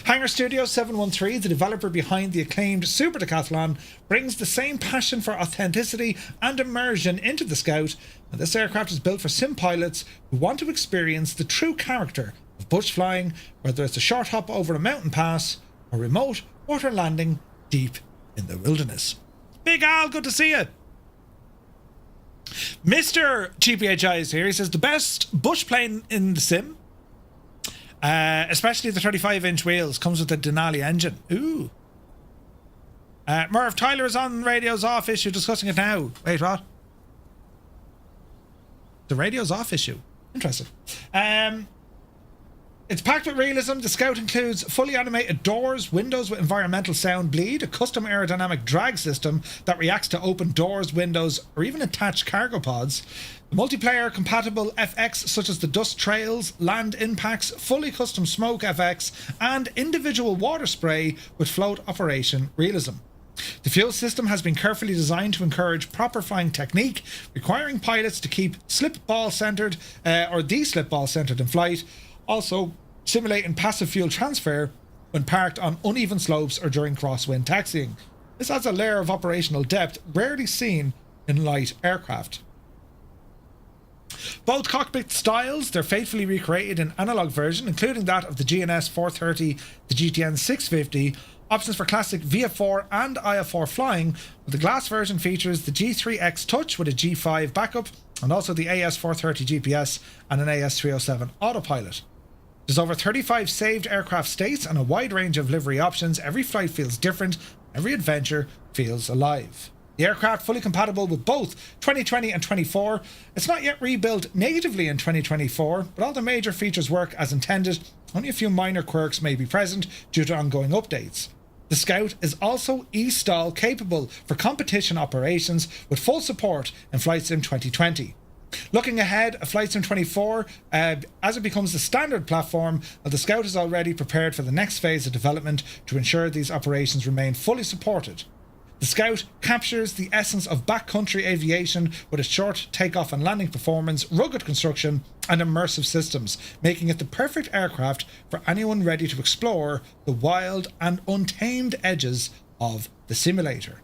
Hangar Studios 713, the developer behind the acclaimed Super Decathlon, brings the same passion for authenticity and immersion into the Scout, and this aircraft is built for sim pilots who want to experience the true character of bush flying, whether it's a short hop over a mountain pass or remote water landing deep in the wilderness. Big Al, good to see you. Mr. GPHI is here. He says the best bush plane in the sim, especially the 35-inch wheels, comes with the Denali engine. Ooh. Merv, Tyler is on radio's off issue, discussing it now. Wait, what? The radio's off issue. Interesting. It's packed with realism. The Scout includes fully animated doors, windows with environmental sound bleed, a custom aerodynamic drag system that reacts to open doors, windows, or even attached cargo pods. The multiplayer compatible FX such as the dust trails, land impacts, fully custom smoke FX, and individual water spray with float operation realism. The fuel system has been carefully designed to encourage proper flying technique, requiring pilots to keep slip ball centered or de-slip ball centered in flight. Also, simulating passive fuel transfer when parked on uneven slopes or during crosswind taxiing. This adds a layer of operational depth rarely seen in light aircraft. Both cockpit styles, they're faithfully recreated in analog version, including that of the GNS 430, the GTN 650, options for classic VF4 and IF4 flying, but the glass version features the G3X Touch with a G5 backup, and also the AS430 GPS and an AS307 autopilot. There's over 35 saved aircraft states and a wide range of livery options. Every flight feels different. Every adventure feels alive. The aircraft fully compatible with both 2020 and 24. It's not yet rebuilt natively in 2024, but all the major features work as intended. Only a few minor quirks may be present due to ongoing updates. The Scout is also e-stall capable for competition operations with full support in FlightSim 2020. Looking ahead, a FlightSim 24, as it becomes the standard platform, the Scout is already prepared for the next phase of development to ensure these operations remain fully supported. The Scout captures the essence of backcountry aviation with its short takeoff and landing performance, rugged construction, and immersive systems, making it the perfect aircraft for anyone ready to explore the wild and untamed edges of the simulator.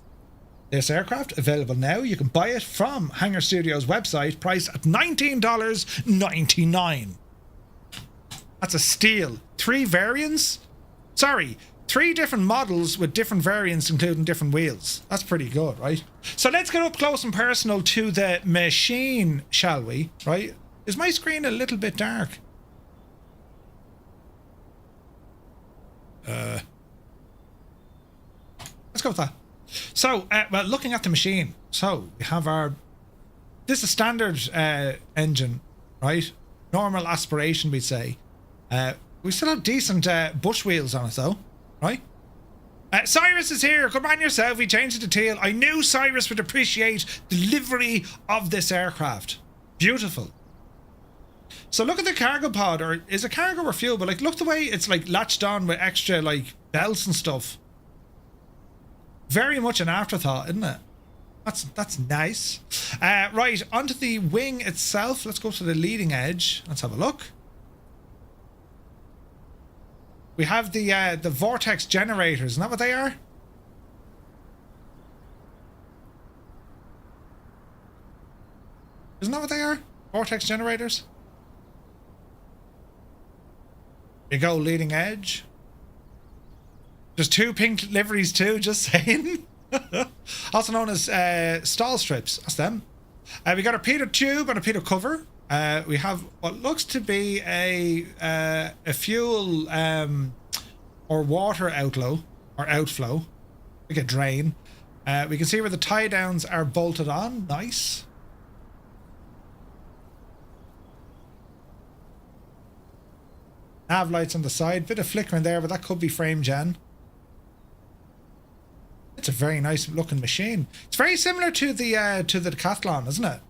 This aircraft, available now, you can buy it from Hangar Studios website, priced at $19.99. That's a steal. 3 variants? Sorry, 3 different models with different variants, including different wheels. That's pretty good, right? So let's get up close and personal to the machine, shall we? Right? Is my screen a little bit dark? Let's go with that. So, well, looking at the machine. So, we have our... This is standard engine, right? Normal aspiration, we'd say. We still have decent bush wheels on it, though. Right? Cyrus is here. Good man yourself. We changed it to teal. I knew Cyrus would appreciate the livery of this aircraft. Beautiful. So look at the cargo pod, or is it cargo or fuel? But like, look the way it's like latched on with extra like belts and stuff. Very much an afterthought, isn't it? That's nice. Right, onto the wing itself. Let's go to the leading edge. Let's have a look. We have the vortex generators. Isn't that what they are? Isn't that what they are? Vortex generators? There you go, leading edge. There's 2 pink liveries too, just saying. Also known as stall strips. That's them. We got a pitot tube and a pitot cover. We have what looks to be a fuel or water outflow, like a drain. We can see where the tie downs are bolted on. Nice. Nav lights on the side. Bit of flickering there, but that could be frame gen. It's a very nice looking machine. It's very similar to the Decathlon, isn't it?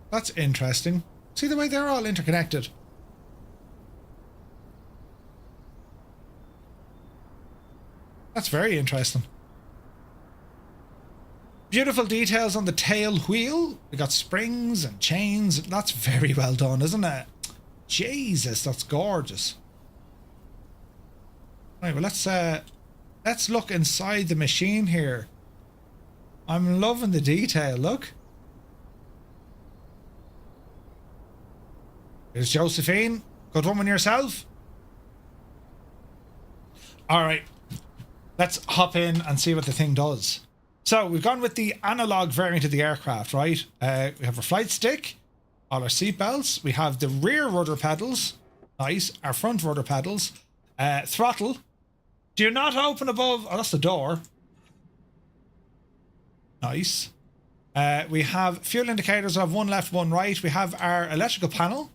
That's interesting. See the way they're all interconnected. That's very interesting. Beautiful details on the tail wheel. We got springs and chains. That's very well done, isn't it? Jesus, that's gorgeous. Right, well, let's look inside the machine here. I'm loving the detail. Look. There's Josephine. Good woman yourself. All right. Let's hop in and see what the thing does. So we've gone with the analog variant of the aircraft, right? We have our flight stick, all our seat belts. We have the rear rudder pedals. Nice. Our front rudder pedals. Throttle. Do not open above. Oh, that's the door. Nice. We have fuel indicators. I have one left, one right. We have our electrical panel.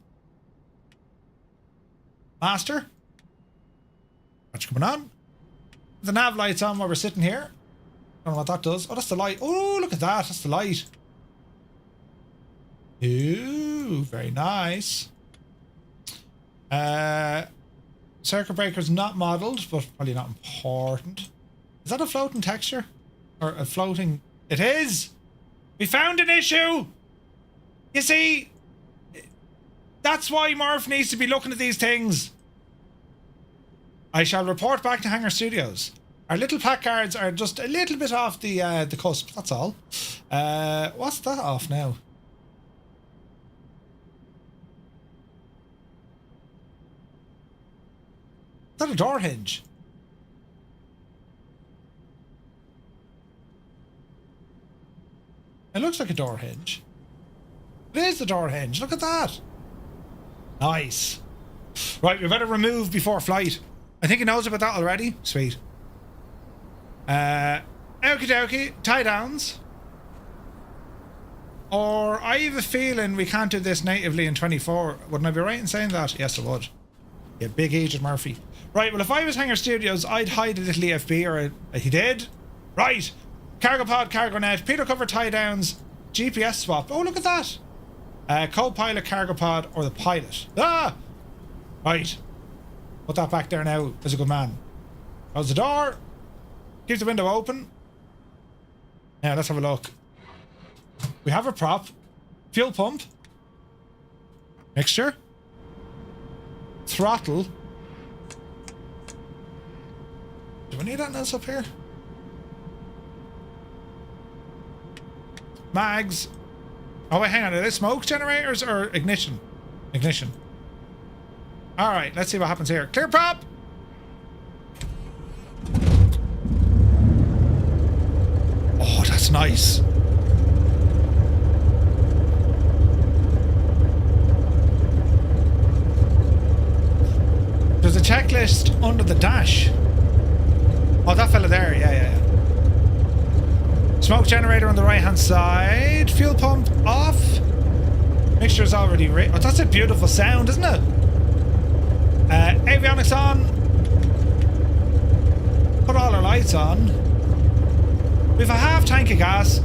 Master. What's coming on? The nav light's on while we're sitting here. Don't know what that does. Oh, that's the light. Oh, look at that. That's the light. Ooh, very nice. Circuit breaker's not modelled, but probably not important. Is that a floating texture? Or a floating... It is! We found an issue! You see... That's why Murph needs to be looking at these things. I shall report back to Hangar Studios. Our little pack cards are just a little bit off the cusp, that's all. What's that off now? Is that a door hinge? It looks like a door hinge. It is the door hinge, look at that. Nice. Right, we better remove before flight. I think he knows about that already. Sweet. Okie dokie, tie downs. Or I have a feeling we can't do this natively in 24. Wouldn't I be right in saying that? Yes, I would. Yeah, big Agent Murphy. Right, well, if I was Hangar Studios, I'd hide a little EFB, or he did. Right. Cargo pod, cargo net, Peter cover tie downs, GPS swap. Oh, look at that. Co-pilot, cargo pod, or the pilot. Ah! Right. Put that back there now as a good man. Close the door. Keep the window open. Now, let's have a look. We have a prop. Fuel pump. Mixture. Throttle. Do we need anything else up here? Mags. Oh wait, hang on. Are they smoke generators or ignition? Ignition. Alright, let's see what happens here. Clear prop! Oh, that's nice. There's a checklist under the dash. Oh, that fella there. Yeah. Smoke generator on the right hand side. Fuel pump off. Mixture's already oh, that's a beautiful sound, isn't it? Avionics on. Put all our lights on. We have a half tank of gas.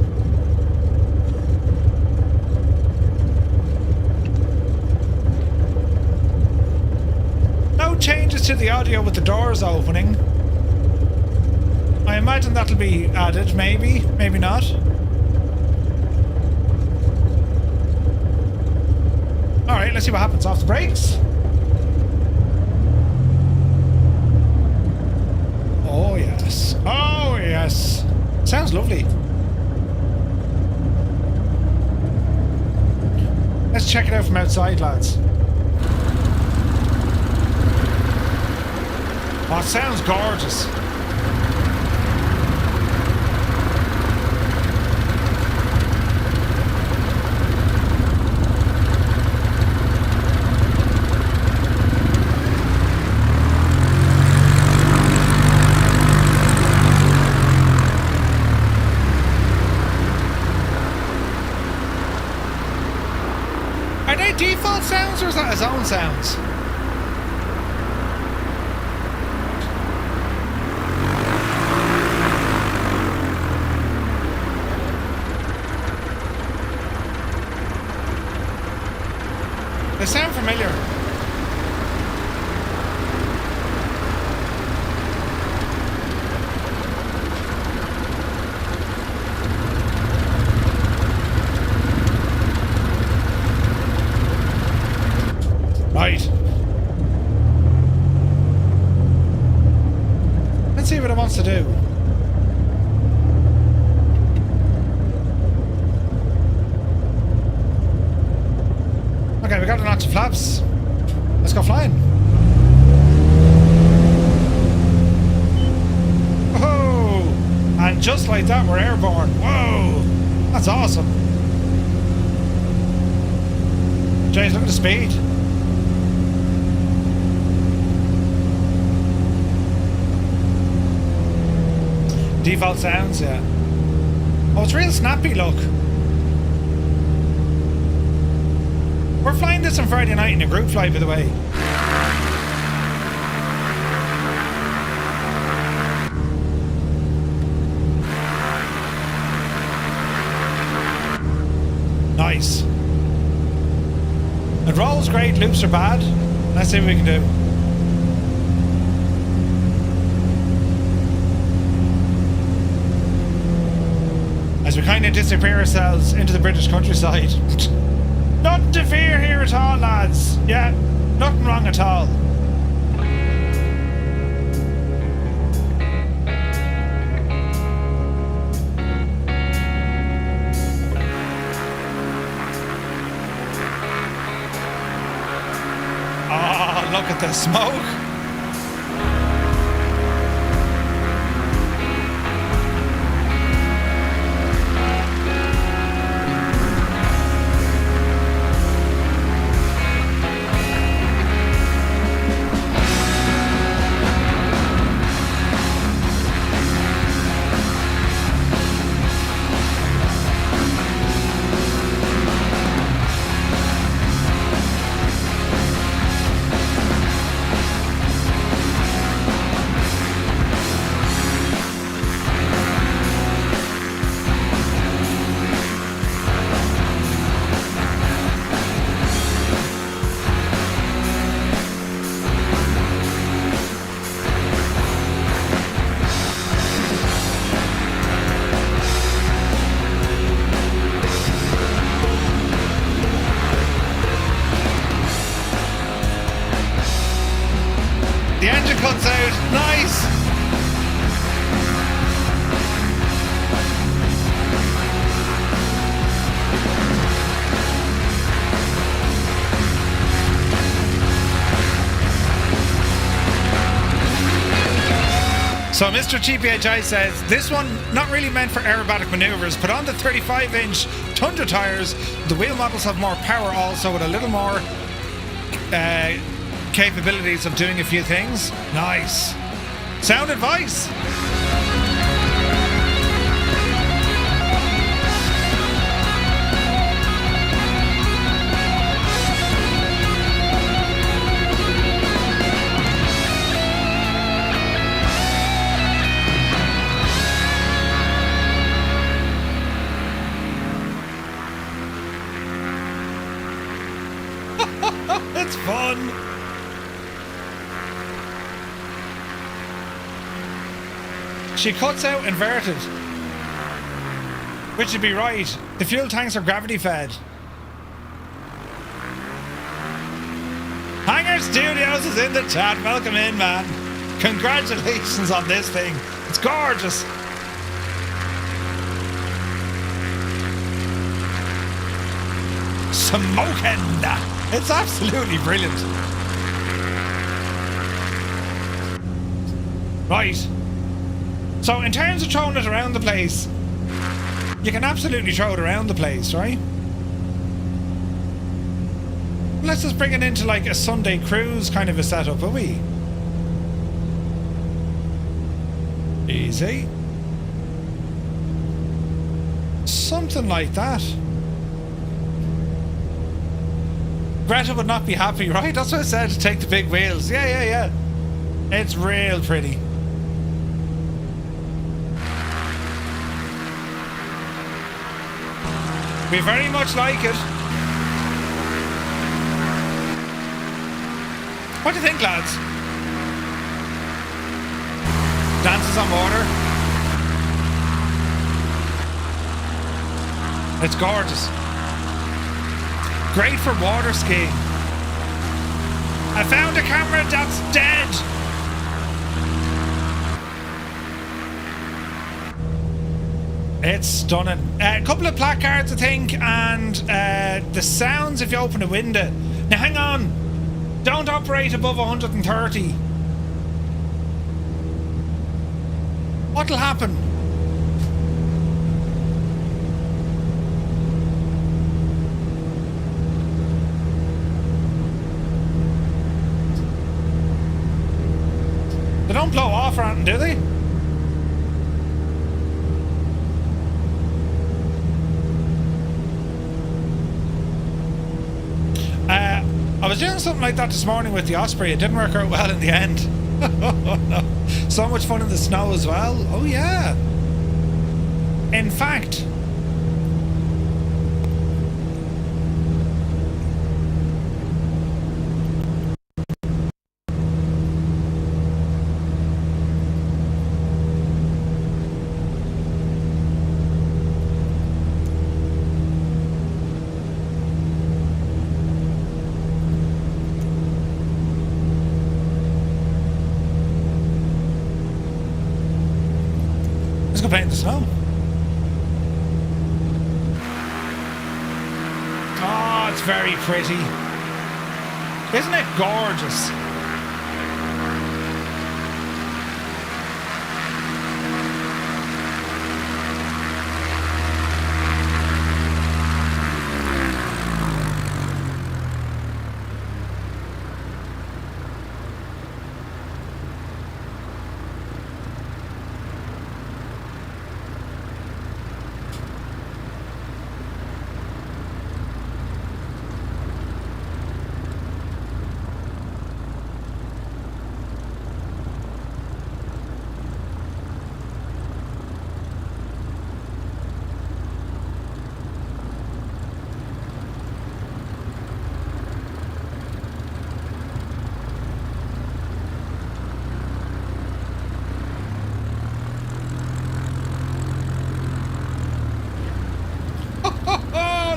No changes to the audio with the doors opening. I imagine that'll be added, maybe, maybe not. Alright, let's see what happens off the brakes. Oh yes. Oh yes. Sounds lovely. Let's check it out from outside, lads. Oh, it sounds gorgeous. Are they default sounds or is that his own sounds? They sound familiar. Right. Let's see what it wants to do. Okay, we got a notch of flaps. Let's go flying. Whoa! And just like that, we're airborne. Whoa! That's awesome. James, look at the speed. Default sounds, yeah. Oh, it's real snappy, look. We're flying this on Friday night in a group flight, by the way. Nice. It rolls great, loops are bad. Let's see what we can do. As we kind of disappear ourselves into the British countryside. Nothing to fear here at all, lads. Yeah, nothing wrong at all. Oh, look at the smoke. The engine cuts out. Nice. So Mr. GPHI says, this one not really meant for aerobatic maneuvers, but on the 35-inch Tundra tyres, the wheel models have more power also with a little more capabilities of doing a few things. Nice. Sound advice. It's fun. She cuts out inverted. Which would be right. The fuel tanks are gravity fed. Hangar Studios is in the chat. Welcome in, man. Congratulations on this thing. It's gorgeous. Smoking. It's absolutely brilliant. Right. So in terms of throwing it around the place, you can absolutely throw it around the place, right? Let's just bring it into like a Sunday cruise kind of a setup, are we? Easy. Something like that. Greta would not be happy, right? That's what I said, to take the big wheels. Yeah. It's real pretty. We very much like it. What do you think, lads? Dances on water. It's gorgeous. Great for water skiing. I found a camera that's dead. It's stunning. A couple of placards, I think, and the sounds if you open a window. Now hang on. Don't operate above 130. What'll happen? They don't blow off or anything, do they? I was doing something like that this morning with the Osprey. It didn't work out well in the end. Oh no. So much fun in the snow as well. Oh yeah. In fact, play in the snow. Oh, it's very pretty. Isn't it gorgeous?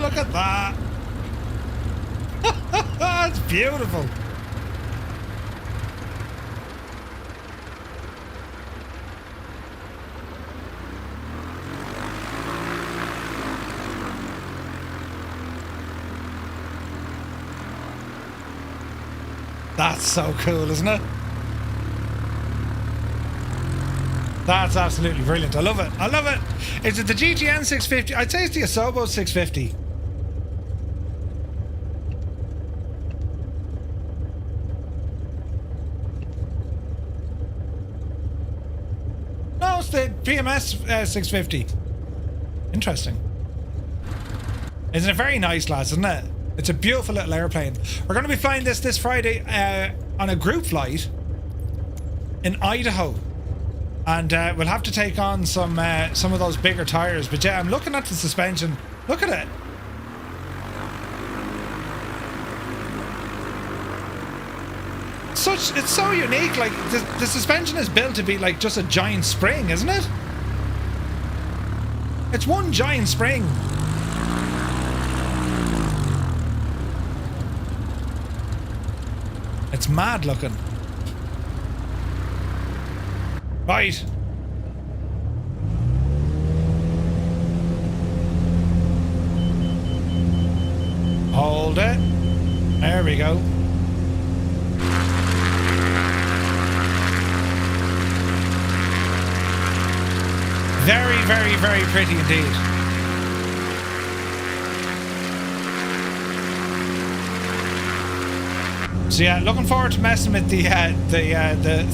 Look at that. That's beautiful. That's so cool, isn't it? That's absolutely brilliant. I love it. I love it. Is it the GTN 650? I'd say it's the Asobo 650. No, it's the PMS 650. Interesting. Isn't it very nice, lads, isn't it? It's a beautiful little airplane. We're going to be flying this Friday on a group flight in Idaho. And we'll have to take on some of those bigger tires. But yeah, I'm looking at the suspension. Look at it. It's so unique. Like the suspension is built to be like just a giant spring, isn't it? It's one giant spring. It's mad looking. Right. Hold it. There we go. Very, very, very pretty indeed. So yeah, looking forward to messing with the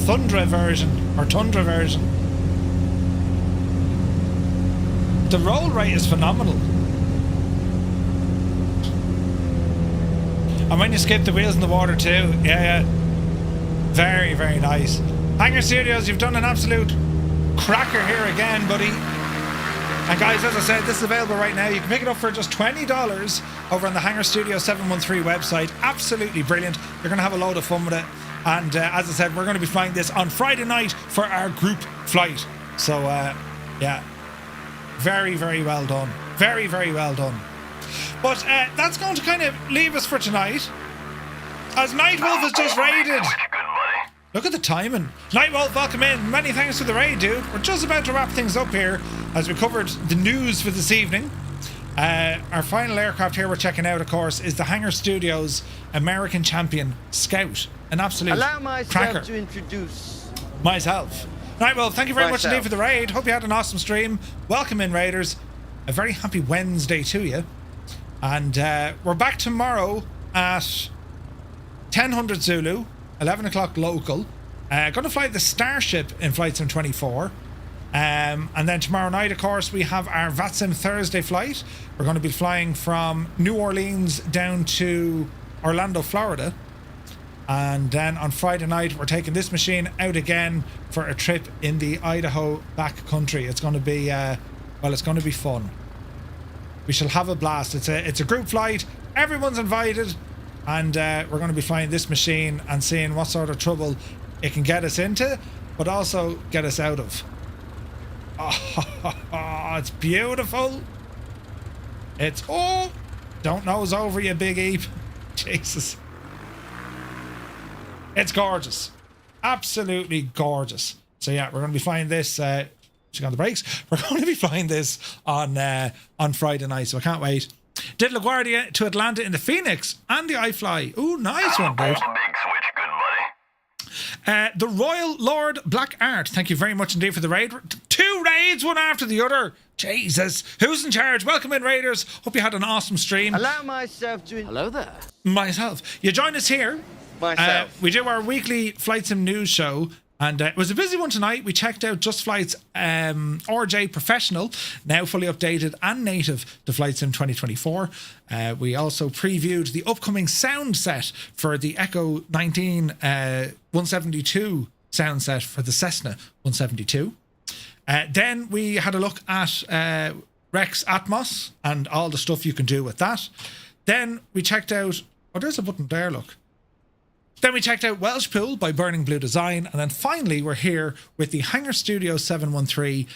Tundra version or Tundra version. The roll rate is phenomenal, and when you skip the wheels in the water too, yeah, very, very nice. Hangar Studios, you've done an absolute cracker here again, buddy. And guys, as I said, this is available right now. You can pick it up for just $20 over on the Hangar Studio 713 website. Absolutely brilliant. You're going to have a load of fun with it. And as I said, we're going to be flying this on Friday night for our group flight. So, yeah, very, very well done. Very, very well done. But that's going to kind of leave us for tonight, as Nightwolf has just raided. Look at the timing. Nightwolf, welcome in. Many thanks for the raid, dude. We're just about to wrap things up here as we covered the news for this evening. Our final aircraft here we're checking out, of course, is the Hangar Studios American Champion Scout. An absolute Allow myself cracker. to introduce Myself. Nightwolf, thank you very much indeed for the raid. Hope you had an awesome stream. Welcome in, raiders. A very happy Wednesday to you. And we're back tomorrow at 10:00 Zulu. 11 o'clock local. Going to fly the Starship in FlightSim 24. And then tomorrow night, of course, we have our VATSim Thursday flight. We're going to be flying from New Orleans down to Orlando, Florida. And then on Friday night, we're taking this machine out again for a trip in the Idaho back country. It's going to be, well, it's going to be fun. We shall have a blast. It's a group flight. Everyone's invited. And we're going to be flying this machine and seeing what sort of trouble it can get us into, but also get us out of. Oh, it's beautiful. It's, oh, don't nose over, you big eep. Jesus. It's gorgeous. Absolutely gorgeous. So yeah, we're going to be flying this, check on the brakes. We're going to be flying this on Friday night, so I can't wait. Did LaGuardia to Atlanta in the Phoenix and the iFly. Ooh, nice one, dude. Big switch, good buddy. The Royal Lord Black Art, thank you very much indeed for the raid. 2 raids, one after the other. Jesus. Who's in charge? Welcome in, raiders. Hope you had an awesome stream. Allow myself to... Hello there. Myself. You join us here. Myself. We do our weekly FlightSim news show. And it was a busy one tonight. We checked out Just Flight's RJ Professional, now fully updated and native to FlightSim 2024. We also previewed the upcoming sound set for the Echo 19 172 sound set for the Cessna 172. Then we had a look at Rex Atmos and all the stuff you can do with that. Then we checked out... Oh, there's a button there, look. Then we checked out Welshpool by Burning Blue Design. And then finally, we're here with the Hangar Studios 713,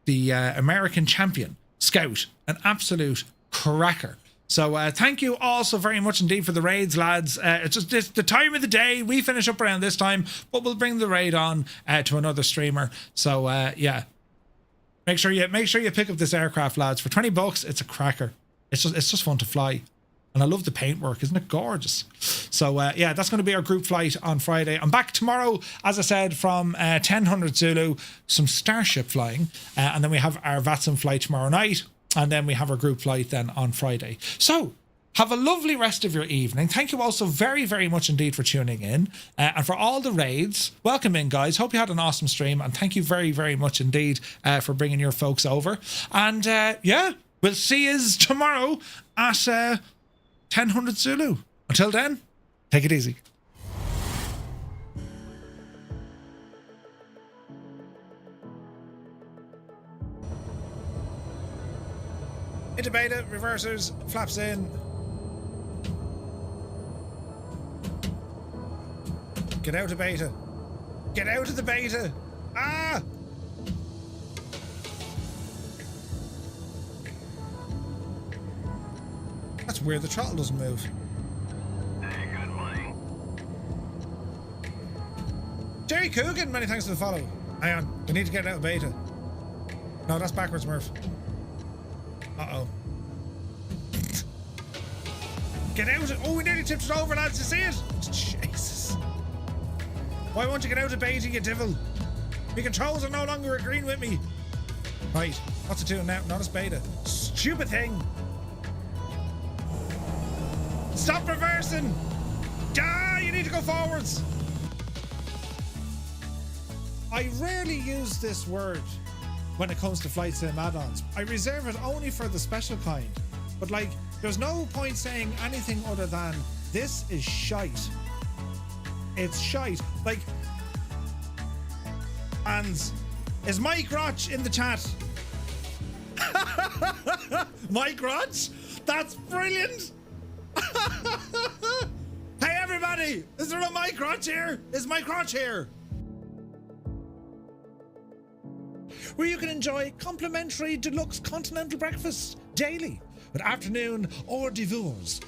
the American Champion Scout. An absolute cracker. So thank you all so very much indeed for the raids, lads. It's the time of the day. We finish up around this time, but we'll bring the raid on to another streamer. So yeah, make sure you pick up this aircraft, lads. For $20, it's a cracker. It's just fun to fly. And I love the paintwork. Isn't it gorgeous? So, yeah, that's going to be our group flight on Friday. I'm back tomorrow, as I said, from 1000 Zulu, some Starship flying. And then we have our VATSim flight tomorrow night. And then we have our group flight then on Friday. So, have a lovely rest of your evening. Thank you all so very, very much indeed for tuning in. And for all the raids, welcome in, guys. Hope you had an awesome stream. And thank you very, very much indeed for bringing your folks over. And yeah, we'll see you tomorrow at 1000 Zulu. Until then, take it easy. Into beta, reversers, flaps in. Get out of beta. Get out of the beta. Ah! That's weird. The throttle doesn't move. Hey, good money. Jerry Coogan, many thanks for the follow. Hang on. We need to get out of beta. No, that's backwards, Murph. Uh-oh. Get out of... Oh, we nearly tipped it over, lads. You see it? Jesus. Why won't you get out of beta, you devil? My controls are no longer agreeing with me. Right. What's it doing now? Notice beta. Stupid thing. Stop reversing. Ah, you need to go forwards. I rarely use this word when it comes to flight sim add-ons. I reserve it only for the special kind. But like, there's no point saying anything other than this is shite. It's shite. Like, and is Mike Roch in the chat? Mike Roch? That's brilliant. Hey everybody, is there a Mike Roch here? Is Mike Roch here? Where you can enjoy complimentary deluxe continental breakfast daily with afternoon hors d'oeuvres